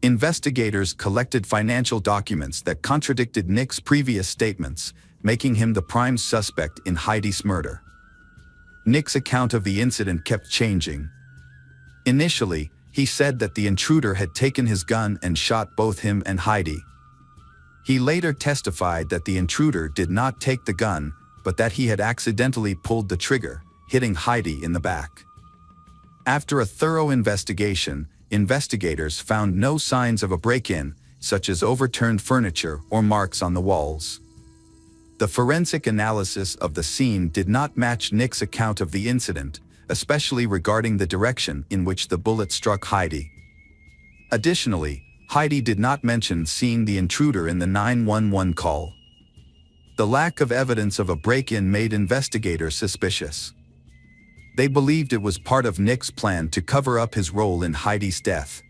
A: Investigators collected financial documents that contradicted Nick's previous statements, making him the prime suspect in Heidi's murder. Nick's account of the incident kept changing. Initially, he said that the intruder had taken his gun and shot both him and Heidi. He later testified that the intruder did not take the gun, but that he had accidentally pulled the trigger, hitting Heidi in the back. After a thorough investigation, investigators found no signs of a break-in, such as overturned furniture or marks on the walls. The forensic analysis of the scene did not match Nick's account of the incident, especially regarding the direction in which the bullet struck Heidi. Additionally, Heidi did not mention seeing the intruder in the 911 call. The lack of evidence of a break-in made investigators suspicious. They believed it was part of Nick's plan to cover up his role in Heidi's death.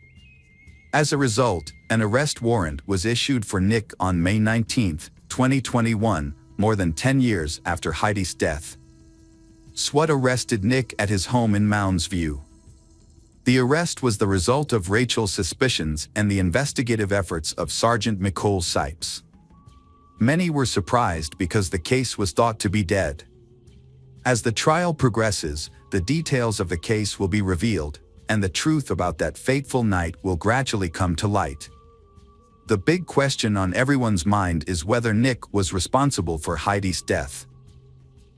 A: As a result, an arrest warrant was issued for Nick on May 19, 2021, more than 10 years after Heidi's death. SWAT arrested Nick at his home in Mounds View. The arrest was the result of Rachel's suspicions and the investigative efforts of Sergeant Nicole Sipes. Many were surprised because the case was thought to be dead. As the trial progresses, the details of the case will be revealed, and the truth about that fateful night will gradually come to light. The big question on everyone's mind is whether Nick was responsible for Heidi's death.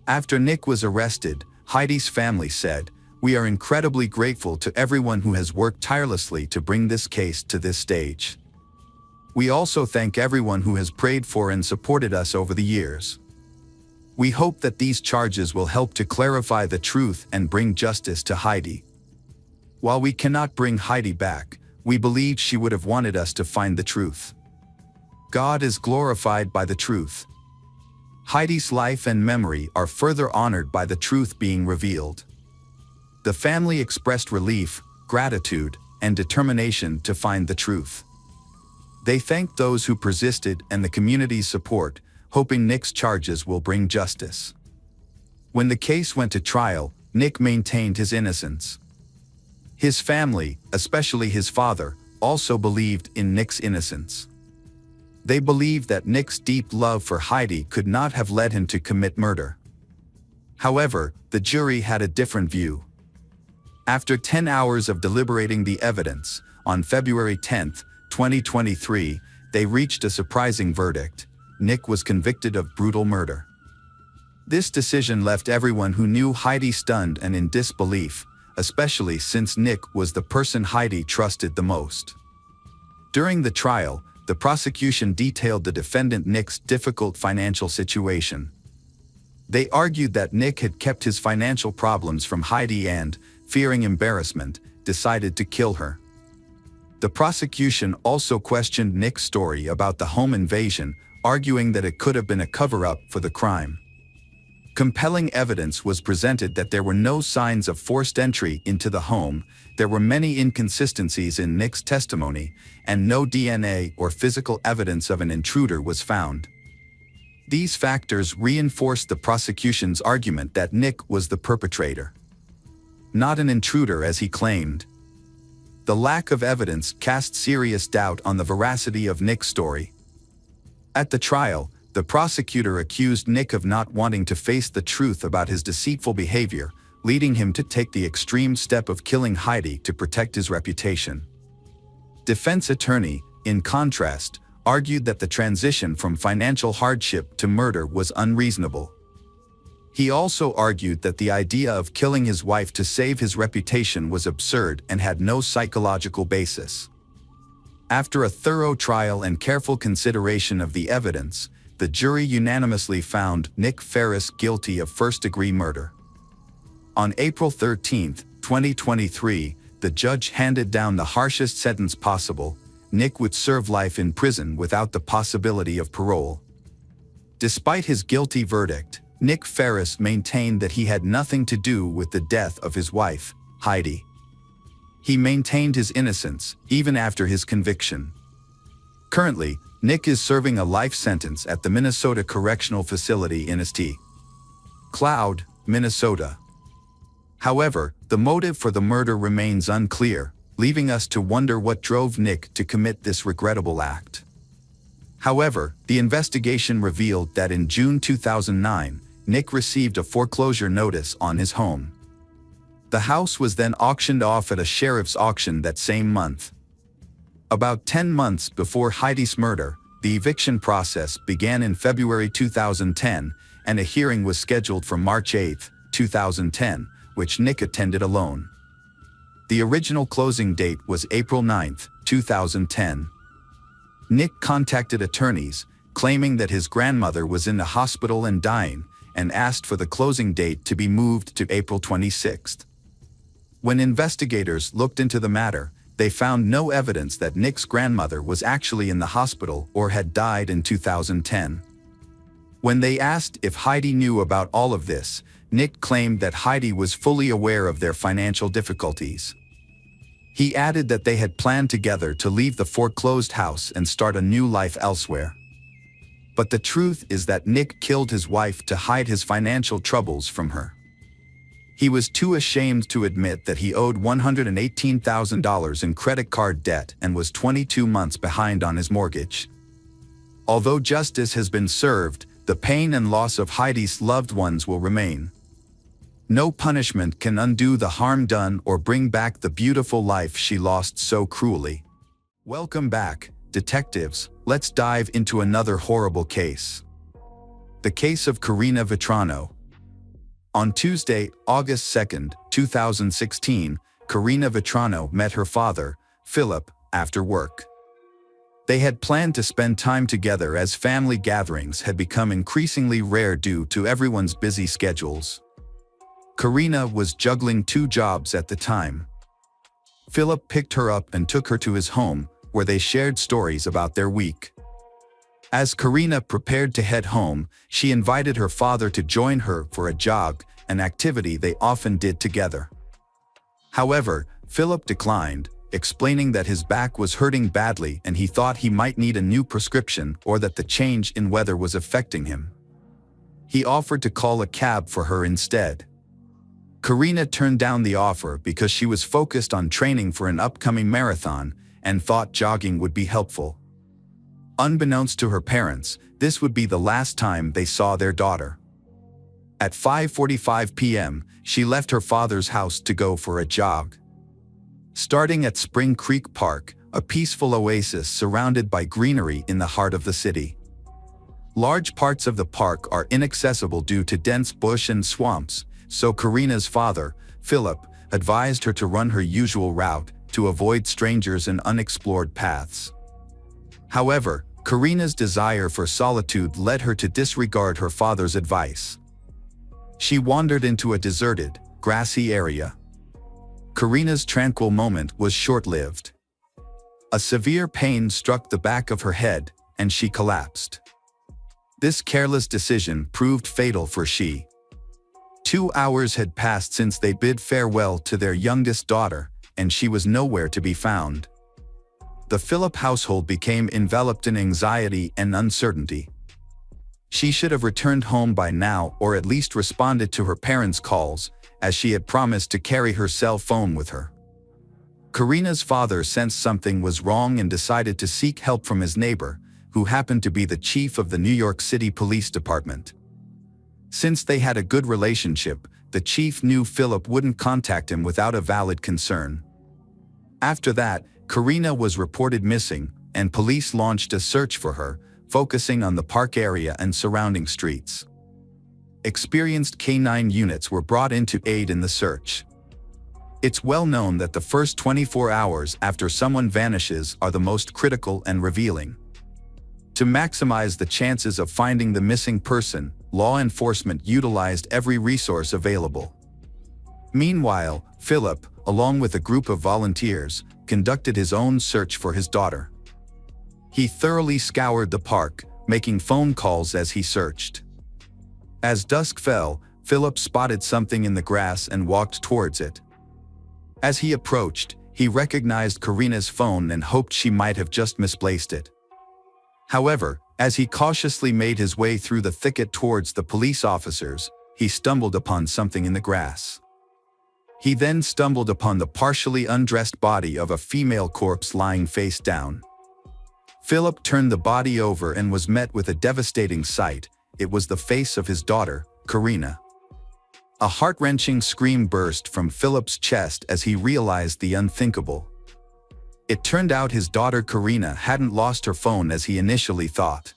A: After Nick was arrested, Heidi's family said, "We are incredibly grateful to everyone who has worked tirelessly to bring this case to this stage. We also thank everyone who has prayed for and supported us over the years. We hope that these charges will help to clarify the truth and bring justice to Heidi. While we cannot bring Heidi back, we believe she would have wanted us to find the truth." God is glorified by the truth. Heidi's life and memory are further honored by the truth being revealed. The family expressed relief, gratitude, and determination to find the truth. They thanked those who persisted and the community's support, hoping Nick's charges will bring justice. When the case went to trial, Nick maintained his innocence. His family, especially his father, also believed in Nick's innocence. They believed that Nick's deep love for Heidi could not have led him to commit murder. However, the jury had a different view. After 10 hours of deliberating the evidence, on February 10, 2023, they reached a surprising verdict. Nick was convicted of brutal murder. This decision left everyone who knew Heidi stunned and in disbelief, especially since Nick was the person Heidi trusted the most. During the trial, the prosecution detailed the defendant Nick's difficult financial situation. They argued that Nick had kept his financial problems from Heidi and, fearing embarrassment, decided to kill her. The prosecution also questioned Nick's story about the home invasion, arguing that it could have been a cover-up for the crime. Compelling evidence was presented that there were no signs of forced entry into the home, there were many inconsistencies in Nick's testimony, and no DNA or physical evidence of an intruder was found. These factors reinforced the prosecution's argument that Nick was the perpetrator, not an intruder as he claimed. The lack of evidence cast serious doubt on the veracity of Nick's story. At the trial, the prosecutor accused Nick of not wanting to face the truth about his deceitful behavior, leading him to take the extreme step of killing Heidi to protect his reputation. Defense attorney, in contrast, argued that the transition from financial hardship to murder was unreasonable. He also argued that the idea of killing his wife to save his reputation was absurd and had no psychological basis. After a thorough trial and careful consideration of the evidence, the jury unanimously found Nick Ferris guilty of first-degree murder. On April 13, 2023, the judge handed down the harshest sentence possible. Nick would serve life in prison without the possibility of parole. Despite his guilty verdict, Nick Ferris maintained that he had nothing to do with the death of his wife, Heidi. He maintained his innocence, even after his conviction. Currently, Nick is serving a life sentence at the Minnesota Correctional Facility in St. Cloud, Minnesota. However, the motive for the murder remains unclear, leaving us to wonder what drove Nick to commit this regrettable act. However, the investigation revealed that in June 2009, Nick received a foreclosure notice on his home. The house was then auctioned off at a sheriff's auction that same month. About 10 months before Heidi's murder, the eviction process began in February 2010, and a hearing was scheduled for March 8, 2010, which Nick attended alone. The original closing date was April 9, 2010. Nick contacted attorneys, claiming that his grandmother was in the hospital and dying, and asked for the closing date to be moved to April 26. When investigators looked into the matter, they found no evidence that Nick's grandmother was actually in the hospital or had died in 2010. When they asked if Heidi knew about all of this, Nick claimed that Heidi was fully aware of their financial difficulties. He added that they had planned together to leave the foreclosed house and start a new life elsewhere. But the truth is that Nick killed his wife to hide his financial troubles from her. He was too ashamed to admit that he owed $118,000 in credit card debt and was 22 months behind on his mortgage. Although justice has been served, the pain and loss of Heidi's loved ones will remain. No punishment can undo the harm done or bring back the beautiful life she lost so cruelly. Welcome back, detectives. Let's dive into another horrible case. The case of Karina Vetrano. On Tuesday, August 2, 2016, Karina Vetrano met her father, Philip, after work. They had planned to spend time together as family gatherings had become increasingly rare due to everyone's busy schedules. Karina was juggling 2 jobs at the time. Philip picked her up and took her to his home, where they shared stories about their week. As Karina prepared to head home, she invited her father to join her for a jog, an activity they often did together. However, Philip declined, explaining that his back was hurting badly and he thought he might need a new prescription or that the change in weather was affecting him. He offered to call a cab for her instead. Karina turned down the offer because she was focused on training for an upcoming marathon and thought jogging would be helpful. Unbeknownst to her parents, this would be the last time they saw their daughter. At 5:45 p.m., she left her father's house to go for a jog. Starting at Spring Creek Park, a peaceful oasis surrounded by greenery in the heart of the city. Large parts of the park are inaccessible due to dense bush and swamps, so Karina's father, Philip, advised her to run her usual route to avoid strangers and unexplored paths. However, Karina's desire for solitude led her to disregard her father's advice. She wandered into a deserted, grassy area. Karina's tranquil moment was short-lived. A severe pain struck the back of her head, and she collapsed. This careless decision proved fatal for she. 2 hours had passed since they bid farewell to their youngest daughter, and she was nowhere to be found. The Philip household became enveloped in anxiety and uncertainty. She should have returned home by now or at least responded to her parents' calls, as she had promised to carry her cell phone with her. Karina's father sensed something was wrong and decided to seek help from his neighbor, who happened to be the chief of the New York City Police Department. Since they had a good relationship, the chief knew Philip wouldn't contact him without a valid concern. After that, Karina was reported missing, and police launched a search for her, focusing on the park area and surrounding streets. Experienced K-9 units were brought in to aid in the search. It's well known that the first 24 hours after someone vanishes are the most critical and revealing. To maximize the chances of finding the missing person, law enforcement utilized every resource available. Meanwhile, Philip, along with a group of volunteers, conducted his own search for his daughter. He thoroughly scoured the park, making phone calls as he searched. As dusk fell, Philip spotted something in the grass and walked towards it. As he approached, he recognized Karina's phone and hoped she might have just misplaced it. However, as he cautiously made his way through the thicket towards the police officers, he stumbled upon something in the grass. He then stumbled upon the partially undressed body of a female corpse lying face down. Philip turned the body over and was met with a devastating sight. It was the face of his daughter, Karina. A heart-wrenching scream burst from Philip's chest as he realized the unthinkable. It turned out his daughter Karina hadn't lost her phone as he initially thought.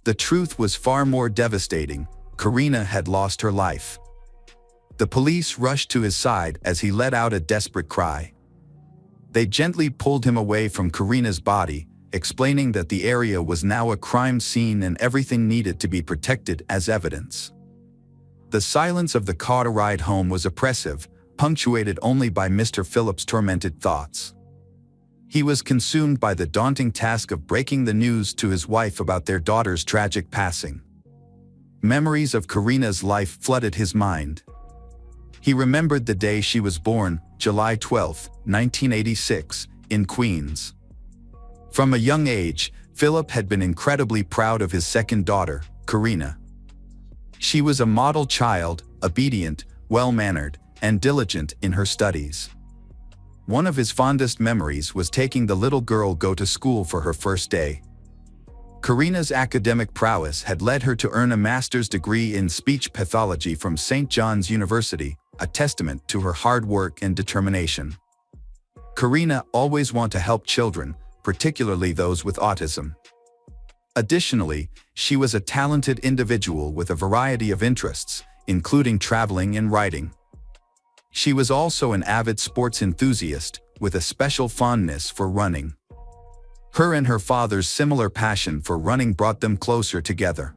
A: The truth was far more devastating. Karina had lost her life. The police rushed to his side as he let out a desperate cry. They gently pulled him away from Karina's body, explaining that the area was now a crime scene and everything needed to be protected as evidence. The silence of the car ride home was oppressive, punctuated only by Mr. Philip's tormented thoughts. He was consumed by the daunting task of breaking the news to his wife about their daughter's tragic passing. Memories of Karina's life flooded his mind. He remembered the day she was born, July 12, 1986, in Queens. From a young age, Philip had been incredibly proud of his second daughter, Karina. She was a model child, obedient, well-mannered, and diligent in her studies. One of his fondest memories was taking the little girl to school for her first day. Karina's academic prowess had led her to earn a master's degree in speech pathology from St. John's University, a testament to her hard work and determination. Karina always wanted to help children, particularly those with autism. Additionally, she was a talented individual with a variety of interests, including traveling and writing. She was also an avid sports enthusiast, with a special fondness for running. Her and her father's similar passion for running brought them closer together.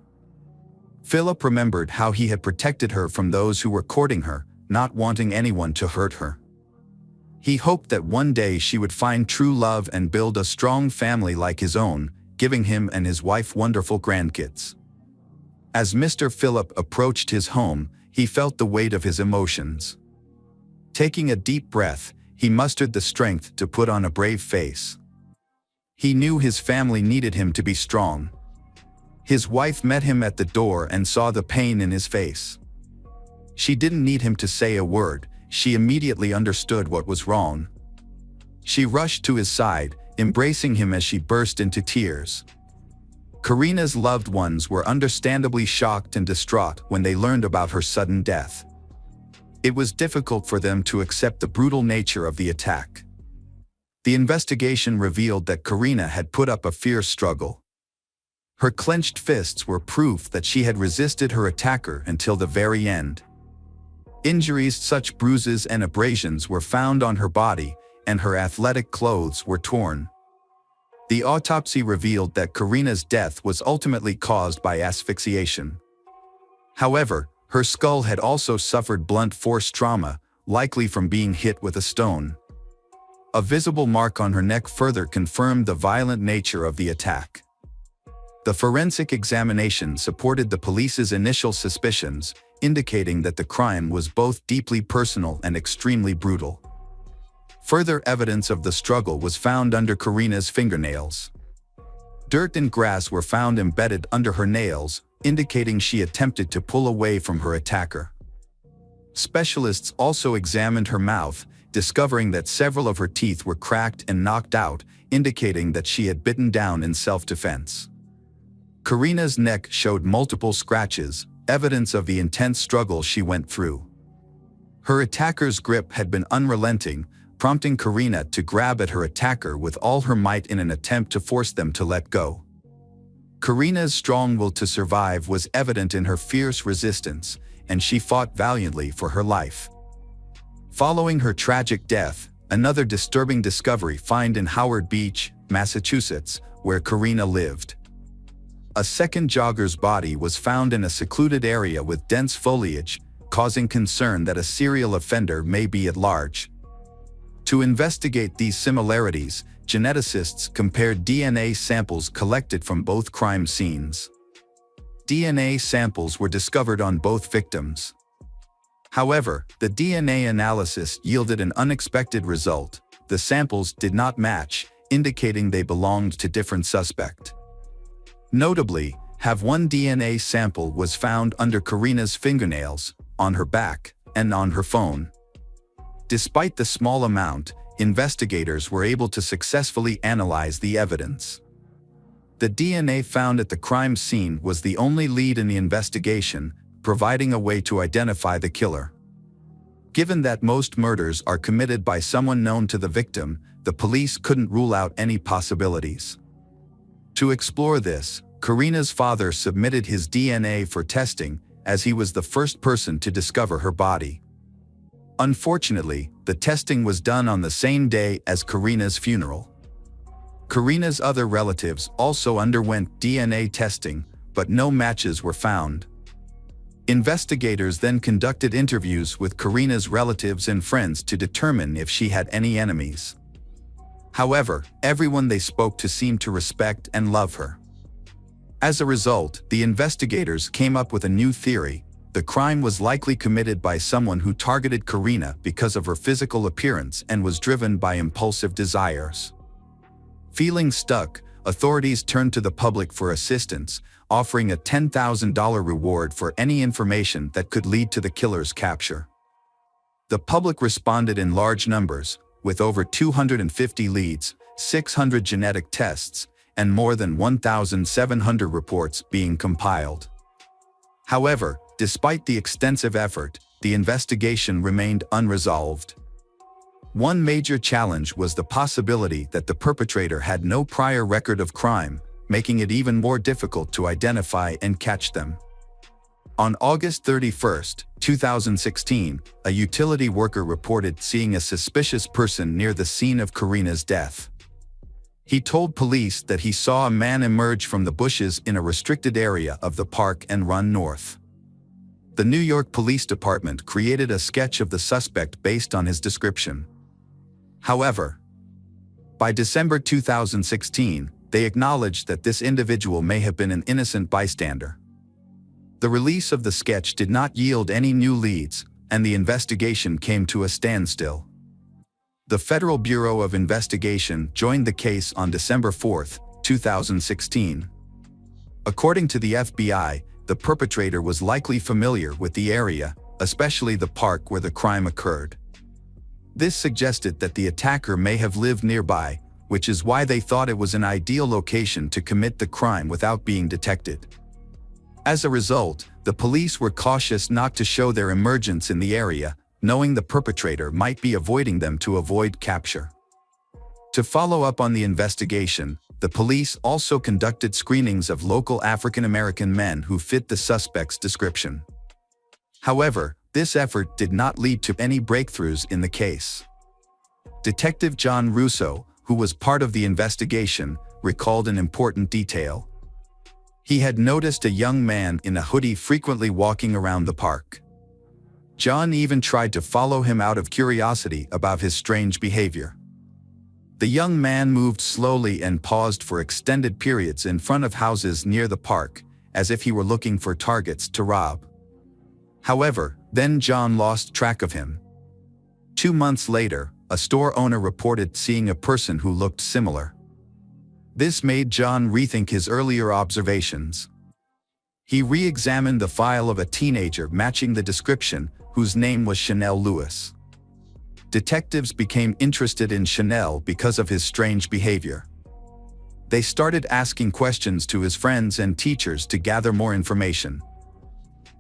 A: Philip remembered how he had protected her from those who were courting her, not wanting anyone to hurt her. He hoped that one day she would find true love and build a strong family like his own, giving him and his wife wonderful grandkids. As Mr. Philip approached his home, he felt the weight of his emotions. Taking a deep breath, he mustered the strength to put on a brave face. He knew his family needed him to be strong. His wife met him at the door and saw the pain in his face. She didn't need him to say a word, she immediately understood what was wrong. She rushed to his side, embracing him as she burst into tears. Karina's loved ones were understandably shocked and distraught when they learned about her sudden death. It was difficult for them to accept the brutal nature of the attack. The investigation revealed that Karina had put up a fierce struggle. Her clenched fists were proof that she had resisted her attacker until the very end. Injuries such as bruises and abrasions were found on her body, and her athletic clothes were torn. The autopsy revealed that Karina's death was ultimately caused by asphyxiation. However, her skull had also suffered blunt force trauma, likely from being hit with a stone. A visible mark on her neck further confirmed the violent nature of the attack. The forensic examination supported the police's initial suspicions, indicating that the crime was both deeply personal and extremely brutal. Further evidence of the struggle was found under Karina's fingernails. Dirt and grass were found embedded under her nails, indicating she attempted to pull away from her attacker. Specialists also examined her mouth, discovering that several of her teeth were cracked and knocked out, indicating that she had bitten down in self-defense. Karina's neck showed multiple scratches, evidence of the intense struggle she went through. Her attacker's grip had been unrelenting, prompting Karina to grab at her attacker with all her might in an attempt to force them to let go. Karina's strong will to survive was evident in her fierce resistance, and she fought valiantly for her life. Following her tragic death, another disturbing discovery found in Howard Beach, Massachusetts, where Karina lived. A second jogger's body was found in a secluded area with dense foliage, causing concern that a serial offender may be at large. To investigate these similarities, geneticists compared DNA samples collected from both crime scenes. DNA samples were discovered on both victims. However, the DNA analysis yielded an unexpected result. The samples did not match, indicating they belonged to different suspects. Notably, one DNA sample was found under Karina's fingernails, on her back, and on her phone. Despite the small amount, investigators were able to successfully analyze the evidence. The DNA found at the crime scene was the only lead in the investigation, providing a way to identify the killer. Given that most murders are committed by someone known to the victim, the police couldn't rule out any possibilities. To explore this, Karina's father submitted his DNA for testing, as he was the first person to discover her body. Unfortunately, the testing was done on the same day as Karina's funeral. Karina's other relatives also underwent DNA testing, but no matches were found. Investigators then conducted interviews with Karina's relatives and friends to determine if she had any enemies. However, everyone they spoke to seemed to respect and love her. As a result, the investigators came up with a new theory. The crime was likely committed by someone who targeted Karina because of her physical appearance and was driven by impulsive desires. Feeling stuck, authorities turned to the public for assistance, offering a $10,000 reward for any information that could lead to the killer's capture. The public responded in large numbers, with over 250 leads, 600 genetic tests, and more than 1,700 reports being compiled. However, despite the extensive effort, the investigation remained unresolved. One major challenge was the possibility that the perpetrator had no prior record of crime, making it even more difficult to identify and catch them. On August 31, 2016, a utility worker reported seeing a suspicious person near the scene of Karina's death. He told police that he saw a man emerge from the bushes in a restricted area of the park and run north. The New York Police Department created a sketch of the suspect based on his description. However, by December 2016, they acknowledged that this individual may have been an innocent bystander. The release of the sketch did not yield any new leads, and the investigation came to a standstill. The Federal Bureau of Investigation joined the case on December 4, 2016. According to the FBI, the perpetrator was likely familiar with the area, especially the park where the crime occurred. This suggested that the attacker may have lived nearby, which is why they thought it was an ideal location to commit the crime without being detected. As a result, the police were cautious not to show their emergence in the area, knowing the perpetrator might be avoiding them to avoid capture. To follow up on the investigation, the police also conducted screenings of local African American men who fit the suspect's description. However, this effort did not lead to any breakthroughs in the case. Detective John Russo, who was part of the investigation, recalled an important detail. He had noticed a young man in a hoodie frequently walking around the park. John even tried to follow him out of curiosity about his strange behavior. The young man moved slowly and paused for extended periods in front of houses near the park, as if he were looking for targets to rob. However, then John lost track of him. 2 months later, a store owner reported seeing a person who looked similar. This made John rethink his earlier observations. He re-examined the file of a teenager matching the description, whose name was Chanel Lewis. Detectives became interested in Chanel because of his strange behavior. They started asking questions to his friends and teachers to gather more information.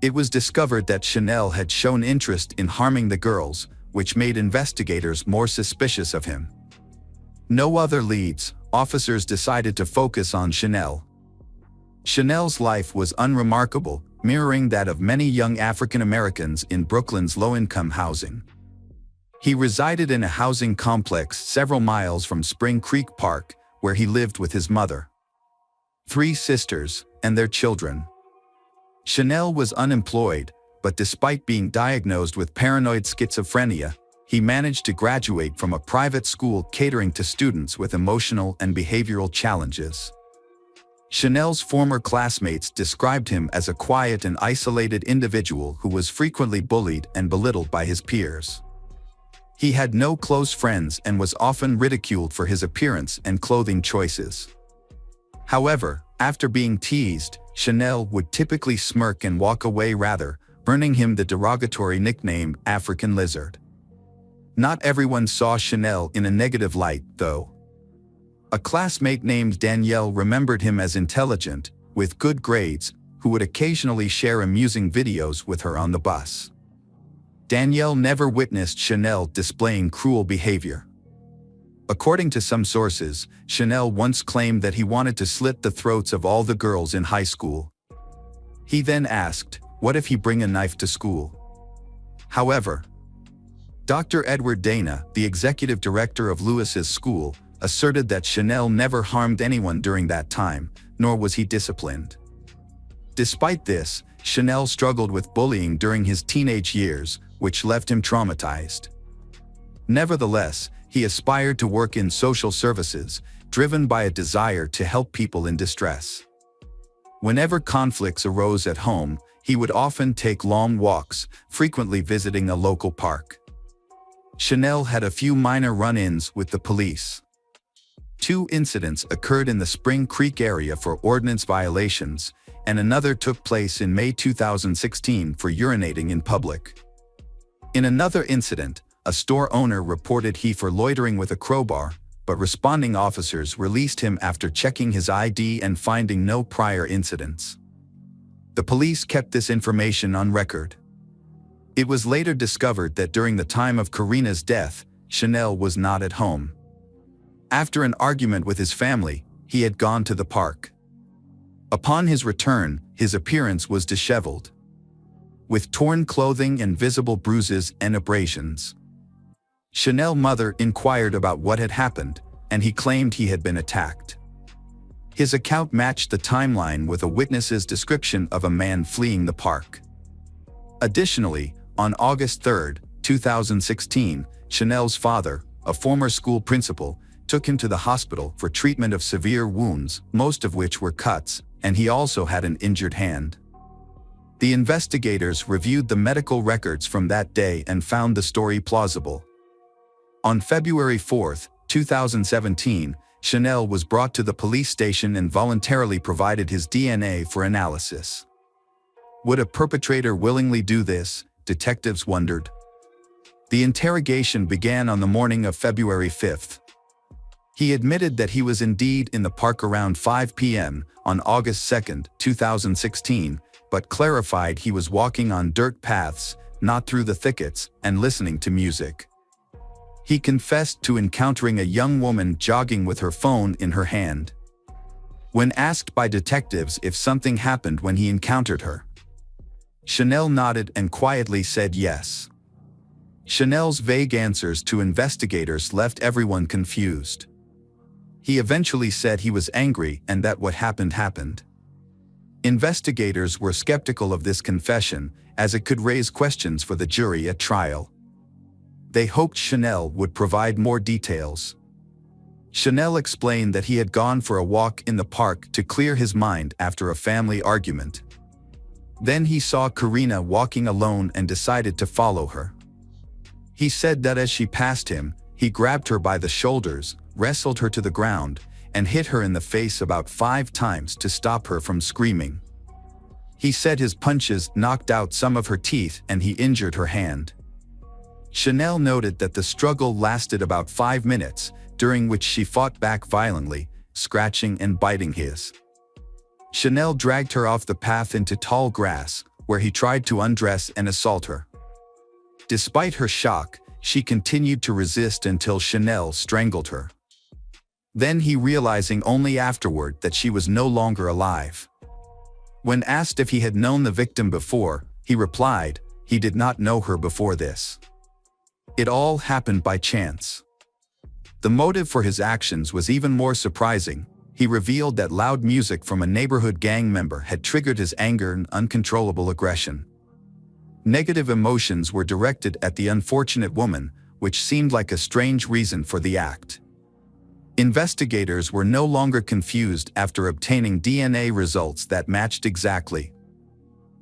A: It was discovered that Chanel had shown interest in harming the girls, which made investigators more suspicious of him. No other leads, officers decided to focus on Chanel. Chanel's life was unremarkable, mirroring that of many young African Americans in Brooklyn's low-income housing. He resided in a housing complex several miles from Spring Creek Park, where he lived with his mother, 3 sisters, and their children. Chanel was unemployed, but despite being diagnosed with paranoid schizophrenia, he managed to graduate from a private school catering to students with emotional and behavioral challenges. Chanel's former classmates described him as a quiet and isolated individual who was frequently bullied and belittled by his peers. He had no close friends and was often ridiculed for his appearance and clothing choices. However, after being teased, Chanel would typically smirk and walk away, rather earning him the derogatory nickname African Lizard. Not everyone saw Chanel in a negative light, though. A classmate named Danielle remembered him as intelligent, with good grades, who would occasionally share amusing videos with her on the bus. Danielle never witnessed Chanel displaying cruel behavior. According to some sources, Chanel once claimed that he wanted to slit the throats of all the girls in high school. He then asked, "What if he bring a knife to school?" However, Dr. Edward Dana, the executive director of Lewis's school, asserted that Chanel never harmed anyone during that time, nor was he disciplined. Despite this, Chanel struggled with bullying during his teenage years, which left him traumatized. Nevertheless, he aspired to work in social services, driven by a desire to help people in distress. Whenever conflicts arose at home, he would often take long walks, frequently visiting a local park. Chanel had a few minor run-ins with the police. 2 incidents occurred in the Spring Creek area for ordinance violations, and another took place in May 2016 for urinating in public. In another incident, a store owner reported he for loitering with a crowbar, but responding officers released him after checking his ID and finding no prior incidents. The police kept this information on record. It was later discovered that during the time of Karina's death, Chanel was not at home. After an argument with his family, he had gone to the park. Upon his return, his appearance was disheveled, with torn clothing and visible bruises and abrasions. Chanel's mother inquired about what had happened, and he claimed he had been attacked. His account matched the timeline with a witness's description of a man fleeing the park. Additionally, on August 3, 2016, Chanel's father, a former school principal, took him to the hospital for treatment of severe wounds, most of which were cuts, and he also had an injured hand. The investigators reviewed the medical records from that day and found the story plausible. On February 4, 2017, Chanel was brought to the police station and voluntarily provided his DNA for analysis. Would a perpetrator willingly do this? Detectives wondered. The interrogation began on the morning of February 5. He admitted that he was indeed in the park around 5 p.m. on August 2, 2016, but clarified he was walking on dirt paths, not through the thickets, and listening to music. He confessed to encountering a young woman jogging with her phone in her hand. When asked by detectives if something happened when he encountered her, Chanel nodded and quietly said yes. Chanel's vague answers to investigators left everyone confused. He eventually said he was angry and that what happened. Investigators were skeptical of this confession, as it could raise questions for the jury at trial. They hoped Chanel would provide more details. Chanel explained that he had gone for a walk in the park to clear his mind after a family argument. Then he saw Karina walking alone and decided to follow her. He said that as she passed him, he grabbed her by the shoulders, wrestled her to the ground, and hit her in the face about 5 times to stop her from screaming. He said his punches knocked out some of her teeth and he injured her hand. Chanel noted that the struggle lasted about 5 minutes, during which she fought back violently, scratching and biting his. Chanel dragged her off the path into tall grass, where he tried to undress and assault her. Despite her shock, she continued to resist until Chanel strangled her. Then he realizing only afterward that she was no longer alive. When asked if he had known the victim before, he replied, he did not know her before this. It all happened by chance. The motive for his actions was even more surprising. He revealed that loud music from a neighborhood gang member had triggered his anger and uncontrollable aggression. Negative emotions were directed at the unfortunate woman, which seemed like a strange reason for the act. Investigators were no longer confused after obtaining DNA results that matched exactly.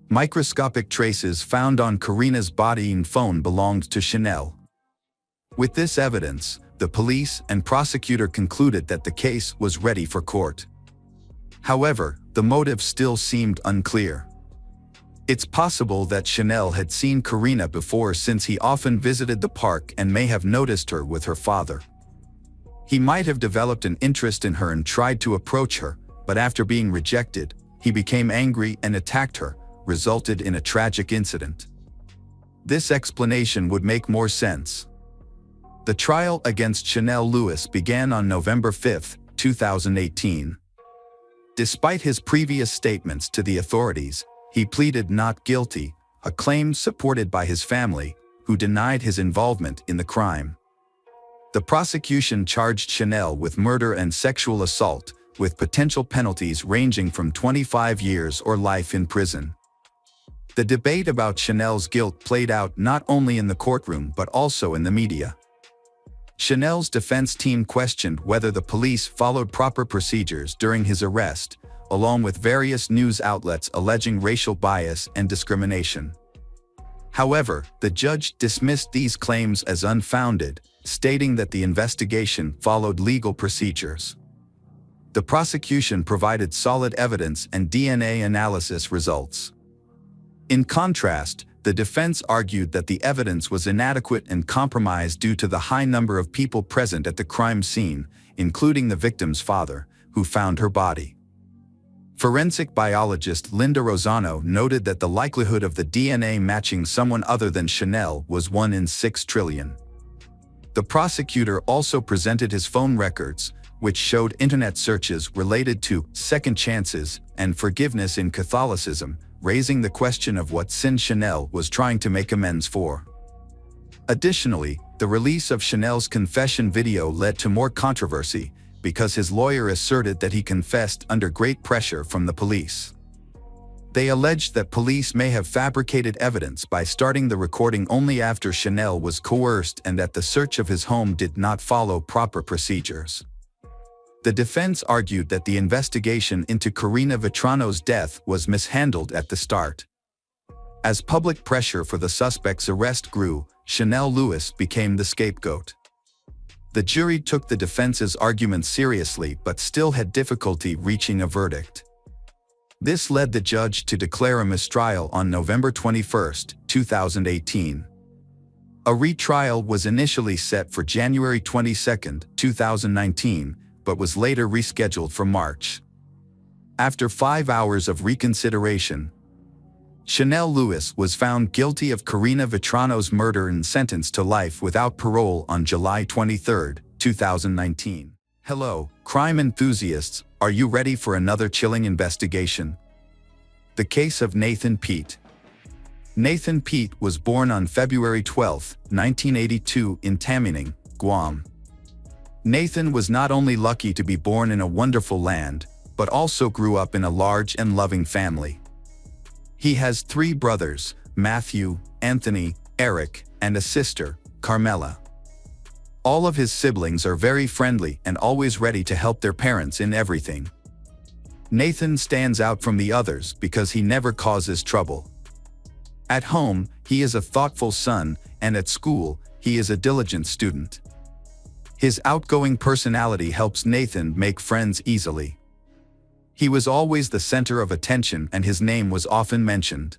A: Microscopic traces found on Karina's body and phone belonged to Chanel. With this evidence, the police and prosecutor concluded that the case was ready for court. However, the motive still seemed unclear. It's possible that Chanel had seen Karina before, since he often visited the park and may have noticed her with her father. He might have developed an interest in her and tried to approach her, but after being rejected, he became angry and attacked her, resulted in a tragic incident. This explanation would make more sense. The trial against Chanel Lewis began on November 5, 2018. Despite his previous statements to the authorities, he pleaded not guilty, a claim supported by his family, who denied his involvement in the crime. The prosecution charged Chanel with murder and sexual assault, with potential penalties ranging from 25 years or life in prison. The debate about Chanel's guilt played out not only in the courtroom but also in the media. Chanel's defense team questioned whether the police followed proper procedures during his arrest, along with various news outlets alleging racial bias and discrimination. However, the judge dismissed these claims as unfounded, stating that the investigation followed legal procedures. The prosecution provided solid evidence and DNA analysis results. In contrast, the defense argued that the evidence was inadequate and compromised due to the high number of people present at the crime scene, including the victim's father, who found her body. Forensic biologist Linda Rosano noted that the likelihood of the DNA matching someone other than Chanel was 1 in 6 trillion. The prosecutor also presented his phone records, which showed internet searches related to second chances and forgiveness in Catholicism, raising the question of what sin Chanel was trying to make amends for. Additionally, the release of Chanel's confession video led to more controversy, because his lawyer asserted that he confessed under great pressure from the police. They alleged that police may have fabricated evidence by starting the recording only after Chanel was coerced and that the search of his home did not follow proper procedures. The defense argued that the investigation into Karina Vetrano's death was mishandled at the start. As public pressure for the suspect's arrest grew, Chanel Lewis became the scapegoat. The jury took the defense's arguments seriously but still had difficulty reaching a verdict. This led the judge to declare a mistrial on November 21, 2018. A retrial was initially set for January 22, 2019, but was later rescheduled for March. After 5 hours of reconsideration, Chanel Lewis was found guilty of Karina Vetrano's murder and sentenced to life without parole on July 23, 2019. Hello, crime enthusiasts, are you ready for another chilling investigation? The case of Nathan Pete. Nathan Pete was born on February 12, 1982 in Tamining, Guam. Nathan was not only lucky to be born in a wonderful land, but also grew up in a large and loving family. He has 3 brothers, Matthew, Anthony, Eric, and a sister, Carmela. All of his siblings are very friendly and always ready to help their parents in everything. Nathan stands out from the others because he never causes trouble. At home, he is a thoughtful son, and at school, he is a diligent student. His outgoing personality helps Nathan make friends easily. He was always the center of attention and his name was often mentioned.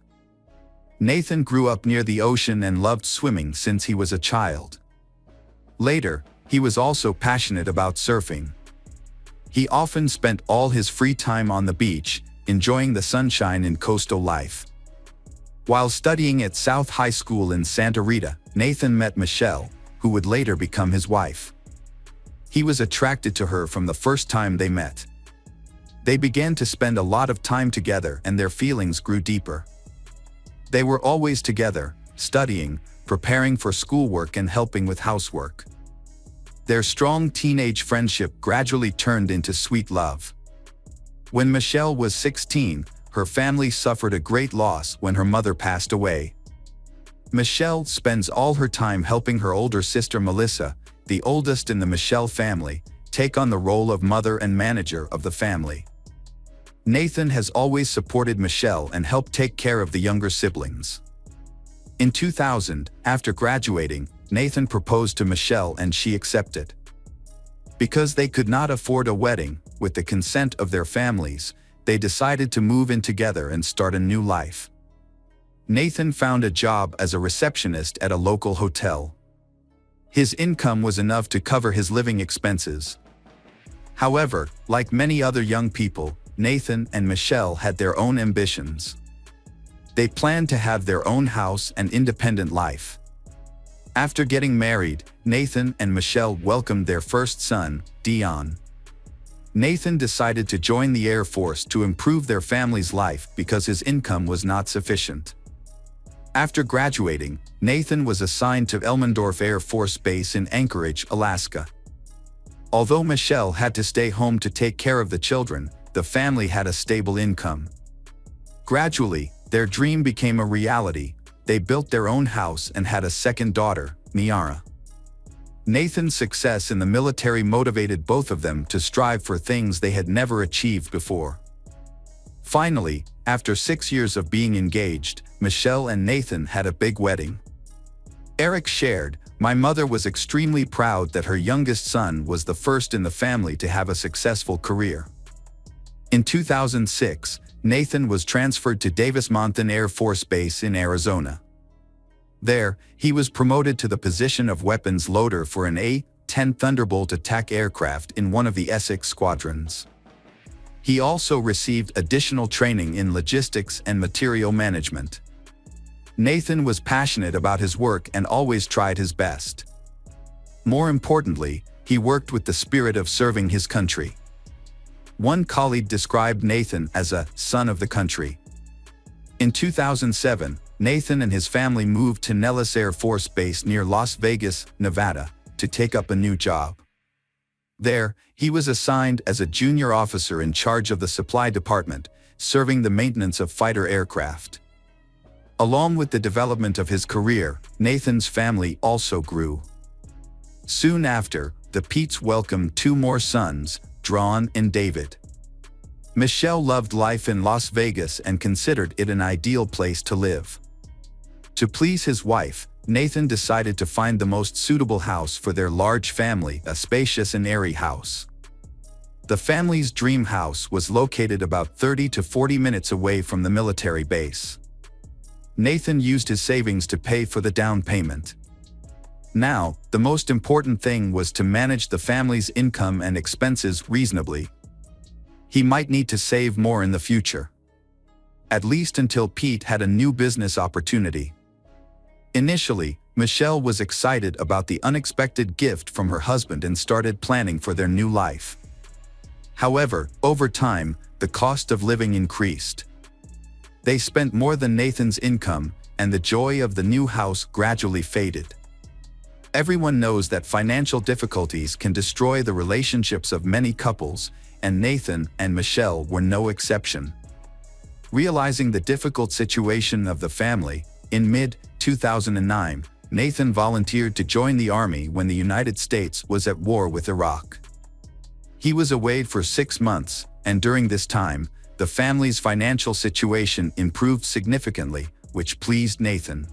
A: Nathan grew up near the ocean and loved swimming since he was a child. Later, he was also passionate about surfing. He often spent all his free time on the beach, enjoying the sunshine and coastal life. While studying at South High School in Santa Rita, Nathan met Michelle, who would later become his wife. He was attracted to her from the first time they met. They began to spend a lot of time together and their feelings grew deeper. They were always together, studying, preparing for schoolwork and helping with housework. Their strong teenage friendship gradually turned into sweet love. When Michelle was 16, her family suffered a great loss when her mother passed away. Michelle spends all her time helping her older sister Melissa, the oldest in the Michelle family, take on the role of mother and manager of the family. Nathan has always supported Michelle and helped take care of the younger siblings. In 2000, after graduating, Nathan proposed to Michelle and she accepted. Because they could not afford a wedding, with the consent of their families, they decided to move in together and start a new life. Nathan found a job as a receptionist at a local hotel. His income was enough to cover his living expenses. However, like many other young people, Nathan and Michelle had their own ambitions. They planned to have their own house and independent life. After getting married, Nathan and Michelle welcomed their first son, Dion. Nathan decided to join the Air Force to improve their family's life because his income was not sufficient. After graduating, Nathan was assigned to Elmendorf Air Force Base in Anchorage, Alaska. Although Michelle had to stay home to take care of the children, the family had a stable income. Gradually, their dream became a reality. They built their own house and had a second daughter, Miara. Nathan's success in the military motivated both of them to strive for things they had never achieved before. Finally, after 6 years of being engaged, Michelle and Nathan had a big wedding. Eric shared, "My mother was extremely proud that her youngest son was the first in the family to have a successful career." In 2006, Nathan was transferred to Davis-Monthan Air Force Base in Arizona. There, he was promoted to the position of weapons loader for an A-10 Thunderbolt attack aircraft in one of the Essex squadrons. He also received additional training in logistics and material management. Nathan was passionate about his work and always tried his best. More importantly, he worked with the spirit of serving his country. One colleague described Nathan as a son of the country. In 2007, Nathan and his family moved to Nellis Air Force Base near Las Vegas, Nevada, to take up a new job. There, he was assigned as a junior officer in charge of the supply department, serving the maintenance of fighter aircraft. Along with the development of his career, Nathan's family also grew. Soon after, the Peets welcomed two more sons, Drawn and David. Michelle loved life in Las Vegas and considered it an ideal place to live. To please his wife, Nathan decided to find the most suitable house for their large family, a spacious and airy house. The family's dream house was located about 30 to 40 minutes away from the military base. Nathan used his savings to pay for the down payment. Now, the most important thing was to manage the family's income and expenses reasonably. He might need to save more in the future. At least until Pete had a new business opportunity. Initially, Michelle was excited about the unexpected gift from her husband and started planning for their new life. However, over time, the cost of living increased. They spent more than Nathan's income, and the joy of the new house gradually faded. Everyone knows that financial difficulties can destroy the relationships of many couples, and Nathan and Michelle were no exception. Realizing the difficult situation of the family, in mid-2009, Nathan volunteered to join the army when the United States was at war with Iraq. He was away for 6 months, and during this time, the family's financial situation improved significantly, which pleased Nathan.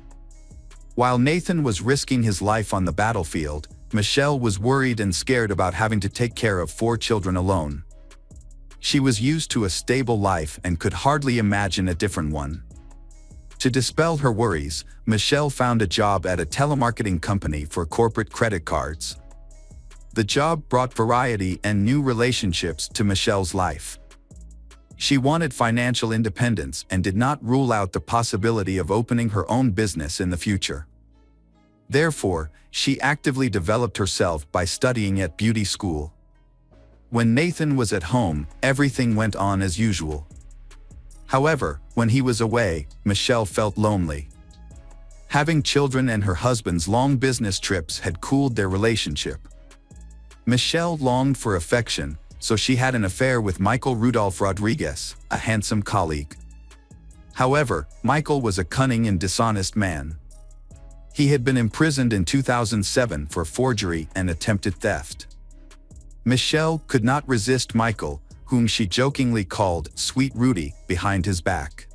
A: While Nathan was risking his life on the battlefield, Michelle was worried and scared about having to take care of 4 children alone. She was used to a stable life and could hardly imagine a different one. To dispel her worries, Michelle found a job at a telemarketing company for corporate credit cards. The job brought variety and new relationships to Michelle's life. She wanted financial independence and did not rule out the possibility of opening her own business in the future. Therefore, she actively developed herself by studying at beauty school. When Nathan was at home, everything went on as usual. However, when he was away, Michelle felt lonely. Having children and her husband's long business trips had cooled their relationship. Michelle longed for affection, so she had an affair with Michael Rudolph Rodriguez, a handsome colleague. However, Michael was a cunning and dishonest man. He had been imprisoned in 2007 for forgery and attempted theft. Michelle could not resist Michael, whom she jokingly called Sweet Rudy, behind his back.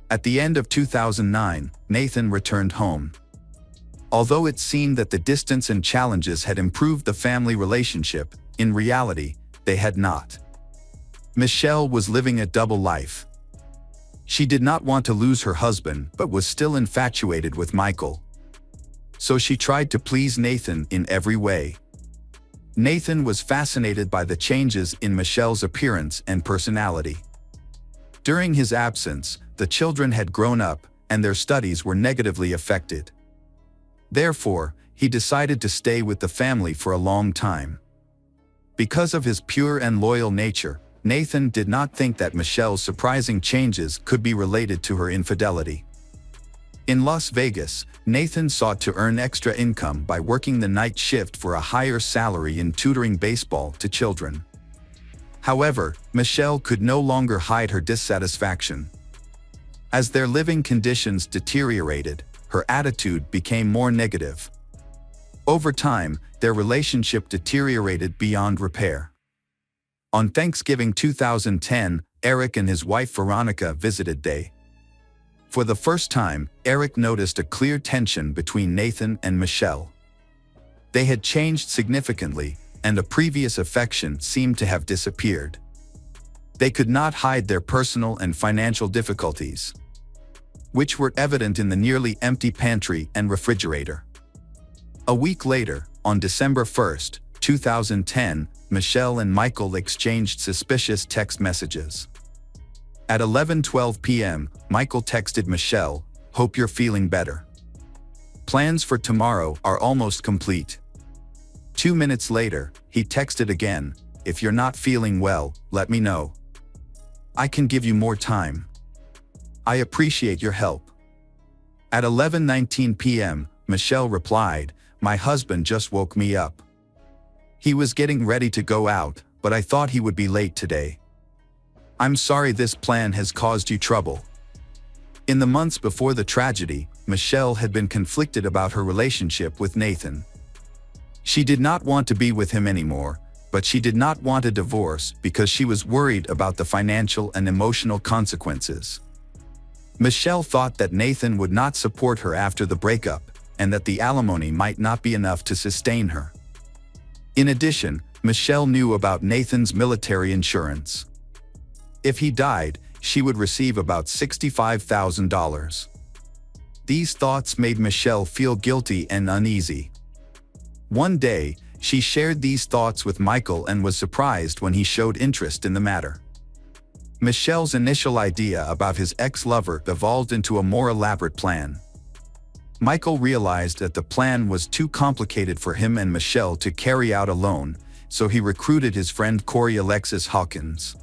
A: At the end of 2009, Nathan returned home. Although it seemed that the distance and challenges had improved the family relationship, in reality, they had not. Michelle was living a double life. She did not want to lose her husband but was still infatuated with Michael. So she tried to please Nathan in every way. Nathan was fascinated by the changes in Michelle's appearance and personality. During his absence, the children had grown up, and their studies were negatively affected. Therefore, he decided to stay with the family for a long time. Because of his pure and loyal nature, Nathan did not think that Michelle's surprising changes could be related to her infidelity. In Las Vegas, Nathan sought to earn extra income by working the night shift for a higher salary in tutoring baseball to children. However, Michelle could no longer hide her dissatisfaction. As their living conditions deteriorated, her attitude became more negative. Over time, their relationship deteriorated beyond repair. On Thanksgiving 2010, Eric and his wife Veronica visited Day. For the first time, Eric noticed a clear tension between Nathan and Michelle. They had changed significantly, and a previous affection seemed to have disappeared. They could not hide their personal and financial difficulties, which were evident in the nearly empty pantry and refrigerator. A week later, on December 1, 2010, Michelle and Michael exchanged suspicious text messages. At 11:12 p.m., Michael texted Michelle, "Hope you're feeling better. Plans for tomorrow are almost complete." 2 minutes later, he texted again, "If you're not feeling well, let me know. I can give you more time. I appreciate your help." At 11:19 p.m., Michelle replied, "My husband just woke me up. He was getting ready to go out, but I thought he would be late today. I'm sorry this plan has caused you trouble." In the months before the tragedy, Michelle had been conflicted about her relationship with Nathan. She did not want to be with him anymore, but she did not want a divorce because she was worried about the financial and emotional consequences. Michelle thought that Nathan would not support her after the breakup, and that the alimony might not be enough to sustain her. In addition, Michelle knew about Nathan's military insurance. If he died, she would receive about $65,000. These thoughts made Michelle feel guilty and uneasy. One day, she shared these thoughts with Michael and was surprised when he showed interest in the matter. Michelle's initial idea about his ex-lover evolved into a more elaborate plan. Michael realized that the plan was too complicated for him and Michelle to carry out alone, so he recruited his friend Corey Alexis Hawkins.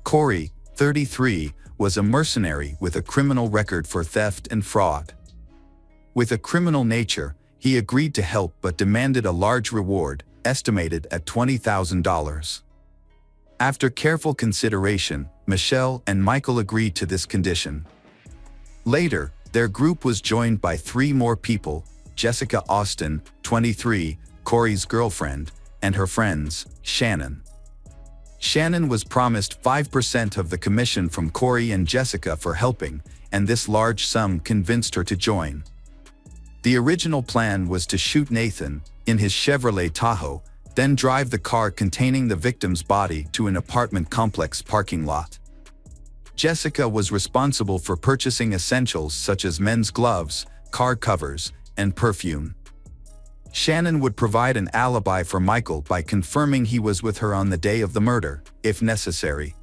A: Corey, 33, was a mercenary with a criminal record for theft and fraud. With a criminal nature, he agreed to help but demanded a large reward, estimated at $20,000. After careful consideration, Michelle and Michael agreed to this condition. Later, their group was joined by 3 more people: Jessica Austin, 23, Corey's girlfriend, and her friends, Shannon. Shannon was promised 5% of the commission from Corey and Jessica for helping, and this large sum convinced her to join. The original plan was to shoot Nathan in his Chevrolet Tahoe, then drive the car containing the victim's body to an apartment complex parking lot. Jessica was responsible for purchasing essentials such as men's gloves, car covers, and perfume. Shannon would provide an alibi for Michael by confirming he was with her on the day of the murder, if necessary.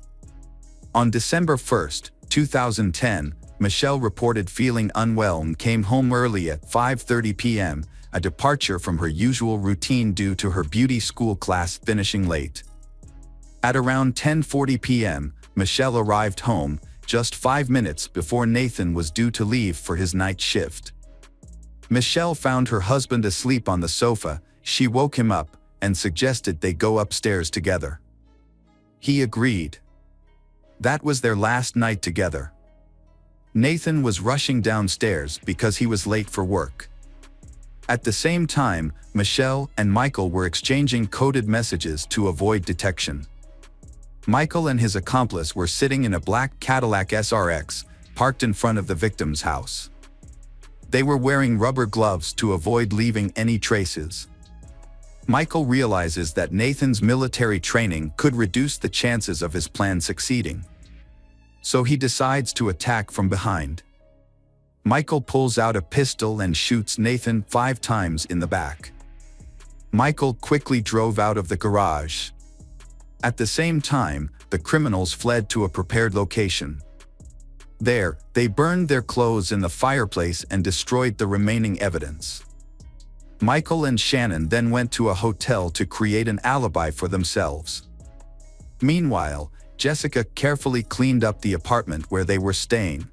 A: On December 1, 2010, Michelle reported feeling unwell and came home early at 5:30 p.m., a departure from her usual routine due to her beauty school class finishing late. At around 10:40 p.m., Michelle arrived home, just 5 minutes before Nathan was due to leave for his night shift. Michelle found her husband asleep on the sofa. She woke him up and suggested they go upstairs together. He agreed. That was their last night together. Nathan was rushing downstairs because he was late for work. At the same time, Michelle and Michael were exchanging coded messages to avoid detection. Michael and his accomplice were sitting in a black Cadillac SRX, parked in front of the victim's house. They were wearing rubber gloves to avoid leaving any traces. Michael realizes that Nathan's military training could reduce the chances of his plan succeeding. So he decides to attack from behind. Michael pulls out a pistol and shoots Nathan 5 times in the back. Michael quickly drove out of the garage. At the same time, the criminals fled to a prepared location. There, they burned their clothes in the fireplace and destroyed the remaining evidence. Michael and Shannon then went to a hotel to create an alibi for themselves. Meanwhile, Jessica carefully cleaned up the apartment where they were staying.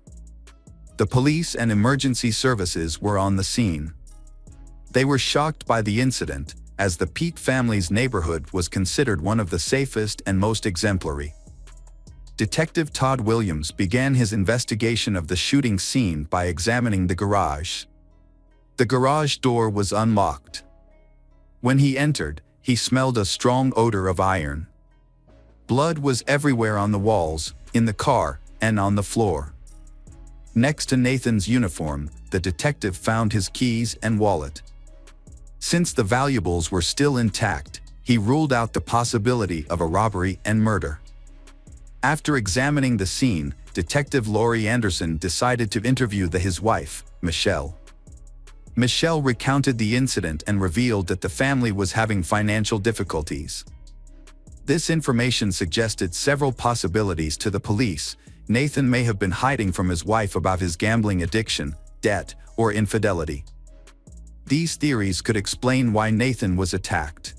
A: The police and emergency services were on the scene. They were shocked by the incident, as the Pete family's neighborhood was considered one of the safest and most exemplary. Detective Todd Williams began his investigation of the shooting scene by examining the garage. The garage door was unlocked. When he entered, he smelled a strong odor of iron. Blood was everywhere on the walls, in the car, and on the floor. Next to Nathan's uniform, the detective found his keys and wallet. Since the valuables were still intact, he ruled out the possibility of a robbery and murder. After examining the scene, Detective Laurie Anderson decided to interview his wife, Michelle. Michelle recounted the incident and revealed that the family was having financial difficulties. This information suggested several possibilities to the police. Nathan may have been hiding from his wife about his gambling addiction, debt, or infidelity. These theories could explain why Nathan was attacked.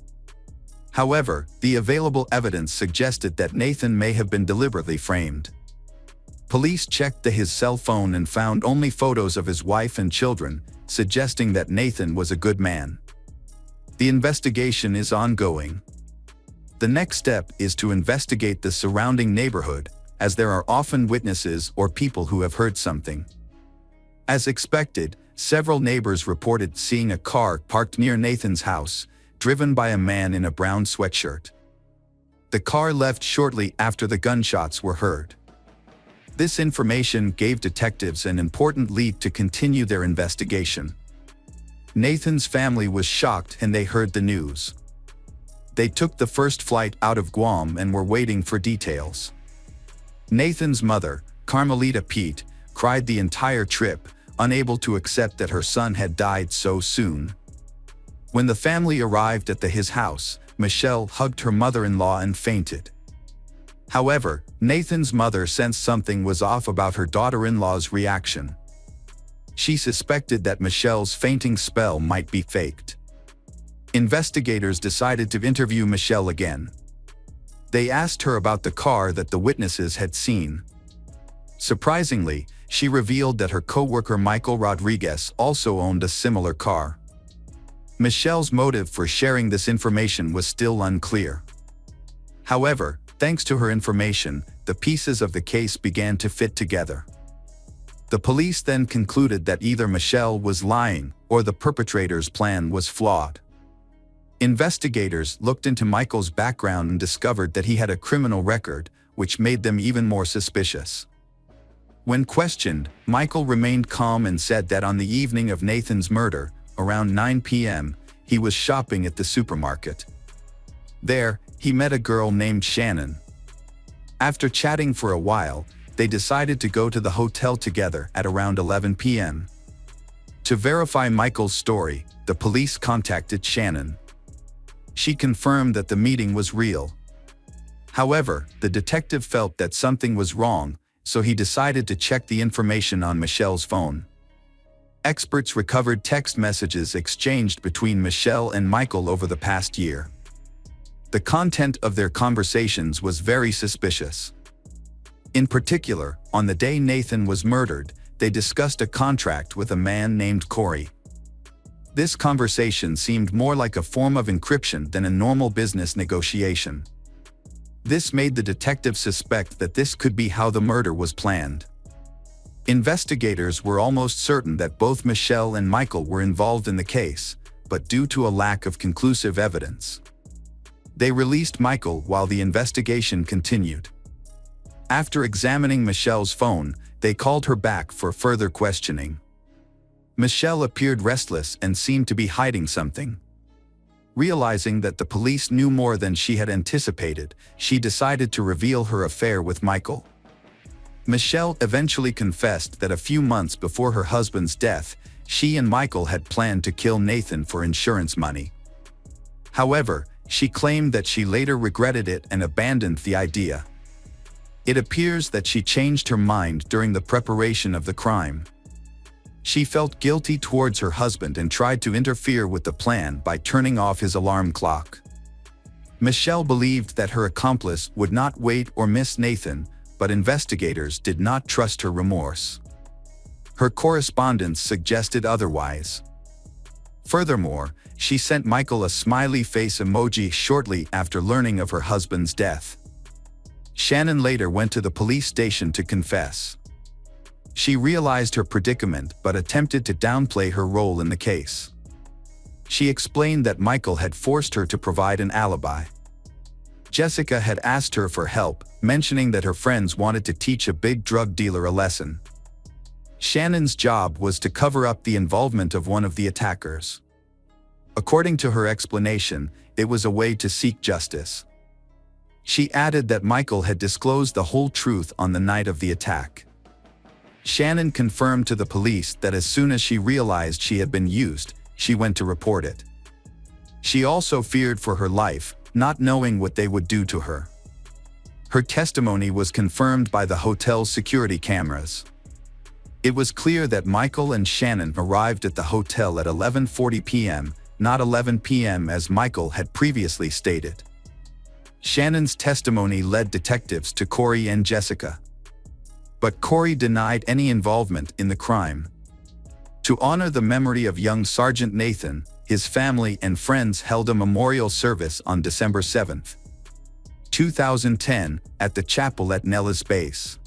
A: However, the available evidence suggested that Nathan may have been deliberately framed. Police checked his cell phone and found only photos of his wife and children, suggesting that Nathan was a good man. The investigation is ongoing. The next step is to investigate the surrounding neighborhood, as there are often witnesses or people who have heard something. As expected, several neighbors reported seeing a car parked near Nathan's house, driven by a man in a brown sweatshirt. The car left shortly after the gunshots were heard. This information gave detectives an important lead to continue their investigation. Nathan's family was shocked and they heard the news. They took the first flight out of Guam and were waiting for details. Nathan's mother, Carmelita Pete, cried the entire trip, unable to accept that her son had died so soon. When the family arrived at his house, Michelle hugged her mother-in-law and fainted. However, Nathan's mother sensed something was off about her daughter-in-law's reaction. She suspected that Michelle's fainting spell might be faked. Investigators decided to interview Michelle again. They asked her about the car that the witnesses had seen. Surprisingly, she revealed that her co-worker Michael Rodriguez also owned a similar car. Michelle's motive for sharing this information was still unclear. However, thanks to her information, the pieces of the case began to fit together. The police then concluded that either Michelle was lying or the perpetrator's plan was flawed. Investigators looked into Michael's background and discovered that he had a criminal record, which made them even more suspicious. When questioned, Michael remained calm and said that on the evening of Nathan's murder, around 9 p.m., he was shopping at the supermarket. There, he met a girl named Shannon. After chatting for a while, they decided to go to the hotel together at around 11 p.m. To verify Michael's story, the police contacted Shannon. She confirmed that the meeting was real. However, the detective felt that something was wrong, so he decided to check the information on Michelle's phone. Experts recovered text messages exchanged between Michelle and Michael over the past year. The content of their conversations was very suspicious. In particular, on the day Nathan was murdered, they discussed a contract with a man named Corey. This conversation seemed more like a form of encryption than a normal business negotiation. This made the detective suspect that this could be how the murder was planned. Investigators were almost certain that both Michelle and Michael were involved in the case, but due to a lack of conclusive evidence, they released Michael while the investigation continued. After examining Michelle's phone, they called her back for further questioning. Michelle appeared restless and seemed to be hiding something. Realizing that the police knew more than she had anticipated, she decided to reveal her affair with Michael. Michelle eventually confessed that a few months before her husband's death, she and Michael had planned to kill Nathan for insurance money. However, she claimed that she later regretted it and abandoned the idea. It appears that she changed her mind during the preparation of the crime. She felt guilty towards her husband and tried to interfere with the plan by turning off his alarm clock. Michelle believed that her accomplice would not wait or miss Nathan, but investigators did not trust her remorse. Her correspondence suggested otherwise. Furthermore, she sent Michael a smiley face emoji shortly after learning of her husband's death. Shannon later went to the police station to confess. She realized her predicament but attempted to downplay her role in the case. She explained that Michael had forced her to provide an alibi. Jessica had asked her for help, mentioning that her friends wanted to teach a big drug dealer a lesson. Shannon's job was to cover up the involvement of one of the attackers. According to her explanation, it was a way to seek justice. She added that Michael had disclosed the whole truth on the night of the attack. Shannon confirmed to the police that as soon as she realized she had been used, she went to report it. She also feared for her life, not knowing what they would do to her. Her testimony was confirmed by the hotel's security cameras. It was clear that Michael and Shannon arrived at the hotel at 11:40 p.m., not 11 p.m. as Michael had previously stated. Shannon's testimony led detectives to Corey and Jessica. But Corey denied any involvement in the crime. To honor the memory of young Sergeant Nathan, his family and friends held a memorial service on December 7th. 2010, at the chapel at Nellis Base.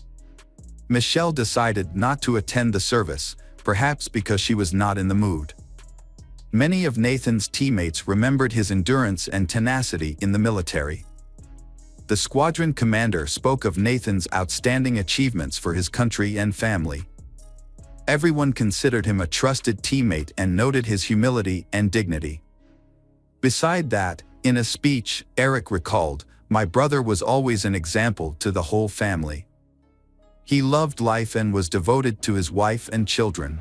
A: Michelle decided not to attend the service, perhaps because she was not in the mood. Many of Nathan's teammates remembered his endurance and tenacity in the military. The squadron commander spoke of Nathan's outstanding achievements for his country and family. Everyone considered him a trusted teammate and noted his humility and dignity. Beside that, in a speech, Eric recalled, "My brother was always an example to the whole family. He loved life and was devoted to his wife and children.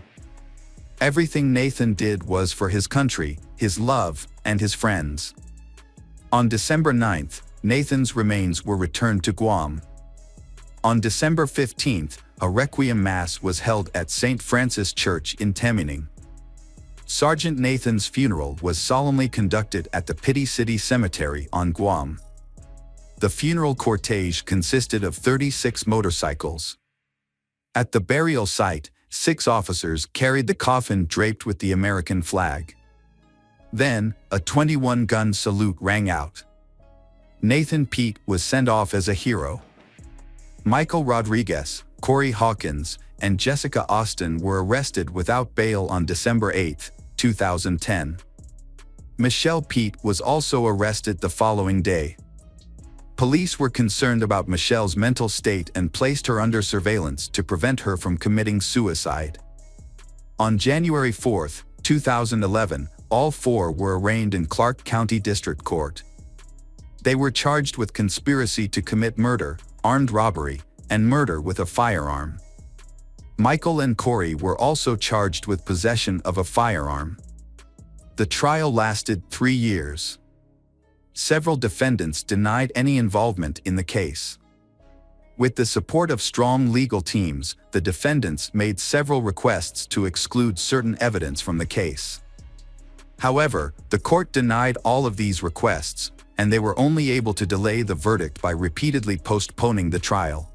A: Everything Nathan did was for his country, his love, and his friends." On December 9th, Nathan's remains were returned to Guam. On December 15th, a requiem mass was held at St. Francis Church in Tamining. Sergeant Nathan's funeral was solemnly conducted at the Pity City Cemetery on Guam. The funeral cortege consisted of 36 motorcycles. At the burial site, 6 officers carried the coffin draped with the American flag. Then, a 21-gun salute rang out. Nathan Pete was sent off as a hero. Michael Rodriguez, Corey Hawkins, and Jessica Austin were arrested without bail on December 8, 2010. Michelle Pete was also arrested the following day. Police were concerned about Michelle's mental state and placed her under surveillance to prevent her from committing suicide. On January 4, 2011, all 4 were arraigned in Clark County District Court. They were charged with conspiracy to commit murder, armed robbery, and murder with a firearm. Michael and Corey were also charged with possession of a firearm. The trial lasted 3 years. Several defendants denied any involvement in the case. With the support of strong legal teams, the defendants made several requests to exclude certain evidence from the case. However, the court denied all of these requests, and they were only able to delay the verdict by repeatedly postponing the trial.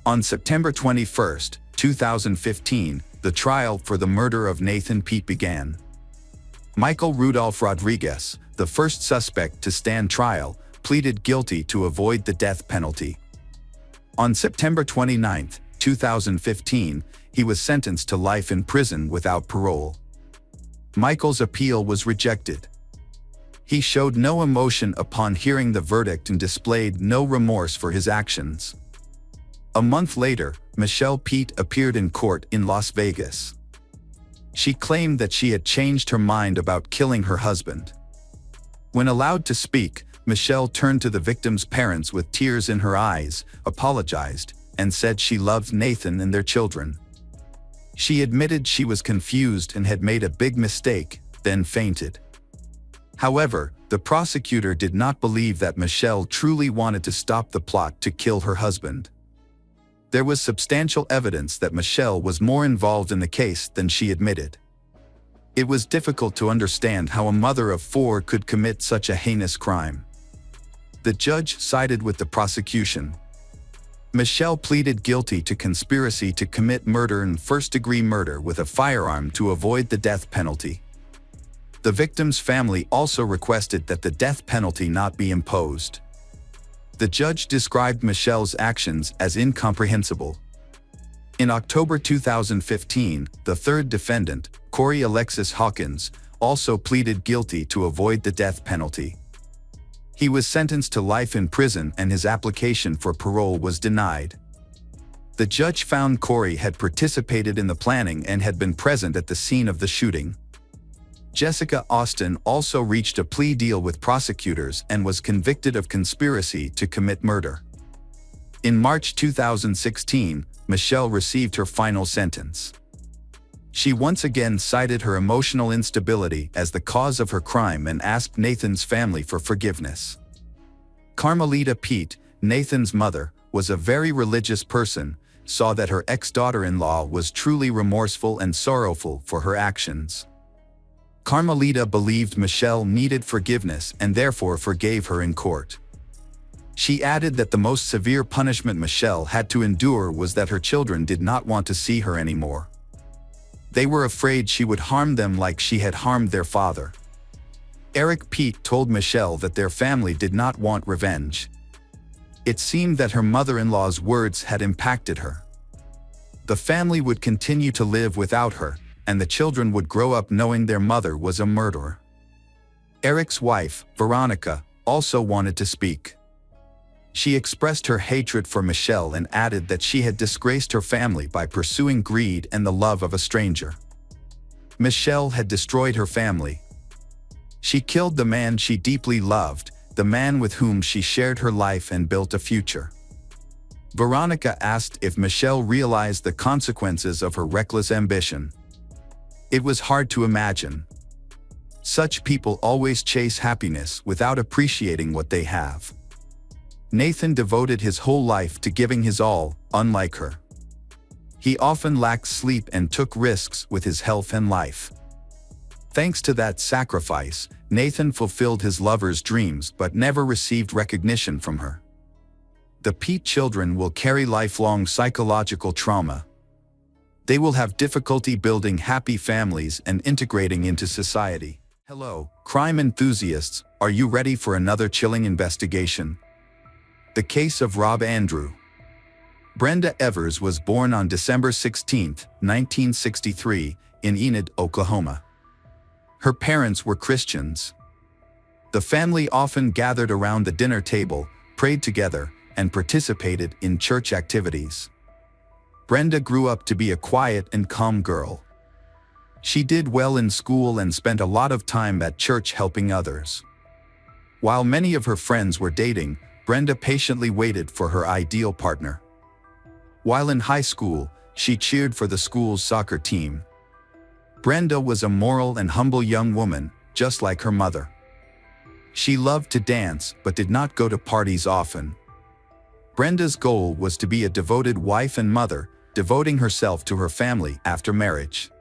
A: On September 21, 2015, the trial for the murder of Nathan Pete began. Michael Rudolph Rodriguez, the first suspect to stand trial, pleaded guilty to avoid the death penalty. On September 29, 2015, he was sentenced to life in prison without parole. Michael's appeal was rejected. He showed no emotion upon hearing the verdict and displayed no remorse for his actions. A month later, Michelle Pete appeared in court in Las Vegas. She claimed that she had changed her mind about killing her husband. When allowed to speak, Michelle turned to the victim's parents with tears in her eyes, apologized, and said she loved Nathan and their children. She admitted she was confused and had made a big mistake, then fainted. However, the prosecutor did not believe that Michelle truly wanted to stop the plot to kill her husband. There was substantial evidence that Michelle was more involved in the case than she admitted. It was difficult to understand how a mother of 4 could commit such a heinous crime. The judge sided with the prosecution. Michelle pleaded guilty to conspiracy to commit murder and first-degree murder with a firearm to avoid the death penalty. The victim's family also requested that the death penalty not be imposed. The judge described Michelle's actions as incomprehensible. In October 2015, the third defendant, Corey Alexis Hawkins, also pleaded guilty to avoid the death penalty. He was sentenced to life in prison and his application for parole was denied. The judge found Corey had participated in the planning and had been present at the scene of the shooting. Jessica Austin also reached a plea deal with prosecutors and was convicted of conspiracy to commit murder. In March 2016, Michelle received her final sentence. She once again cited her emotional instability as the cause of her crime and asked Nathan's family for forgiveness. Carmelita Pete, Nathan's mother, was a very religious person, saw that her ex-daughter-in-law was truly remorseful and sorrowful for her actions. Carmelita believed Michelle needed forgiveness and therefore forgave her in court. She added that the most severe punishment Michelle had to endure was that her children did not want to see her anymore. They were afraid she would harm them like she had harmed their father. Eric Pete told Michelle that their family did not want revenge. It seemed that her mother-in-law's words had impacted her. The family would continue to live without her, and the children would grow up knowing their mother was a murderer. Eric's wife, Veronica, also wanted to speak. She expressed her hatred for Michelle and added that she had disgraced her family by pursuing greed and the love of a stranger. Michelle had destroyed her family. She killed the man she deeply loved, the man with whom she shared her life and built a future. Veronica asked if Michelle realized the consequences of her reckless ambition. It was hard to imagine. Such people always chase happiness without appreciating what they have. Nathan devoted his whole life to giving his all, unlike her. He often lacked sleep and took risks with his health and life. Thanks to that sacrifice, Nathan fulfilled his lover's dreams but never received recognition from her. The Pete children will carry lifelong psychological trauma. They will have difficulty building happy families and integrating into society. Hello, crime enthusiasts, are you ready for another chilling investigation? The case of Rob Andrew. Brenda Evers was born on December 16, 1963, in Enid, Oklahoma. Her parents were Christians. The family often gathered around the dinner table, prayed together, and participated in church activities. Brenda grew up to be a quiet and calm girl. She did well in school and spent a lot of time at church helping others. While many of her friends were dating, Brenda patiently waited for her ideal partner. While in high school, she cheered for the school's soccer team. Brenda was a moral and humble young woman, just like her mother. She loved to dance but did not go to parties often. Brenda's goal was to be a devoted wife and mother, devoting herself to her family after marriage.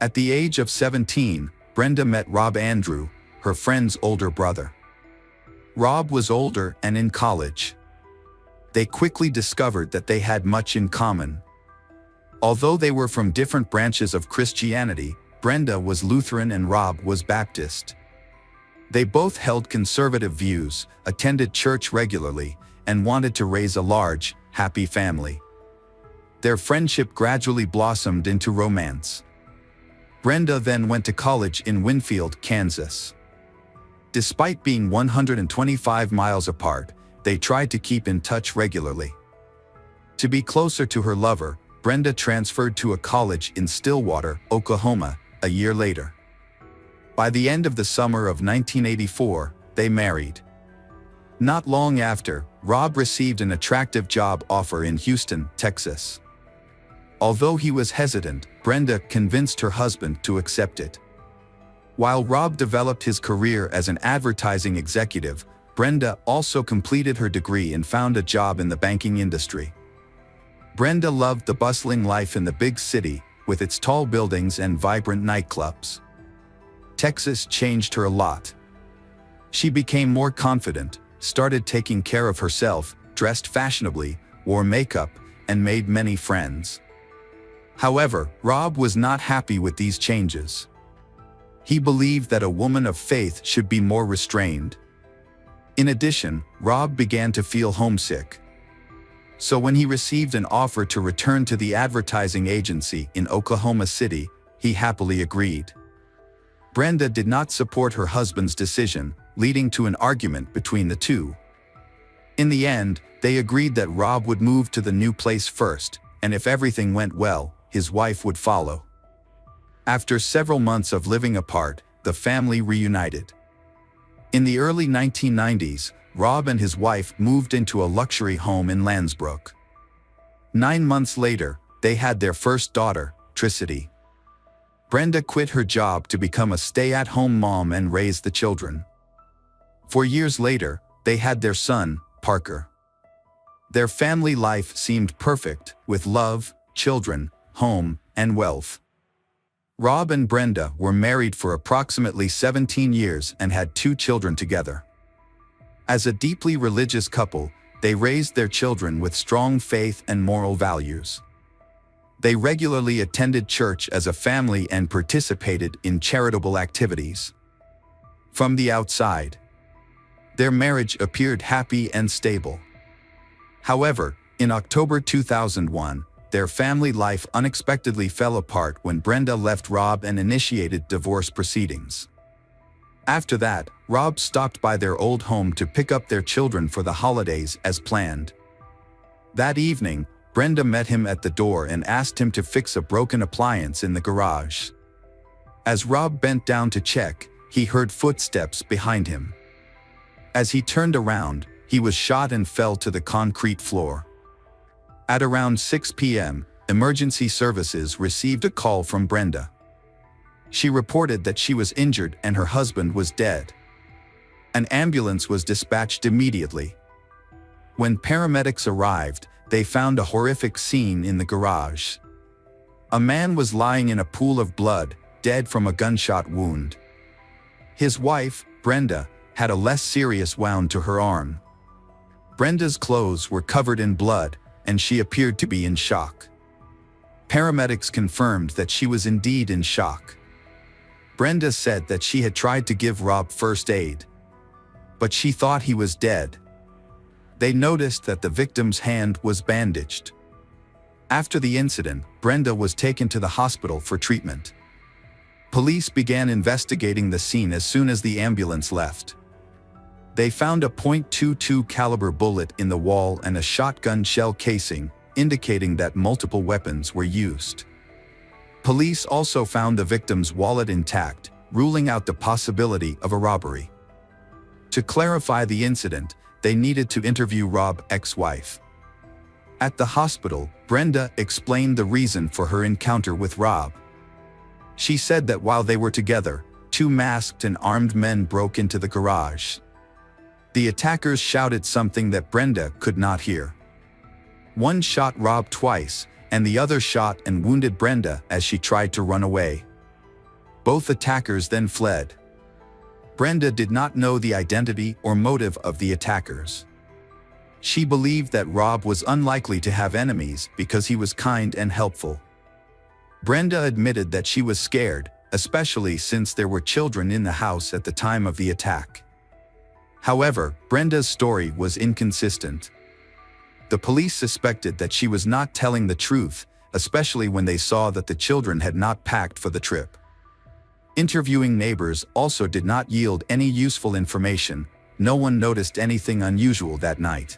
A: At the age of 17, Brenda met Rob Andrew, her friend's older brother. Rob was older and in college. They quickly discovered that they had much in common. Although they were from different branches of Christianity, Brenda was Lutheran and Rob was Baptist. They both held conservative views, attended church regularly, and wanted to raise a large, happy family. Their friendship gradually blossomed into romance. Brenda then went to college in Winfield, Kansas. Despite being 125 miles apart, they tried to keep in touch regularly. To be closer to her lover, Brenda transferred to a college in Stillwater, Oklahoma, a year later. By the end of the summer of 1984, they married. Not long after, Rob received an attractive job offer in Houston, Texas. Although he was hesitant, Brenda convinced her husband to accept it. While Rob developed his career as an advertising executive, Brenda also completed her degree and found a job in the banking industry. Brenda loved the bustling life in the big city, with its tall buildings and vibrant nightclubs. Texas changed her a lot. She became more confident, started taking care of herself, dressed fashionably, wore makeup, and made many friends. However, Rob was not happy with these changes. He believed that a woman of faith should be more restrained. In addition, Rob began to feel homesick. So when he received an offer to return to the advertising agency in Oklahoma City, he happily agreed. Brenda did not support her husband's decision, leading to an argument between the two. In the end, they agreed that Rob would move to the new place first, and if everything went well, his wife would follow. After several months of living apart, the family reunited. In the early 1990s, Rob and his wife moved into a luxury home in Lansbrook. 9 months later, they had their first daughter, Cristie. Brenda quit her job to become a stay-at-home mom and raise the children. 4 years later, they had their son, Parker. Their family life seemed perfect, with love, children, home, and wealth. Rob and Brenda were married for approximately 17 years and had 2 children together. As a deeply religious couple, they raised their children with strong faith and moral values. They regularly attended church as a family and participated in charitable activities. From the outside, their marriage appeared happy and stable. However, in October 2001, their family life unexpectedly fell apart when Brenda left Rob and initiated divorce proceedings. After that, Rob stopped by their old home to pick up their children for the holidays as planned. That evening, Brenda met him at the door and asked him to fix a broken appliance in the garage. As Rob bent down to check, he heard footsteps behind him. As he turned around, he was shot and fell to the concrete floor. At around 6 p.m., emergency services received a call from Brenda. She reported that she was injured and her husband was dead. An ambulance was dispatched immediately. When paramedics arrived, they found a horrific scene in the garage. A man was lying in a pool of blood, dead from a gunshot wound. His wife, Brenda, had a less serious wound to her arm. Brenda's clothes were covered in blood, and she appeared to be in shock. Paramedics confirmed that she was indeed in shock. Brenda said that she had tried to give Rob first aid, but she thought he was dead. They noticed that the victim's hand was bandaged. After the incident, Brenda was taken to the hospital for treatment. Police began investigating the scene as soon as the ambulance left. They found a .22 caliber bullet in the wall and a shotgun shell casing, indicating that multiple weapons were used. Police also found the victim's wallet intact, ruling out the possibility of a robbery. To clarify the incident, they needed to interview Rob's ex-wife. At the hospital, Brenda explained the reason for her encounter with Rob. She said that while they were together, two masked and armed men broke into the garage. The attackers shouted something that Brenda could not hear. One shot Rob twice, and the other shot and wounded Brenda as she tried to run away. Both attackers then fled. Brenda did not know the identity or motive of the attackers. She believed that Rob was unlikely to have enemies because he was kind and helpful. Brenda admitted that she was scared, especially since there were children in the house at the time of the attack. However, Brenda's story was inconsistent. The police suspected that she was not telling the truth, especially when they saw that the children had not packed for the trip. Interviewing neighbors also did not yield any useful information. No one noticed anything unusual that night.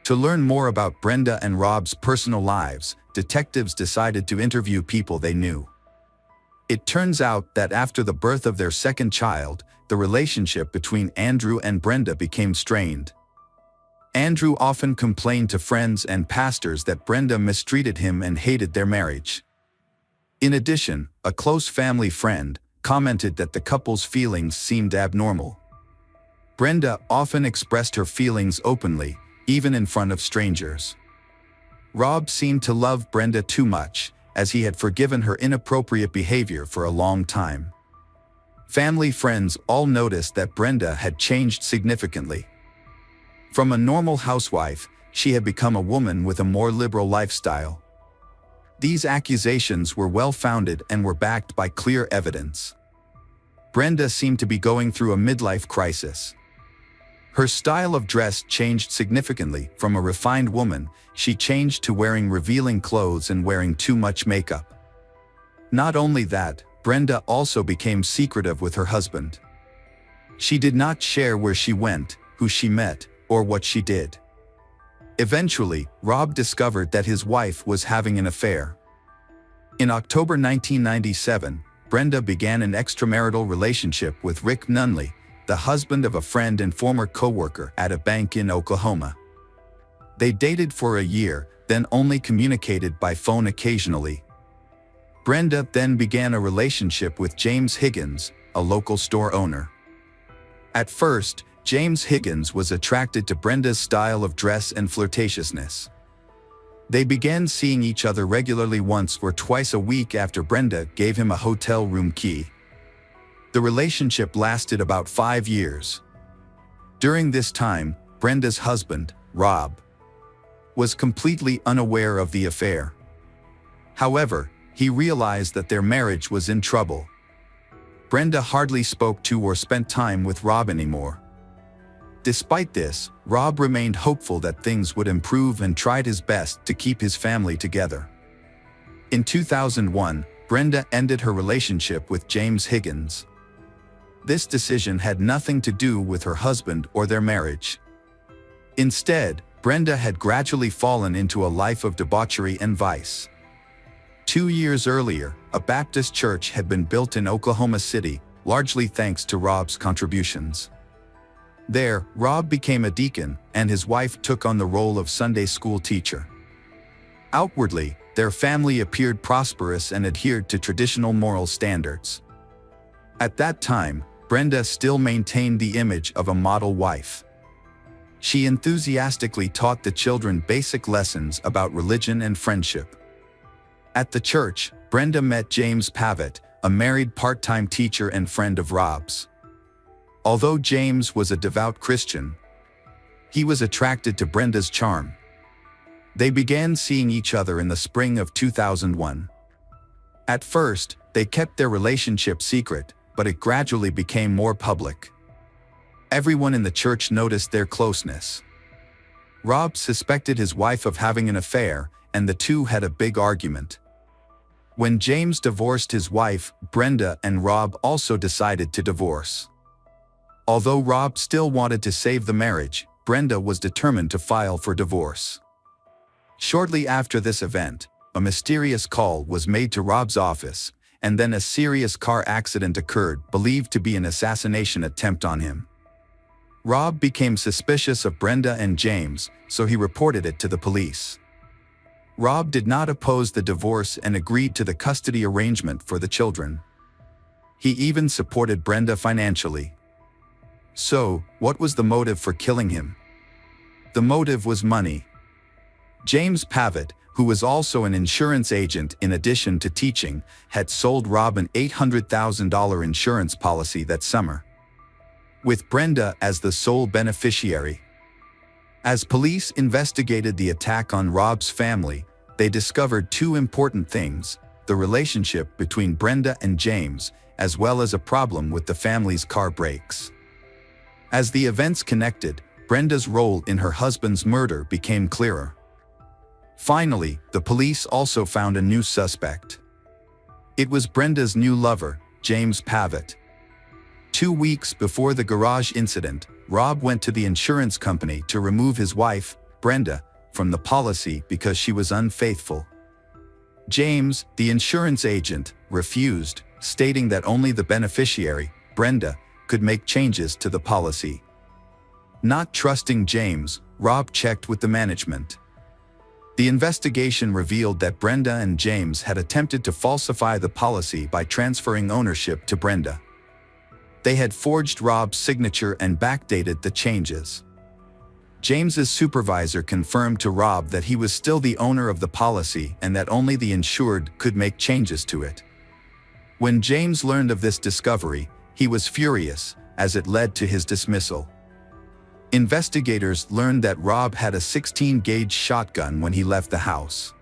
A: To learn more about Brenda and Rob's personal lives, detectives decided to interview people they knew. It turns out that after the birth of their second child, the relationship between Andrew and Brenda became strained. Andrew often complained to friends and pastors that Brenda mistreated him and hated their marriage. In addition, a close family friend commented that the couple's feelings seemed abnormal. Brenda often expressed her feelings openly, even in front of strangers. Rob seemed to love Brenda too much, as he had forgiven her inappropriate behavior for a long time. Family friends all noticed that Brenda had changed significantly. From a normal housewife, she had become a woman with a more liberal lifestyle. These accusations were well-founded and were backed by clear evidence. Brenda seemed to be going through a midlife crisis. Her style of dress changed significantly. From a refined woman, she changed to wearing revealing clothes and wearing too much makeup. Not only that, Brenda also became secretive with her husband. She did not share where she went, who she met, or what she did. Eventually, Rob discovered that his wife was having an affair. In October 1997, Brenda began an extramarital relationship with Rick Nunley, the husband of a friend and former co-worker at a bank in Oklahoma. They dated for a year, then only communicated by phone occasionally. Brenda then began a relationship with James Higgins, a local store owner. At first, James Higgins was attracted to Brenda's style of dress and flirtatiousness. They began seeing each other regularly once or twice a week after Brenda gave him a hotel room key. The relationship lasted about 5 years. During this time, Brenda's husband, Rob, was completely unaware of the affair. However, he realized that their marriage was in trouble. Brenda hardly spoke to or spent time with Rob anymore. Despite this, Rob remained hopeful that things would improve and tried his best to keep his family together. In 2001, Brenda ended her relationship with James Higgins. This decision had nothing to do with her husband or their marriage. Instead, Brenda had gradually fallen into a life of debauchery and vice. 2 years earlier, a Baptist church had been built in Oklahoma City, largely thanks to Rob's contributions. There, Rob became a deacon, and his wife took on the role of Sunday school teacher. Outwardly, their family appeared prosperous and adhered to traditional moral standards. At that time, Brenda still maintained the image of a model wife. She enthusiastically taught the children basic lessons about religion and friendship. At the church, Brenda met James Pavitt, a married part-time teacher and friend of Rob's. Although James was a devout Christian, he was attracted to Brenda's charm. They began seeing each other in the spring of 2001. At first, they kept their relationship secret, but it gradually became more public. Everyone in the church noticed their closeness. Rob suspected his wife of having an affair, and the two had a big argument. When James divorced his wife, Brenda and Rob also decided to divorce. Although Rob still wanted to save the marriage, Brenda was determined to file for divorce. Shortly after this event, a mysterious call was made to Rob's office, and then a serious car accident occurred, believed to be an assassination attempt on him. Rob became suspicious of Brenda and James, so he reported it to the police. Rob did not oppose the divorce and agreed to the custody arrangement for the children. He even supported Brenda financially. So, what was the motive for killing him? The motive was money. James Pavitt, who was also an insurance agent in addition to teaching, had sold Rob an $800,000 insurance policy that summer, with Brenda as the sole beneficiary. As police investigated the attack on Rob's family, they discovered two important things: the relationship between Brenda and James, as well as a problem with the family's car brakes. As the events connected, Brenda's role in her husband's murder became clearer. Finally, the police also found a new suspect. It was Brenda's new lover, James Pavitt. 2 weeks before the garage incident, Rob went to the insurance company to remove his wife, Brenda, from the policy because she was unfaithful. James, the insurance agent, refused, stating that only the beneficiary, Brenda, could make changes to the policy. Not trusting James, Rob checked with the management. The investigation revealed that Brenda and James had attempted to falsify the policy by transferring ownership to Brenda. They had forged Rob's signature and backdated the changes. James's supervisor confirmed to Rob that he was still the owner of the policy and that only the insured could make changes to it. When James learned of this discovery, he was furious, as it led to his dismissal. Investigators learned that Rob had a 16-gauge shotgun when he left the house.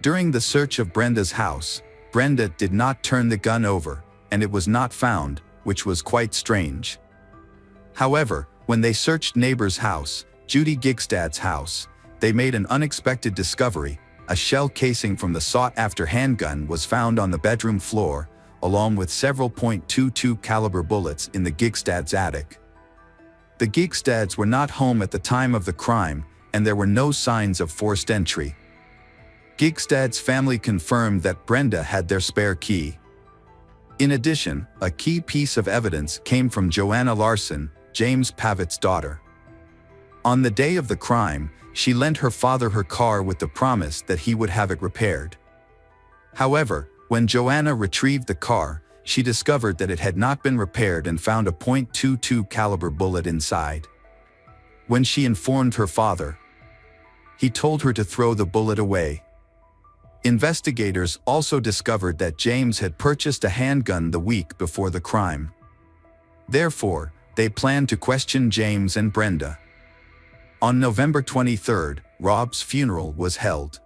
A: During the search of Brenda's house, Brenda did not turn the gun over, and it was not found, which was quite strange. However, when they searched neighbor's house, Judy Gigstad's house, they made an unexpected discovery. A shell casing from the sought-after handgun was found on the bedroom floor, along with several .22 caliber bullets in the Gigstad's attic. The Gigstads were not home at the time of the crime, and there were no signs of forced entry. Gigstad's family confirmed that Brenda had their spare key. In addition, a key piece of evidence came from Joanna Larson, James Pavitt's daughter. On the day of the crime, she lent her father her car with the promise that he would have it repaired. However, when Joanna retrieved the car, she discovered that it had not been repaired and found a .22 caliber bullet inside. When she informed her father, he told her to throw the bullet away. Investigators also discovered that James had purchased a handgun the week before the crime. Therefore, they planned to question James and Brenda. On November 23, Rob's funeral was held.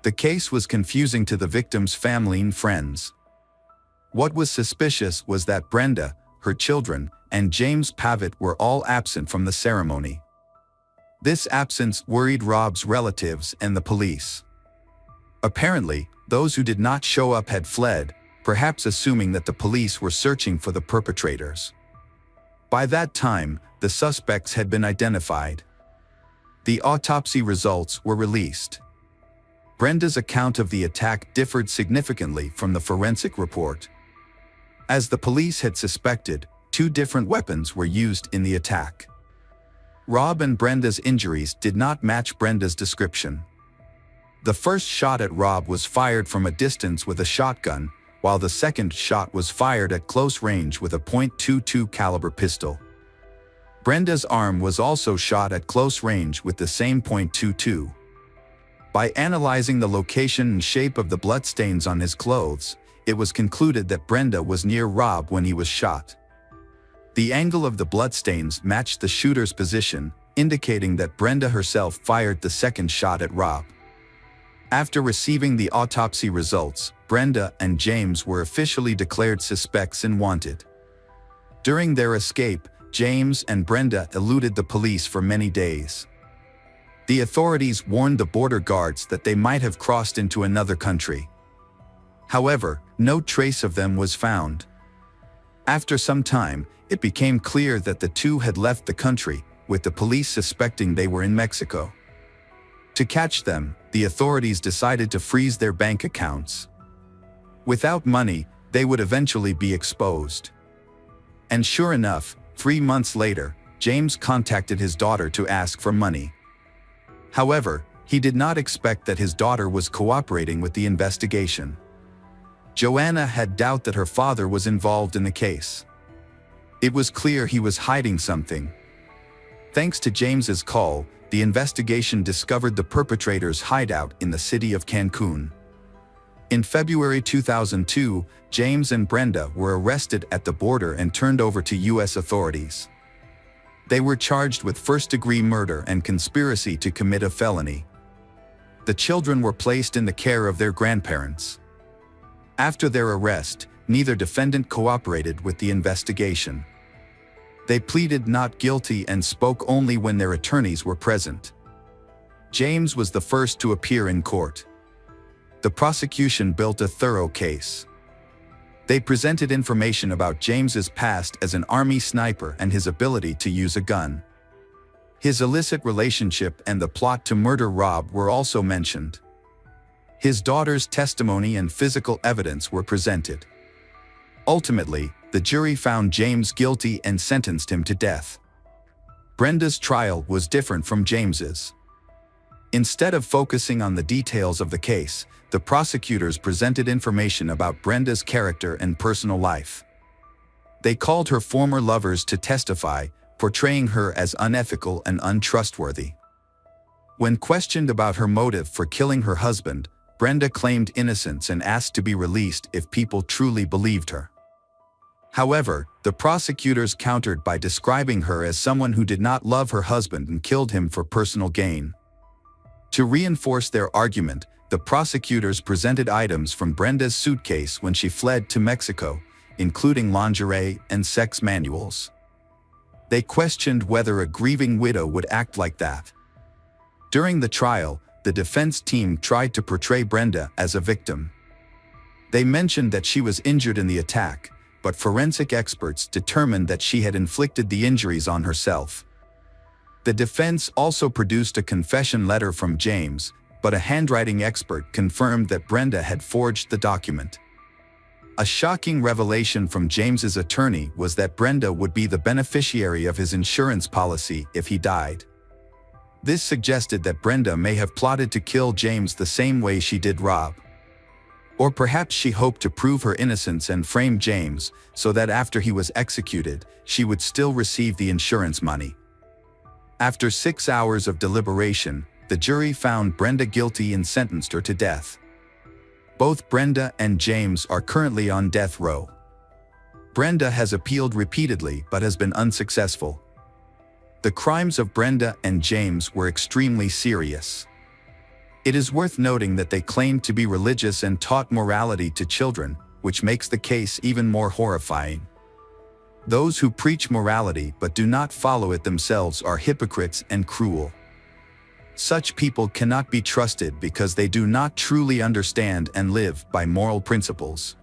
A: The case was confusing to the victim's family and friends. What was suspicious was that Brenda, her children, and James Pavitt were all absent from the ceremony. This absence worried Rob's relatives and the police. Apparently, those who did not show up had fled, perhaps assuming that the police were searching for the perpetrators. By that time, the suspects had been identified. The autopsy results were released. Brenda's account of the attack differed significantly from the forensic report. As the police had suspected, 2 different weapons were used in the attack. Rob and Brenda's injuries did not match Brenda's description. The first shot at Rob was fired from a distance with a shotgun, while the second shot was fired at close range with a .22 caliber pistol. Brenda's arm was also shot at close range with the same .22. By analyzing the location and shape of the bloodstains on his clothes, it was concluded that Brenda was near Rob when he was shot. The angle of the bloodstains matched the shooter's position, indicating that Brenda herself fired the second shot at Rob. After receiving the autopsy results, Brenda and James were officially declared suspects and wanted. During their escape, James and Brenda eluded the police for many days. The authorities warned the border guards that they might have crossed into another country. However, no trace of them was found. After some time, it became clear that the 2 had left the country, with the police suspecting they were in Mexico. To catch them, the authorities decided to freeze their bank accounts. Without money, they would eventually be exposed. And sure enough, 3 months later, James contacted his daughter to ask for money. However, he did not expect that his daughter was cooperating with the investigation. Joanna had doubt that her father was involved in the case. It was clear he was hiding something. Thanks to James's call, the investigation discovered the perpetrator's hideout in the city of Cancun. In February 2002, James and Brenda were arrested at the border and turned over to U.S. authorities. They were charged with first-degree murder and conspiracy to commit a felony. The children were placed in the care of their grandparents. After their arrest, neither defendant cooperated with the investigation. They pleaded not guilty and spoke only when their attorneys were present. James was the first to appear in court. The prosecution built a thorough case. They presented information about James's past as an Army sniper and his ability to use a gun. His illicit relationship and the plot to murder Rob were also mentioned. His daughter's testimony and physical evidence were presented. Ultimately, the jury found James guilty and sentenced him to death. Brenda's trial was different from James's. Instead of focusing on the details of the case, the prosecutors presented information about Brenda's character and personal life. They called her former lovers to testify, portraying her as unethical and untrustworthy. When questioned about her motive for killing her husband, Brenda claimed innocence and asked to be released if people truly believed her. However, the prosecutors countered by describing her as someone who did not love her husband and killed him for personal gain. To reinforce their argument, the prosecutors presented items from Brenda's suitcase when she fled to Mexico, including lingerie and sex manuals. They questioned whether a grieving widow would act like that. During the trial, the defense team tried to portray Brenda as a victim. They mentioned that she was injured in the attack, but forensic experts determined that she had inflicted the injuries on herself. The defense also produced a confession letter from James, but a handwriting expert confirmed that Brenda had forged the document. A shocking revelation from James's attorney was that Brenda would be the beneficiary of his insurance policy if he died. This suggested that Brenda may have plotted to kill James the same way she did Rob. Or perhaps she hoped to prove her innocence and frame James so that after he was executed, she would still receive the insurance money. After 6 hours of deliberation, the jury found Brenda guilty and sentenced her to death. Both Brenda and James are currently on death row. Brenda has appealed repeatedly but has been unsuccessful. The crimes of Brenda and James were extremely serious. It is worth noting that they claimed to be religious and taught morality to children, which makes the case even more horrifying. Those who preach morality but do not follow it themselves are hypocrites and cruel. Such people cannot be trusted because they do not truly understand and live by moral principles.